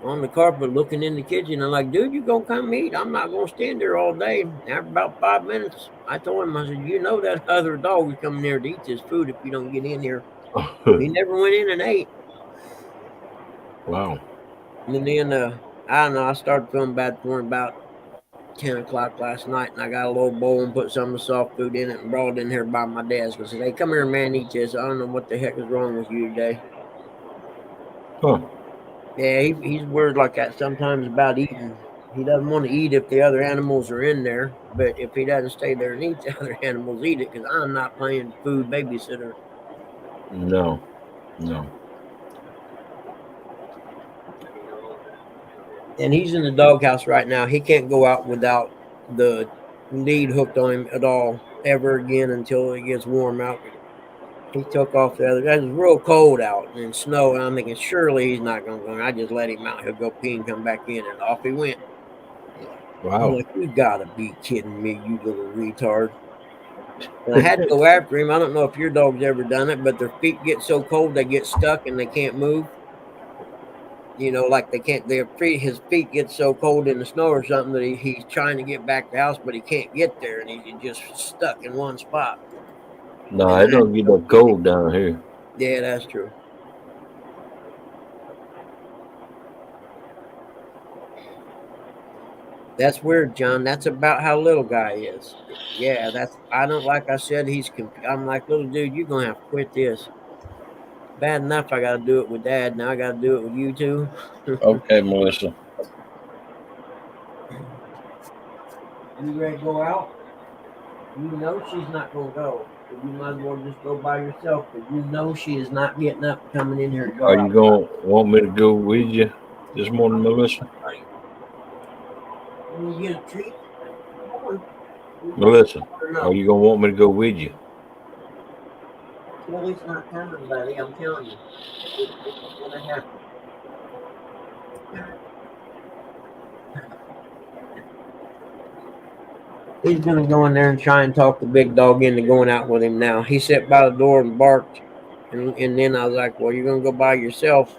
on the carpet looking in the kitchen. I'm like, dude, you gonna come eat? I'm not gonna stand there all day. After about 5 minutes, I told him, I said, you know that other dog is coming there to eat this food if you don't get in here. He never went in and ate. Wow. And then I don't know, I started feeling bad for him about 10 o'clock last night, and I got a little bowl and put some of the soft food in it and brought it in here by my desk. I said, hey, come here, man, eat this. I don't know what the heck is wrong with you today. Huh. Yeah, he's weird like that sometimes about eating. He doesn't want to eat if the other animals are in there, but if he doesn't stay there and eat, the other animals eat it because I'm not playing food babysitter. No. No. And he's in the doghouse right now. He can't go out without the lead hooked on him at all ever again until it gets warm out. He took off the other. It was real cold out and snow, and I'm thinking surely he's not going to go. I just let him out. He'll go pee and come back in, and off he went. Wow. I'm like, you gotta be kidding me, you little retard. And I had to go after him. I don't know if your dog's ever done it, but their feet get so cold they get stuck and they can't move. You know, like they can't. His feet get so cold in the snow or something that he's trying to get back to the house, but he can't get there, and he's just stuck in one spot. No, it don't get that cold down here. Yeah, that's true. That's weird, John. That's about how little guy is. Yeah, I don't, like I said, I'm like, little dude, you're going to have to quit this. Bad enough I got to do it with Dad. Now I got to do it with you too. Okay, Melissa. You ready to go out? You know she's not going to go. So you might as well just go by yourself, because you know she is not getting up and coming in here to go Are out. you going to want me to go with you this morning, Melissa? When you get a treat, Melissa, are you going to want me to go with you? Well, it's not coming, buddy. I'm telling you. It's going to happen. He's going to go in there and try and talk the big dog into going out with him now. He sat by the door and barked. And then I was like, well, you're going to go by yourself.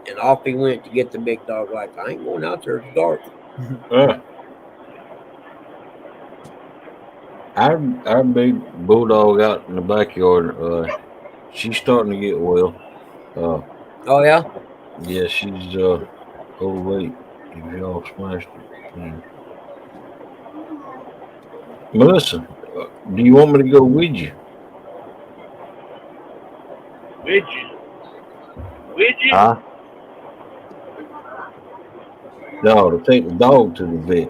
And off he went to get the big dog. Like, I ain't going out there. It's dark. Our big bulldog out in the backyard, she's starting to get well. Oh, yeah? Yeah, she's overweight. If y'all smashed it. Yeah. Melissa, do you want me to go with you? With you? With you? Huh? No, to take the dog to the vet.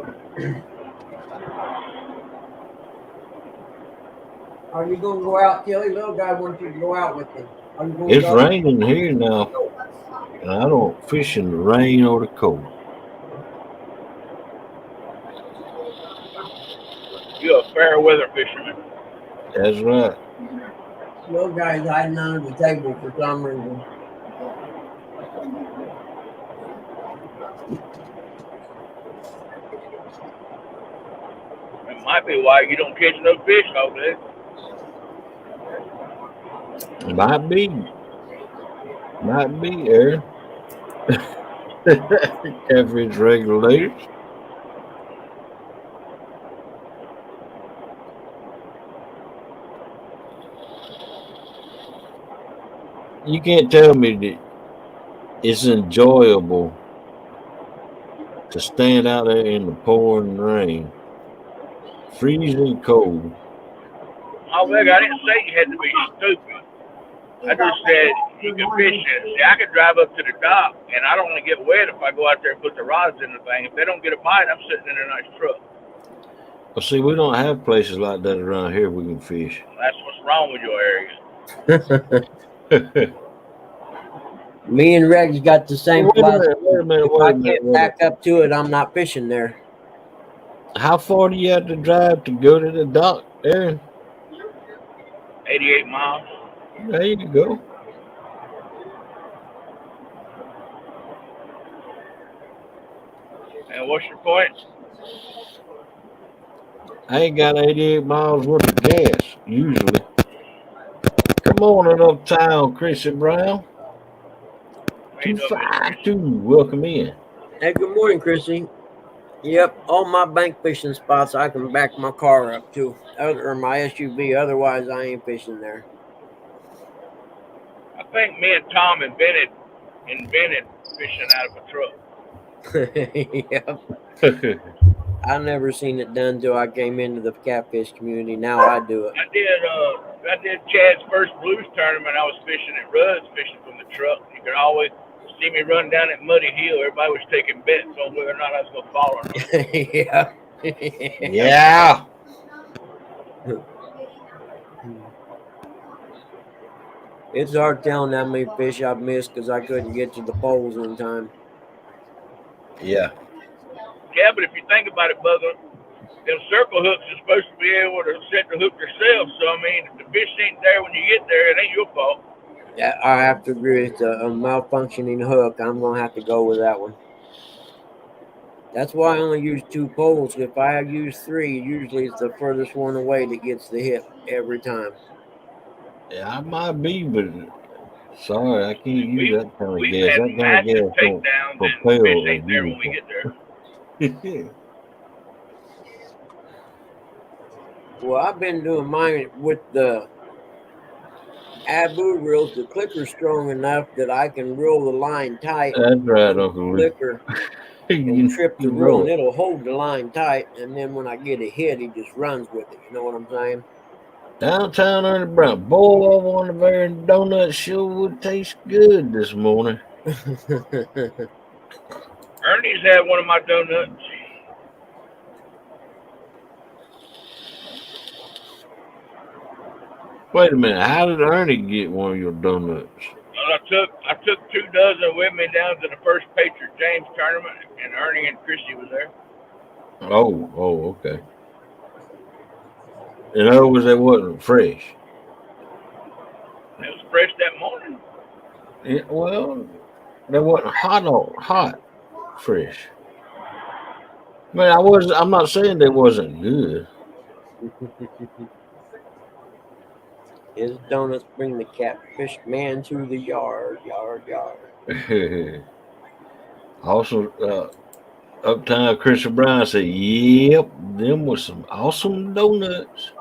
Are you going to go out, Kelly? Little guy wants you to go out with him. Are you going It's raining here now, and I don't fish in the rain or the cold. You're a fair weather fisherman. That's right. Little guy's hiding under the table for some reason. It might be why you don't catch no fish all day. Might be, Aaron. Catfish regulators. You can't tell me that it's enjoyable to stand out there in the pouring rain, freezing cold. Oh, look, I didn't say you had to be stupid. I just said You can fish it. See, I could drive up to the dock, and I don't want to get wet if I go out there and put the rods in the thing. If they don't get a bite, I'm sitting in a nice truck. Well, see, we don't have places like that around here we can fish. That's what's wrong with your area. Me and Reg's got the same Wait a philosophy. minute, wait a minute, If wait I a minute, can't wait a back up to it, I'm not fishing there. How far do you have to drive to go to the dock, Aaron? 88 miles. There you go. And what's your point? I ain't got 88 miles worth of gas, usually. Come on in uptown, Chrissy Brown. How you doing, Mr. Chris? 252. Welcome in. Hey, good morning, Chrissy. Yep, all my bank fishing spots I can back my car up to, or my SUV. Otherwise, I ain't fishing there. I think me and Tom invented fishing out of a truck. Yep. I never seen it done till I came into the catfish community. Now I do it. I did Chad's first blues tournament. I was fishing at Rudd's, fishing from the truck. You could always see me run down that muddy hill. Everybody was taking bets on whether or not I was going to fall or not. Yeah. Yeah. It's hard telling how many fish I've missed because I couldn't get to the poles in time. Yeah. Yeah, but if you think about it, Bugger, them circle hooks are supposed to be able to set the hook yourself. So, I mean, if the fish ain't there when you get there, it ain't your fault. Yeah, I have to agree. It's a malfunctioning hook. I'm going to have to go with that one. That's why I only use 2 poles. If I use 3, usually it's the furthest one away that gets the hit every time. Yeah, I might be, but sorry, I can't use that kind of We've gas. had That kind of massive gas don't takedowns and propel fish a ain't there when we vehicle. get there. Well, I've been doing mine with the Abu reels. The clicker's strong enough that I can reel the line tight. That's right, Uncle Luke. Clicker and trip the reel, and it'll hold the line tight. And then when I get a hit, he just runs with it. You know what I'm saying? Downtown Ernie Brown. Boy, I wonder if Aaron Donut sure would taste good this morning. Ernie's had one of my donuts. Wait a minute. How did Ernie get one of your donuts? Well, I took 2 dozen with me down to the first Patriot James tournament, and Ernie and Christy was there. Oh, okay. In other words, they wasn't fresh. It was fresh that morning. Yeah, well, they wasn't hot, fresh. I mean, I'm not saying they wasn't good. His donuts bring the catfish man to the yard. Also, Uptown Chris Brown said, "Yep, them was some awesome donuts."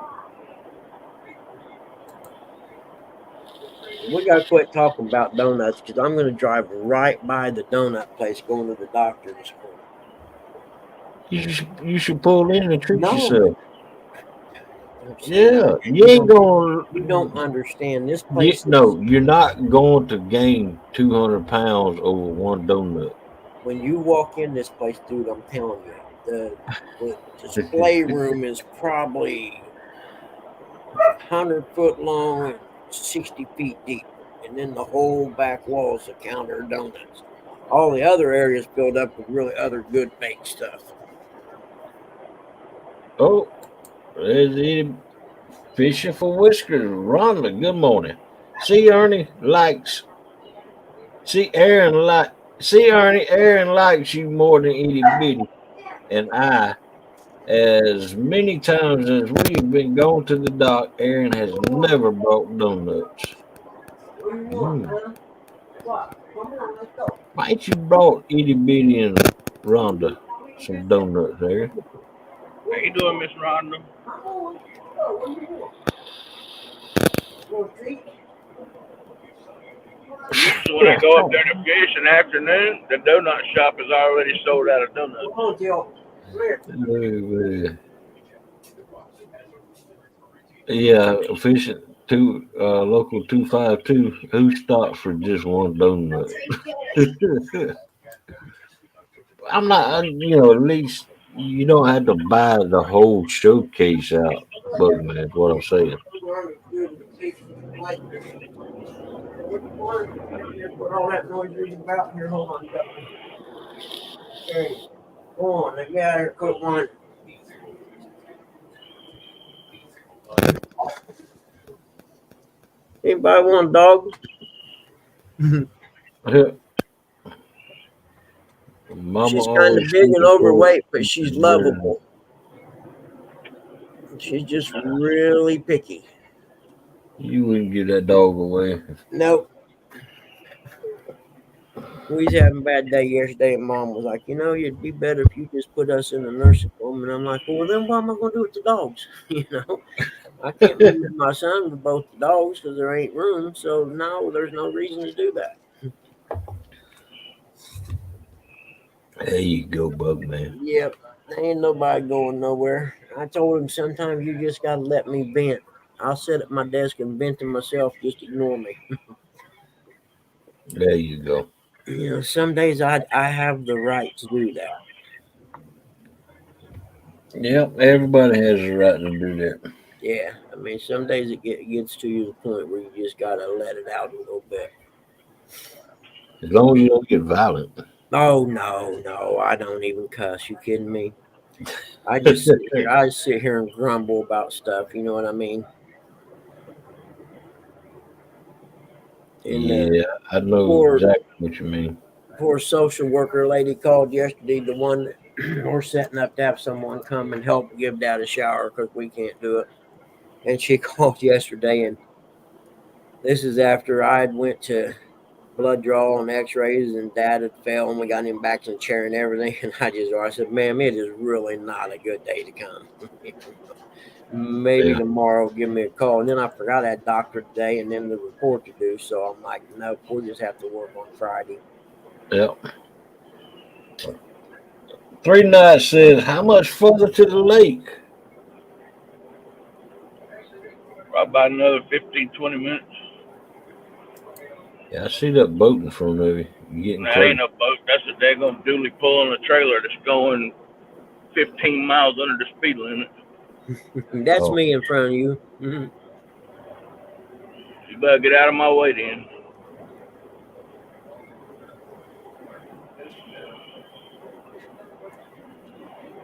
We got to quit talking about donuts because I'm going to drive right by the donut place going to the doctor this morning. You should pull in and treat No. yourself. Yeah, you ain't going. You don't understand this place. No, you're not going to gain 200 pounds over one donut. When you walk in this place, dude, I'm telling you, the display room is probably 100 foot long and 60 feet deep, and then the whole back wall is a counter of donuts. All the other areas filled up with really other good baked stuff. Oh, there's Eddie fishing for whiskers. Rhonda, good morning. See, Aaron likes you more than Itty Bitty and I. As many times as we've been going to the dock, Aaron has never brought donuts. Why ain't you brought Itty Bitty and Rhonda some donuts, Aaron? How you doing, Miss Rhonda? So when I go up there to fish in the afternoon, the donut shop is already sold out of donuts. Yeah, fishing. Local 252. Who stopped for just one donut? I'm not. At least you don't have to buy the whole showcase out, Bugman. Is what I'm saying. Put all that noise you're about here. Hold on, Ducky. There you go. Go on, let me out here cook one. Anybody want a dog? Mama She's kind always of big and sleeping for overweight, but she's dinner. lovable. She's just really picky. You wouldn't give that dog away. Nope. We was having a bad day yesterday, and Mom was like, it'd be better if you just put us in the nursing home. And I'm like, well, then what am I going to do with the dogs? I can't move my son with both the dogs because there ain't room. So, no, there's no reason to do that. There you go, Bugman. Yep. Ain't nobody going nowhere. I told him sometimes you just got to let me vent. I'll sit at my desk and vent to myself. Just ignore me. There you go. Some days I have the right to do that. Yep, everybody has a right to do that. Yeah, I mean, some days it gets to you the point where you just gotta let it out a little bit. As long as you don't get violent. Oh no, I don't even cuss. You kidding me? I just sit here and grumble about stuff. You know what I mean? And Yeah, I know poor exactly what you mean. poor social worker lady called yesterday. The one that we're setting up to have someone come and help give Dad a shower because we can't do it. And she called yesterday, and this is after I had went to blood draw and x-rays, and Dad had fell, and we got him back in the chair and everything. And I said, ma'am, it is really not a good day to come. Maybe Yeah. tomorrow give me a call. And then I forgot I had doctor today and then the report to do. So I'm like, nope, we'll just have to work on Friday. Yep. 3 Nights says, how much further to the lake? Probably about another 15, 20 minutes. Yeah, I see that boat in front of you. You getting That close. ain't no boat. That's a daggone dually pulling a trailer that's going 15 miles under the speed limit. That's Oh. me in front of you. Mm-hmm. You better get out of my way then.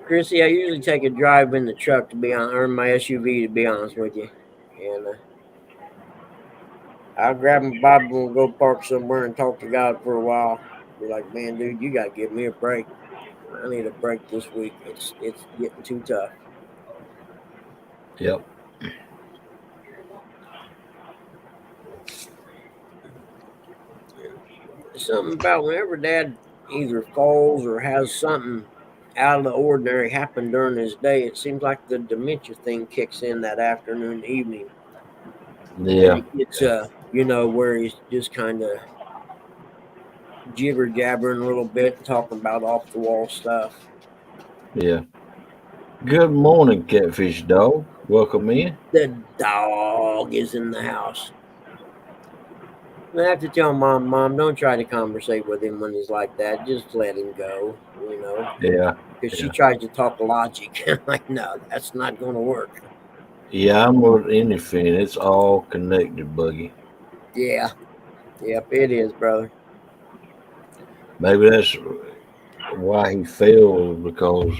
Chrissy, I usually take a drive in the truck or my SUV, to be honest with you. And I'll grab my Bible and go park somewhere and talk to God for a while. Be like, man, dude, you got to give me a break. I need a break this week. It's getting too tough. Yep. Something about whenever Dad either falls or has something out of the ordinary happen during his day, it seems like the dementia thing kicks in that afternoon, evening. Yeah. And it gets, where he's just kind of jibber jabbering a little bit and talking about off the wall stuff. Yeah. Good morning, Catfish Dog. Welcome in. The dog is in the house. I have to tell Mom, don't try to conversate with him when he's like that. Just let him go, Yeah. Because she Yeah. tries to talk logic. I'm like, no, that's not going to work. Yeah, I'm with anything. It's all connected, Buggy. Yeah. Yep, it is, brother. Maybe that's why he failed, because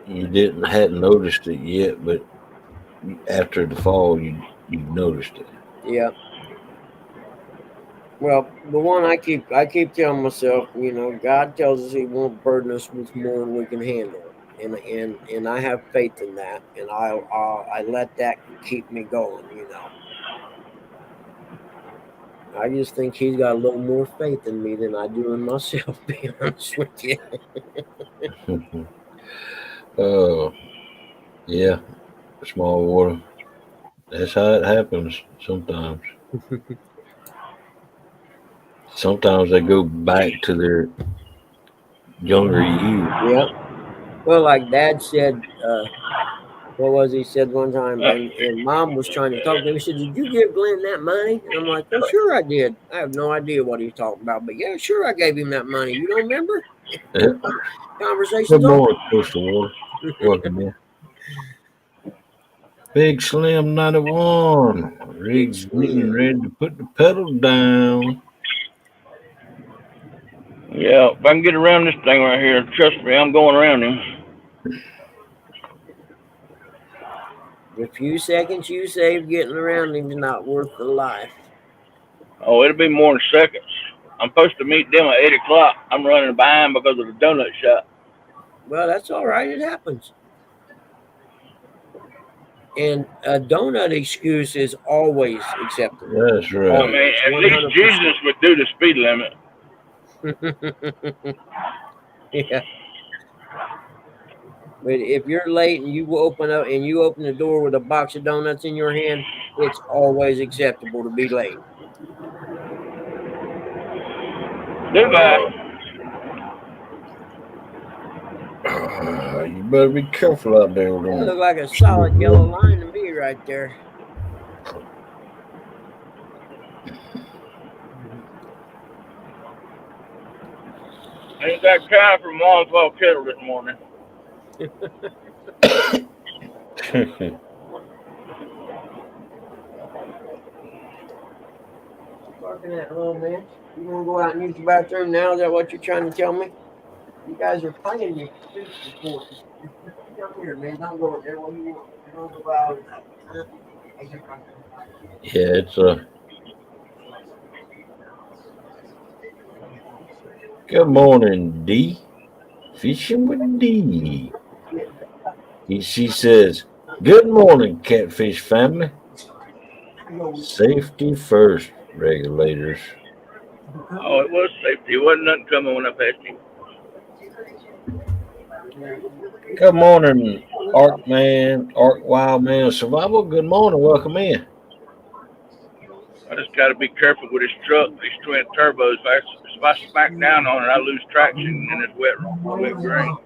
you hadn't noticed it yet, but after the fall, you noticed it. Yep. Well, the one I keep telling myself, God tells us He won't burden us with more than we can handle, and I have faith in that, and I let that keep me going. I just think He's got a little more faith in me than I do in myself. Being honest with you. Oh, yeah, small water. That's how it happens sometimes. Sometimes they go back to their younger years. Yep. Well, like Dad said, What was he said one time? And Mom was trying to talk to him. He said, "Did you give Glenn that money?" And I'm like, "Well, sure I did. I have no idea what he's talking about, but yeah, sure I gave him that money. You don't remember?" Yeah. Conversation's Good over. morning, Coastal Water. Welcome in. Big Slim 91. Rig's getting ready to put the pedal down. Yeah, if I can get around this thing right here, trust me, I'm going around him. The few seconds you save getting around him is not worth the life. Oh, it'll be more than seconds. I'm supposed to meet them at 8 o'clock. I'm running behind because of the donut shop. Well, that's all right. It happens. And a donut excuse is always acceptable. That's I right. mean, at 100%. least Jesus would do the speed limit. Yeah. But if you're late and you open the door with a box of donuts in your hand, it's always acceptable to be late. Goodbye. You better be careful out there with That them. looked like a solid yellow line to me right there. I ain't got time for Mom's Fall Kettle this morning. Barking at little man. You want to go out and use the bathroom now? Is that what you're trying to tell me? You guys are playing your stupid before. Come here, man. Don't go there. What do you want? You don't go out. Yeah, it's Good morning, D. Fishing with D. She says, "Good morning, catfish family. Safety first, regulators." Oh, it was safety. It wasn't nothing coming when I passed him. Good morning, Ark Wild Man Survival. Good morning, welcome in. I just got to be careful with this truck, these twin turbos. If I smack down on it, I lose traction in this wet grain.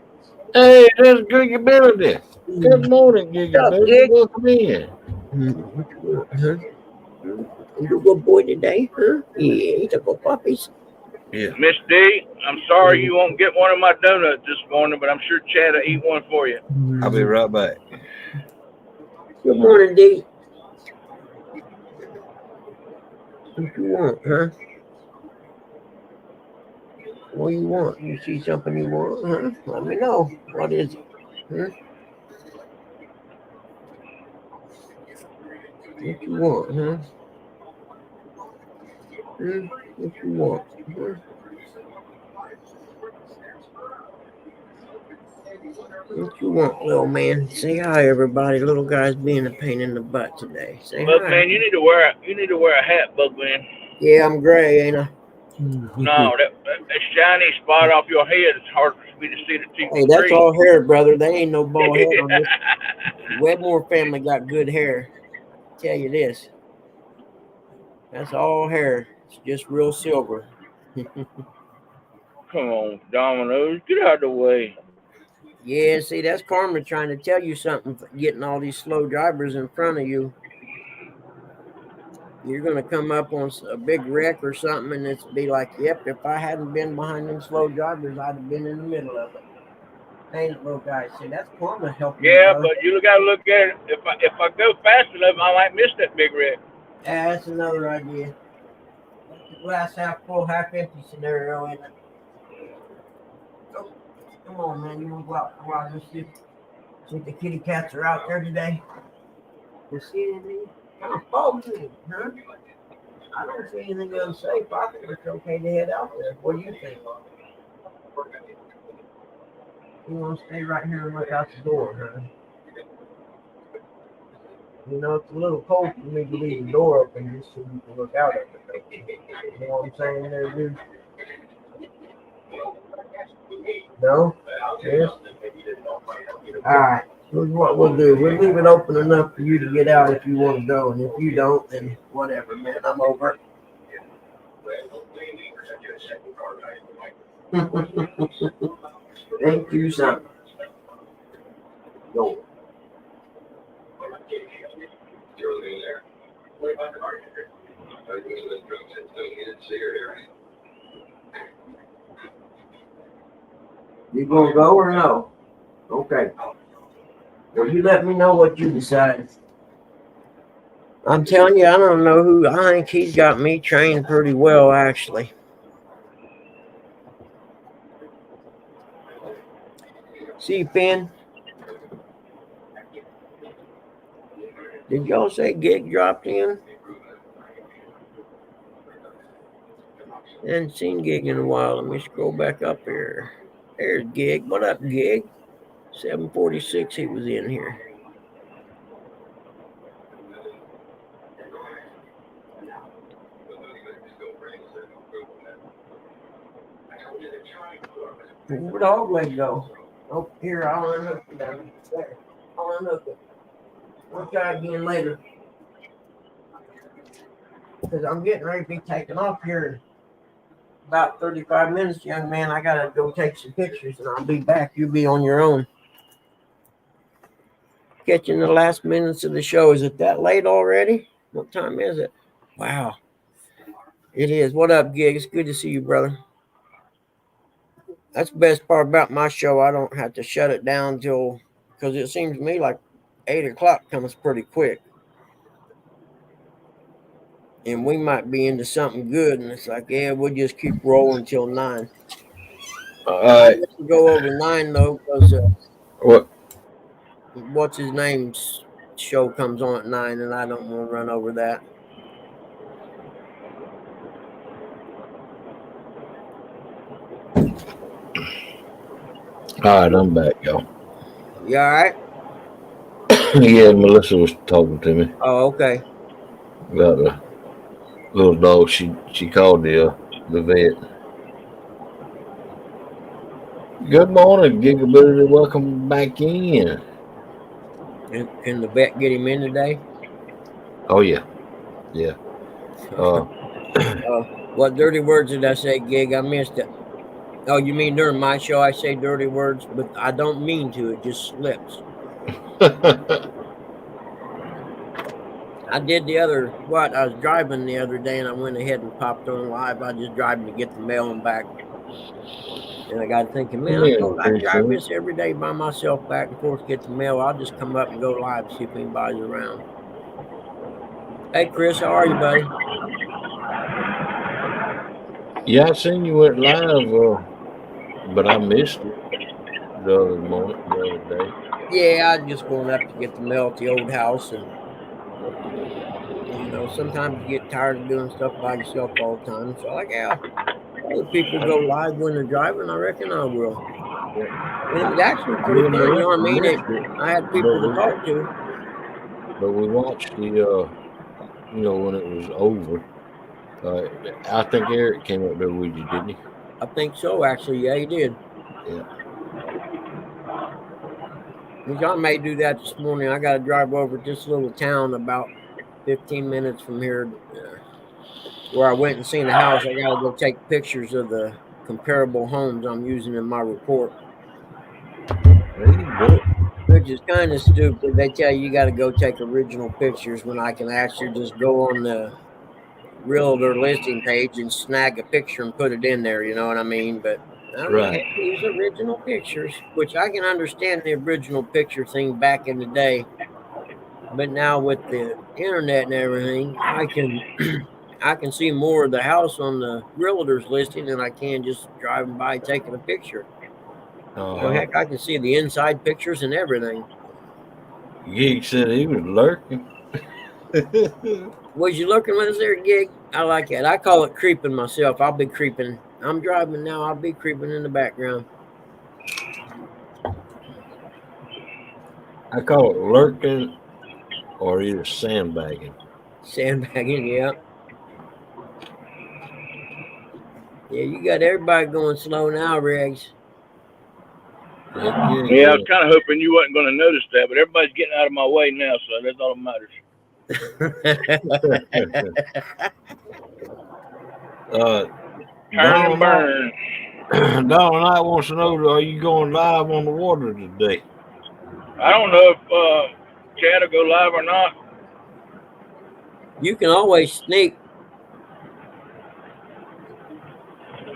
Hey, there's Gigability. Good morning, Gigability. Welcome in. You a good boy today, huh? Yeah, he's a good puppies. Yeah. Miss D, I'm sorry you won't get one of my donuts this morning, but I'm sure Chad will eat one for you. I'll be right back. Good morning, D. What you want, huh? What do you want? You see something you want, huh? Let me know. What is it? Huh? What you want, huh? What you want? Huh? What you want, little man? Say hi, everybody. Little guy's being a pain in the butt today. Say hi. Man, you need to wear a hat, Bugman. Yeah, I'm gray, ain't I? No, that shiny spot off your head is hard for me to see the teeth. Hey, that's all hair, brother. They ain't no bald head on this. Wedmore family got good hair. I'll tell you this. That's all hair. It's just real silver. Come on, Dominoes, get out of the way. Yeah, see, that's karma trying to tell you something, getting all these slow drivers in front of you. You're going to come up on a big wreck or something, and it's be like, yep, if I hadn't been behind them slow drivers, I'd have been in the middle of it. Ain't it, little guy? See, that's karma helping you. Yeah, but you got to look at it. If I go fast enough, I might miss that big wreck. Yeah, that's another idea. That's the glass half full, half empty scenario, isn't it? Oh, come on, man. You want to go out for a while and see if the kitty cats are out there today? You see anything? Oh, huh? I don't see anything unsafe. I think it's okay to head out there. What do you think? You want to stay right here and look out the door, huh? You know, it's a little cold for me to leave the door open just so you can look out at it. You know what I'm saying there, dude? No? Yes? Alright. Here's what we'll do. We'll leave it open enough for you to get out if you want to go. And if you don't, then whatever, man. I'm over it. Thank you, son. Go. You gonna go or no? Okay. Well, you let me know what you decide. I'm telling you, I don't know who. I think he's got me trained pretty well, actually. See you, Finn. Did y'all say Gig dropped in? I hadn't seen Gig in a while. Let me scroll back up here. There's Gig. What up, Gig? 746, he was in here. Where'd dog leg go? Oh, here, I'll unhook it down there. I'll unhook it. We'll try again later. Because I'm getting ready to be taking off here in about 35 minutes, young man. I got to go take some pictures, and I'll be back. You'll be on your own. Catching the last minutes of the show. Is it that late already? What time is it? Wow. It is. What up, Gig? It's good to see you, brother. That's the best part about my show. I don't have to shut it down till, because it seems to me like 8 o'clock comes pretty quick. And we might be into something good, and it's like, yeah, we'll just keep rolling till 9. I didn't go over 9 though, because what's his name's show comes on at 9, and I don't want to run over that. All right, I'm back, y'all. You all right? Yeah, Melissa was talking to me Oh, okay. about the little dog. She called the vet. Good morning, Gigabooty. Welcome back in. Can the vet get him in today? Oh yeah. What dirty words did I say, Gig? I missed it. Oh, you mean during my show I say dirty words, but I don't mean to. It just slips. I did I was driving the other day, and I went ahead and popped on live. I was just driving to get the mail and back. And I got thinking, man, I drive this every day by myself back and forth to get the mail. I'll just come up and go live, see if anybody's around. Hey, Chris, how are you, buddy? Yeah, I seen you went live, but I missed it the other day. Yeah, I just going up to get the mail at the old house, and sometimes you get tired of doing stuff by yourself all the time. So other people go live when they're driving. I reckon I will. And it was actually pretty fun. You know what I mean? I had people to talk to. But we watched the, when it was over. I think Eric came up there with you, didn't he? I think so, actually. Yeah, he did. Yeah. I may do that this morning. I got to drive over to this little town about 15 minutes from here where I went and seen the house. I got to go take pictures of the comparable homes I'm using in my report. Which is kind of stupid. They tell you got to go take original pictures when I can actually just go on the realtor listing page and snag a picture and put it in there. You know what I mean? But I don't use original pictures, which I can understand the original picture thing back in the day. But now with the internet and everything, I can see more of the house on the realtor's listing than I can just driving by taking a picture. So heck, I can see the inside pictures and everything. Gig said he was lurking. Was you lurking with us there, Gig? I like that. I call it creeping myself. I'll be creeping. I'm driving now. I'll be creeping in the background. I call it lurking or either sandbagging. Sandbagging, yeah. Yeah, you got everybody going slow now, Riggs. Yeah, I was kind of hoping you wasn't going to notice that, but everybody's getting out of my way now, so that's all that matters. Turn and burn. Donald Knight wants to know, are you going live on the water today? I don't know if Chad will go live or not. You can always sneak.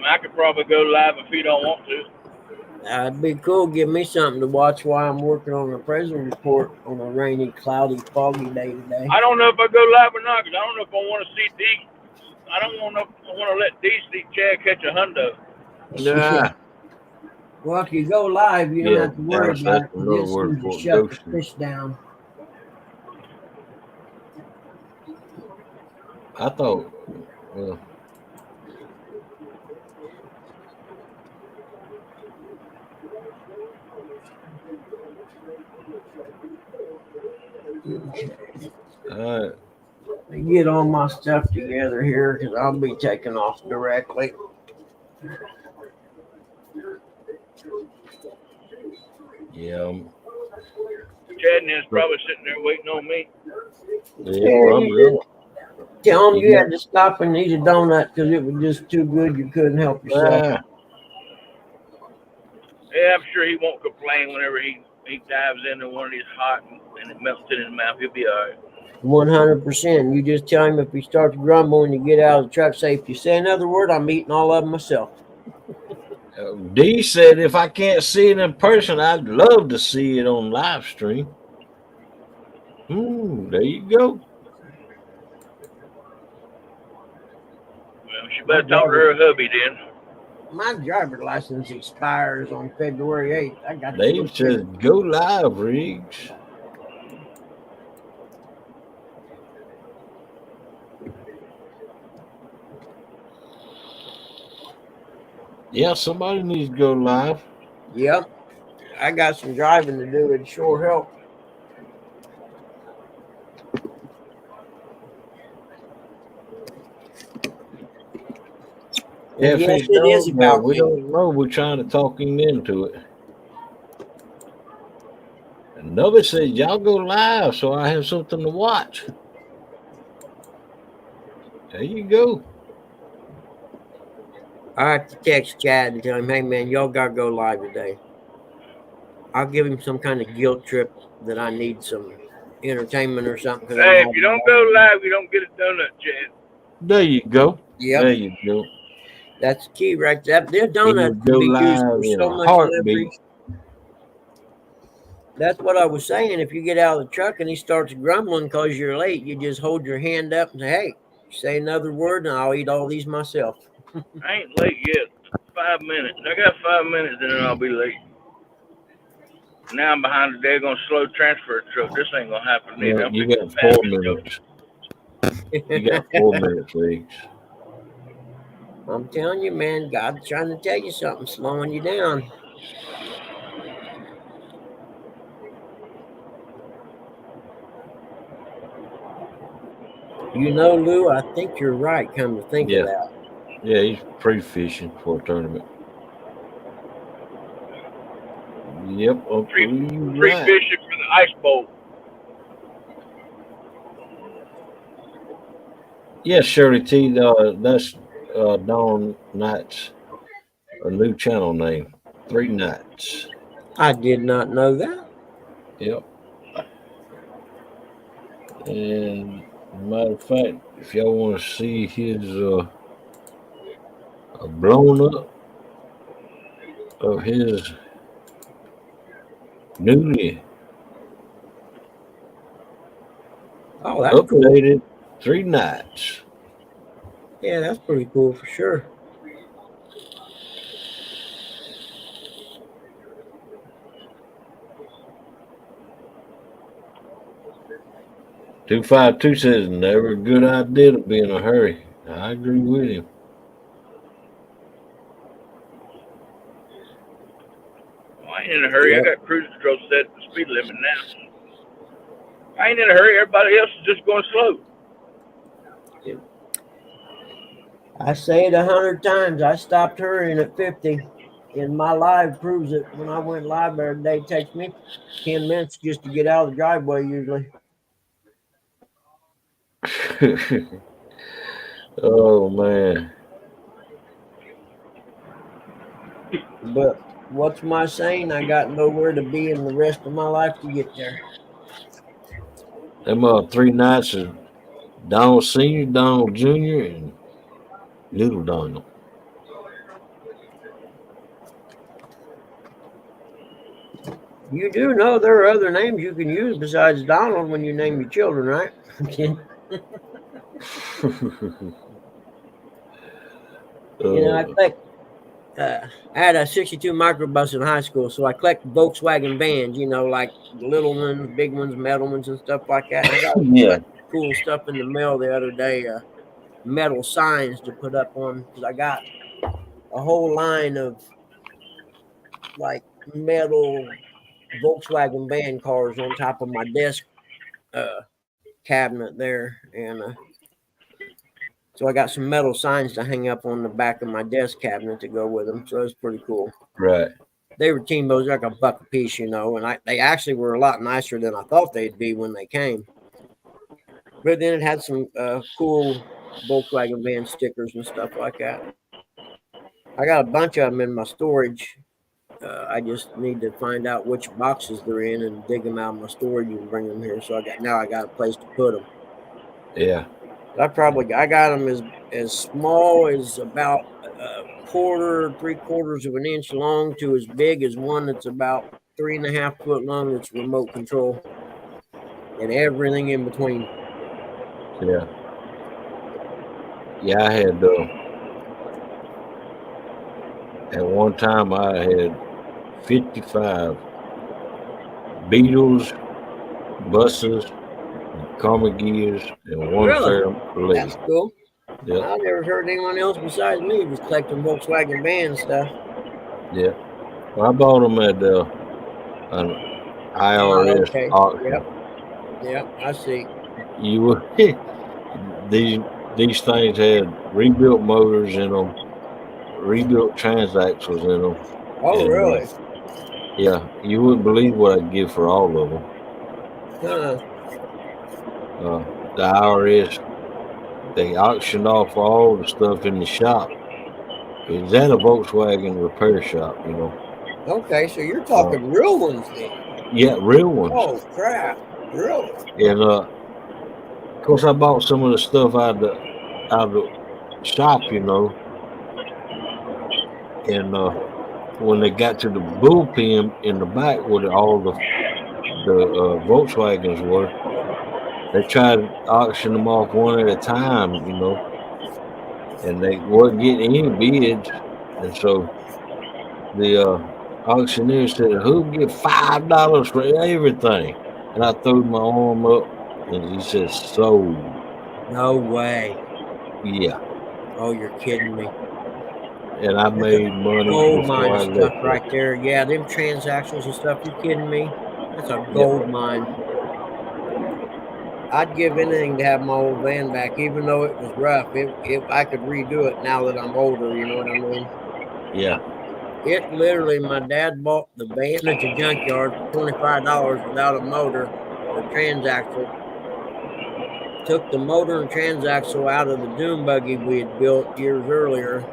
I could probably go live if you don't want to. That'd be cool. Give me something to watch while I'm working on the appraisal report on a rainy, cloudy, foggy day today. I don't know if I go live or not, because I don't know if I want to see D. I don't want to let D see Chad catch a hundo. Yeah. Well, if you go live, you don't have to worry that's about it. another This word seems to for it, shut the ghosting. fish down. I thought, well, all right. I get all my stuff together here because I'll be taking off directly. Yeah. Chad and is probably sitting there waiting on me. Yeah, probably. Tell him you had to stop and eat a donut because it was just too good. You couldn't help yourself. Yeah, I'm sure he won't complain whenever he dives into one of these hot and it melts in his mouth. He'll be all right. 100%. You just tell him if he starts grumbling, you get out of the truck. Say, if you say another word, I'm eating all of them myself. D said if I can't see it in person, I'd love to see it on live stream. There you go. Well, she better talk to her hubby then. My driver's license expires on February 8th. I got Dave says go live, Riggs. Yeah, somebody needs to go live. Yep. I got some driving to do. It'd sure help. Yeah, yes, it is about we me. don't know. We're trying to talk him into it. And Nubby says y'all go live so I have something to watch. There you go. I have to text Chad and tell him, hey, man, y'all got to go live today. I'll give him some kind of guilt trip that I need some entertainment or something. Hey, if you don't go live, you don't get a donut, Chad. There you go. Yep. There you go. That's the key right there. Their donuts go can be used live for in so a much heartbeat. leverage. That's what I was saying. If you get out of the truck and he starts grumbling because you're late, you just hold your hand up and say, hey, say another word and I'll eat all these myself. I ain't late yet. 5 minutes. I got 5 minutes and then I'll be late. Now I'm behind the daggone slow transfer truck. This ain't going to happen either. Yeah, you got 4 minutes. You got 4 minutes, Riggs. I'm telling you, man, God's trying to tell you something, slowing you down. You know, Lou, I think you're right, come to think of that. Yeah, he's pre-fishing for a tournament. Yep, pre-fishing for the ice bowl. Yes, Shirley T. That's Dawn Nights, a new channel name. 3 Nights. I did not know that. Yep. And matter of fact, if y'all want to see his blown up of his newly that's updated cool. 3 Nights. Yeah, that's pretty cool for sure. $252 says never a good idea to be in a hurry. I agree with him. Well, I ain't in a hurry. Yep. I got cruise control set the speed limit now. I ain't in a hurry. Everybody else is just going slow. I say it 100 times. I stopped hurrying at 50. And my live proves it. When I went live every day, it takes me 10 minutes just to get out of the driveway usually. Oh, man. But what's my saying? I got nowhere to be in the rest of my life to get there. Them 3 Nights is Donald Sr., Donald Jr., and Little Donald. You do know there are other names you can use besides Donald when you name your children, right? I collect. I had a '62 microbus in high school, so I collect Volkswagen vans. Like the little ones, big ones, metal ones, and stuff like that. And I got a Yeah, bunch of cool stuff in the mail the other day. Metal signs to put up on because I got a whole line of like metal Volkswagen van cars on top of my desk cabinet there, and so I got some metal signs to hang up on the back of my desk cabinet to go with them. So it's pretty cool. right. They were Teambos, like $1 a piece, and they actually were a lot nicer than I thought they'd be when they came. But then it had some cool Volkswagen van stickers and stuff like that. I got a bunch of them in my storage. I just need to find out which boxes they're in and dig them out of my storage and bring them here. So I got a place to put them. Yeah. I got them as small as about a quarter, 3/4 of an inch long to as big as one that's about 3.5 foot long. That's remote control and everything in between. Yeah. Yeah, I had at one time I had 55 Beetles, buses, comic gears, and one Really? Fairlady. That's cool. Yeah, I never heard anyone else besides me was collecting Volkswagen van stuff. yeah. Well, I bought them at an IRS Okay. auction. Yep. I see. You would these things had rebuilt motors in them, rebuilt transaxles in them. Oh, And, really? Yeah, you wouldn't believe what I'd give for all of them. Huh. The IRS, they auctioned off all the stuff in the shop. It was at a Volkswagen repair shop, Okay, so you're talking real ones then. Yeah, real ones. Oh, crap. Really? And of course, I bought some of the stuff out of the shop, And when they got to the bullpen in the back where all the Volkswagens were, they tried to auction them off one at a time, and they weren't getting any bids. And so the auctioneer said, "Who'll get $5 for everything?" And I threw my arm up, and he said, "Sold." No way. Yeah. Oh, you're kidding me. And I made money Gold before mine I stuff left. right there. Yeah, them transactions and stuff. You kidding me? That's a gold mine. I'd give anything to have my old van back, even though it was rough. If I could redo it now that I'm older, you know what I mean? Yeah. It literally, my dad bought the van at the junkyard for $25 without a motor or transaxle. Took the motor and transaxle out of the dune buggy we had built years earlier.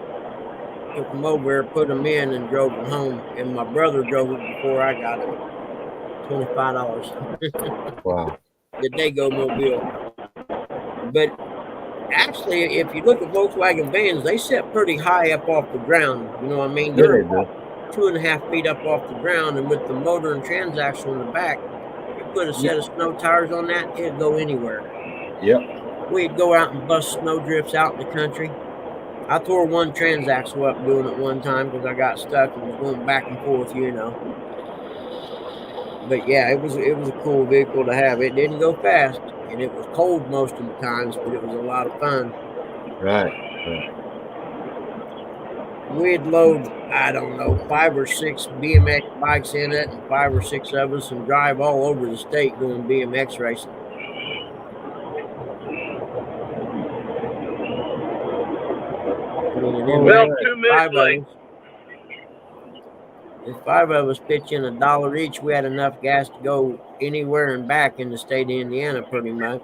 Took them over, put them in, and drove them home. And my brother drove it before I got it. $25. Wow. The Dago Mobile. But actually, if you look at Volkswagen vans, they sit pretty high up off the ground. You know what I mean? They're Yeah, 2.5 feet up off the ground, and with the motor and transaxle in the back, you put a set of snow tires on that, it'd go anywhere. Yep. We'd go out and bust snow drifts out in the country. I tore one transaxle up doing it one time because I got stuck and was going back and forth, But yeah, it was a cool vehicle to have. It didn't go fast, and it was cold most of the times, but it was a lot of fun. Right. We'd load, I don't know, 5 or 6 BMX bikes in it, and 5 or 6 of us, and drive all over the state going BMX racing. Well, 2 minutes late. If 5 of us pitch in $1 each, we had enough gas to go anywhere and back in the state of Indiana, pretty much.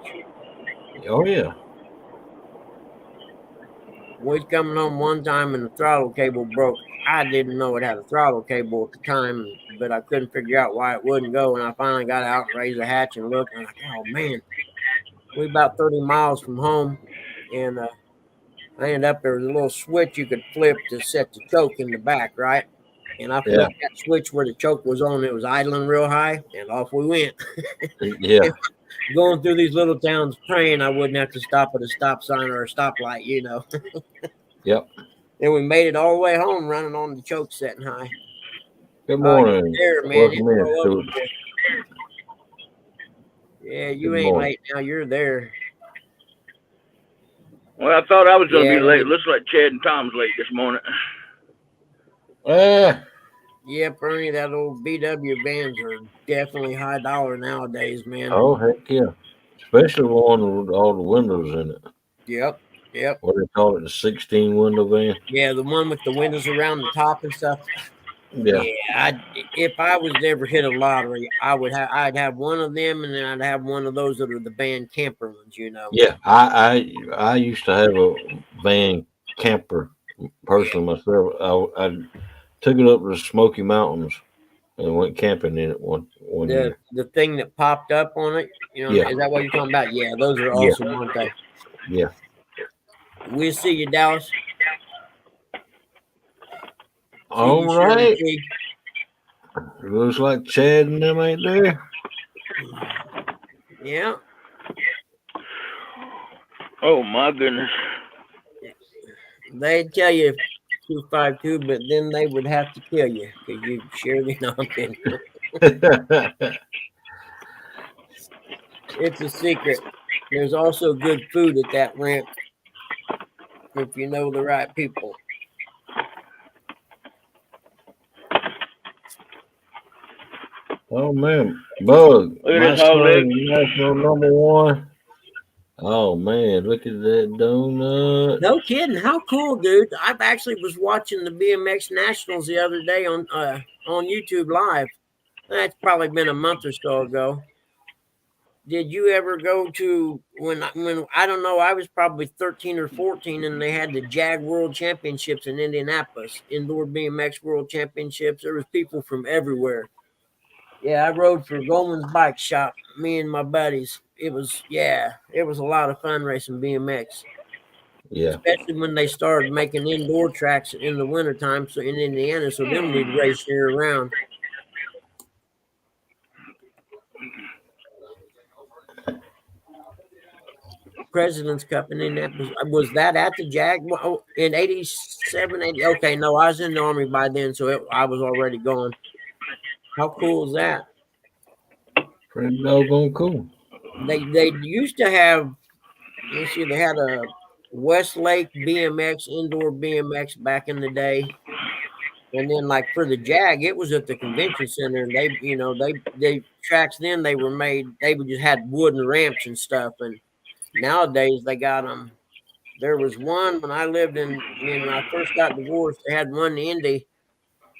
Oh yeah. We was coming home one time and the throttle cable broke. I didn't know it had a throttle cable at the time, but I couldn't figure out why it wouldn't go. And I finally got out and raised the hatch and looked, and I'm like, oh man, We about 30 miles from home, and I ended up there was a little switch you could flip to set the choke in the back, right? And I Yeah. flipped that switch where the choke was on. It was idling real high, and off we went. Yeah. Going through these little towns, praying I wouldn't have to stop at a stop sign or a stoplight, you know. Yep. And we made it all the way home running on the choke setting high. Good Oh, morning. you there, man? It's Welcome in, all over Stuart. with. Yeah, you Good ain't morning. late now. You're there. Well, I thought I was going to Yeah, be late. Looks like Chad and Tom's late this morning. Yep, Ernie, that old BW vans are definitely high dollar nowadays, man. Oh, heck yeah. Especially one with all the windows in it. Yep. What do they call it? The 16 window van? Yeah, the one with the windows around the top and stuff. Yeah. Yeah, if I was to ever hit a lottery, I'd have one of them, and then I'd have one of those that are the van camper ones, you know. Yeah. I used to have a van camper personally myself. I took it up to the Smoky Mountains and went camping in it one year. The thing that popped up on it, you know, Yeah. is that what you're talking about? Yeah, those are Yeah. awesome, aren't they? Yeah. We'll see you, Dallas. All See you, Shirley right. T. Looks like Chad and them ain't there. Yeah. Oh, my goodness. They'd tell you 252, but then they would have to kill you because you surely know I'm kidding. It's a secret. There's also good food at that ramp if you know the right people. Oh man, Bug, Look at my this whole son leg. is national #1. Oh man, look at that donut. No kidding. How cool, dude. I've actually was watching the BMX Nationals the other day on YouTube Live. That's probably been a month or so ago. Did you ever go to when I don't know, I was probably 13 or 14 and they had the Jag World Championships in Indianapolis, indoor BMX World Championships. There was people from everywhere. Yeah, I rode for Goldman's Bike Shop, me and my buddies. It was a lot of fun racing BMX. Yeah, Especially when they started making indoor tracks in the wintertime, so in Indiana, so then we'd race year round. President's Cup in Indianapolis. Was that at the Jag in 87, 80? Okay, no, I was in the Army by then, so I was already going. How cool is that? pretty doggone cool. They used to have, let's see, they had a Westlake BMX, indoor BMX back in the day. And then like for the Jag, it was at the convention center, and they tracks then they were made, they just had wooden ramps and stuff. And nowadays they got them. There was one when I lived when I first got divorced, they had one in Indy.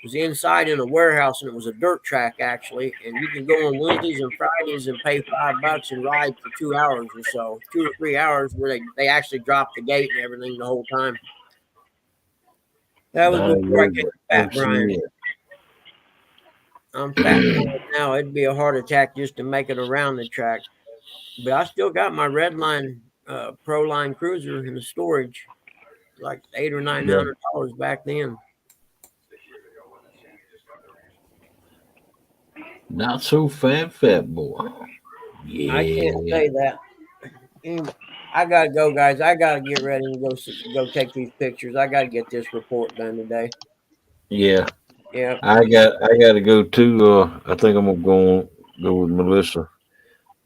It was inside in a warehouse, and it was a dirt track actually. And you could go on Wednesdays and Fridays and pay $5 and ride for 2 hours or so, 2 or 3 hours, where they actually dropped the gate and everything the whole time. That was before I get to Fat Brian. I'm fat now. It'd be a heart attack just to make it around the track. But I still got my red line Pro Line Cruiser in the storage, like $800 or $900 back then. Not so fat boy. Yeah. I can't say that. I gotta go, guys. I gotta get ready and go take these pictures. I gotta get this report done today. Yeah. Yeah. I got to go too. I think I'm gonna go with Melissa.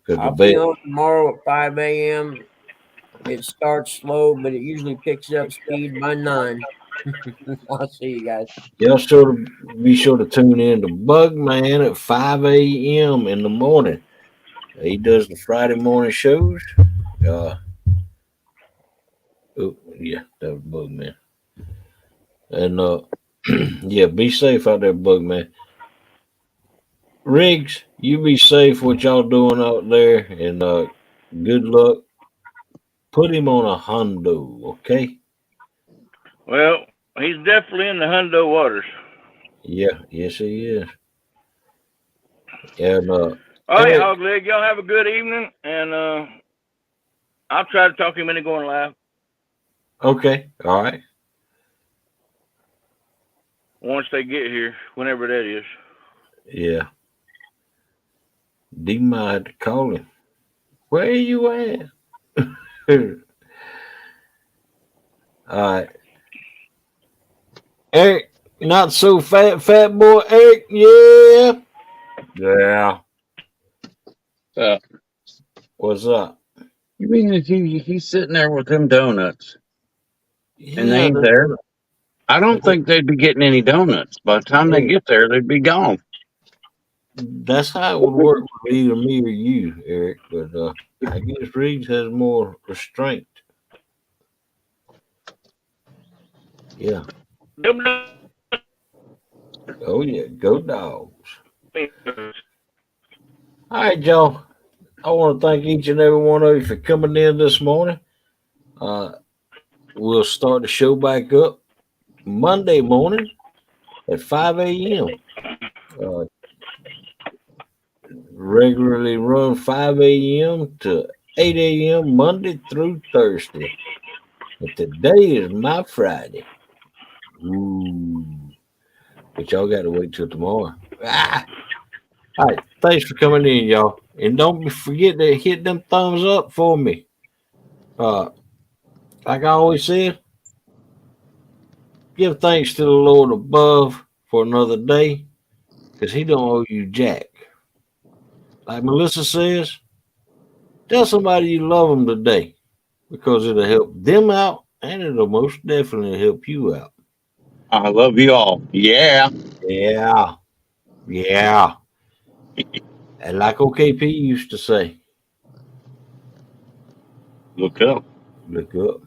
I'll be on tomorrow at 5 a.m. It starts slow, but it usually picks up speed by 9. I'll see you guys. Y'all be sure to tune in to Bug Man at 5 a.m. in the morning. He does the Friday morning shows. Oh yeah, that was Bug Man. And yeah, be safe out there, Bug Man. Riggs, you be safe what y'all doing out there, and good luck. Put him on a hundo, okay? Well, he's definitely in the hundo waters. Yeah, yes he is. And all right, Hog Leg, y'all have a good evening, and I'll try to talk him into going live Okay. All right. once they get here, whenever that is. Yeah. D might to call him. Where you at? All right. Eric, not so fat boy. Eric, yeah. Yeah. What's up? You mean if he's sitting there with them donuts and they Yeah, ain't there? I don't think they'd be getting any donuts. By the time they hey, get there, they'd be gone. that's how it would work with either me or you, Eric. But I guess Reeves has more restraint. Yeah. Oh yeah. Go dogs. All right, y'all. I want to thank each and every one of you for coming in this morning. We'll start the show back up Monday morning at 5 a.m. Uh, regularly run 5 a.m. to 8 a.m. Monday through Thursday. And today is my Friday. Ooh. But y'all got to wait till tomorrow. Ah. All right. Thanks for coming in, y'all. And don't forget to hit them thumbs up for me. Like I always said, give thanks to the Lord above for another day, because he don't owe you jack. Like Melissa says, tell somebody you love them today, because it'll help them out and it'll most definitely help you out. I love you all. Yeah. Yeah. Yeah. And like OKP used to say, Look up. look up.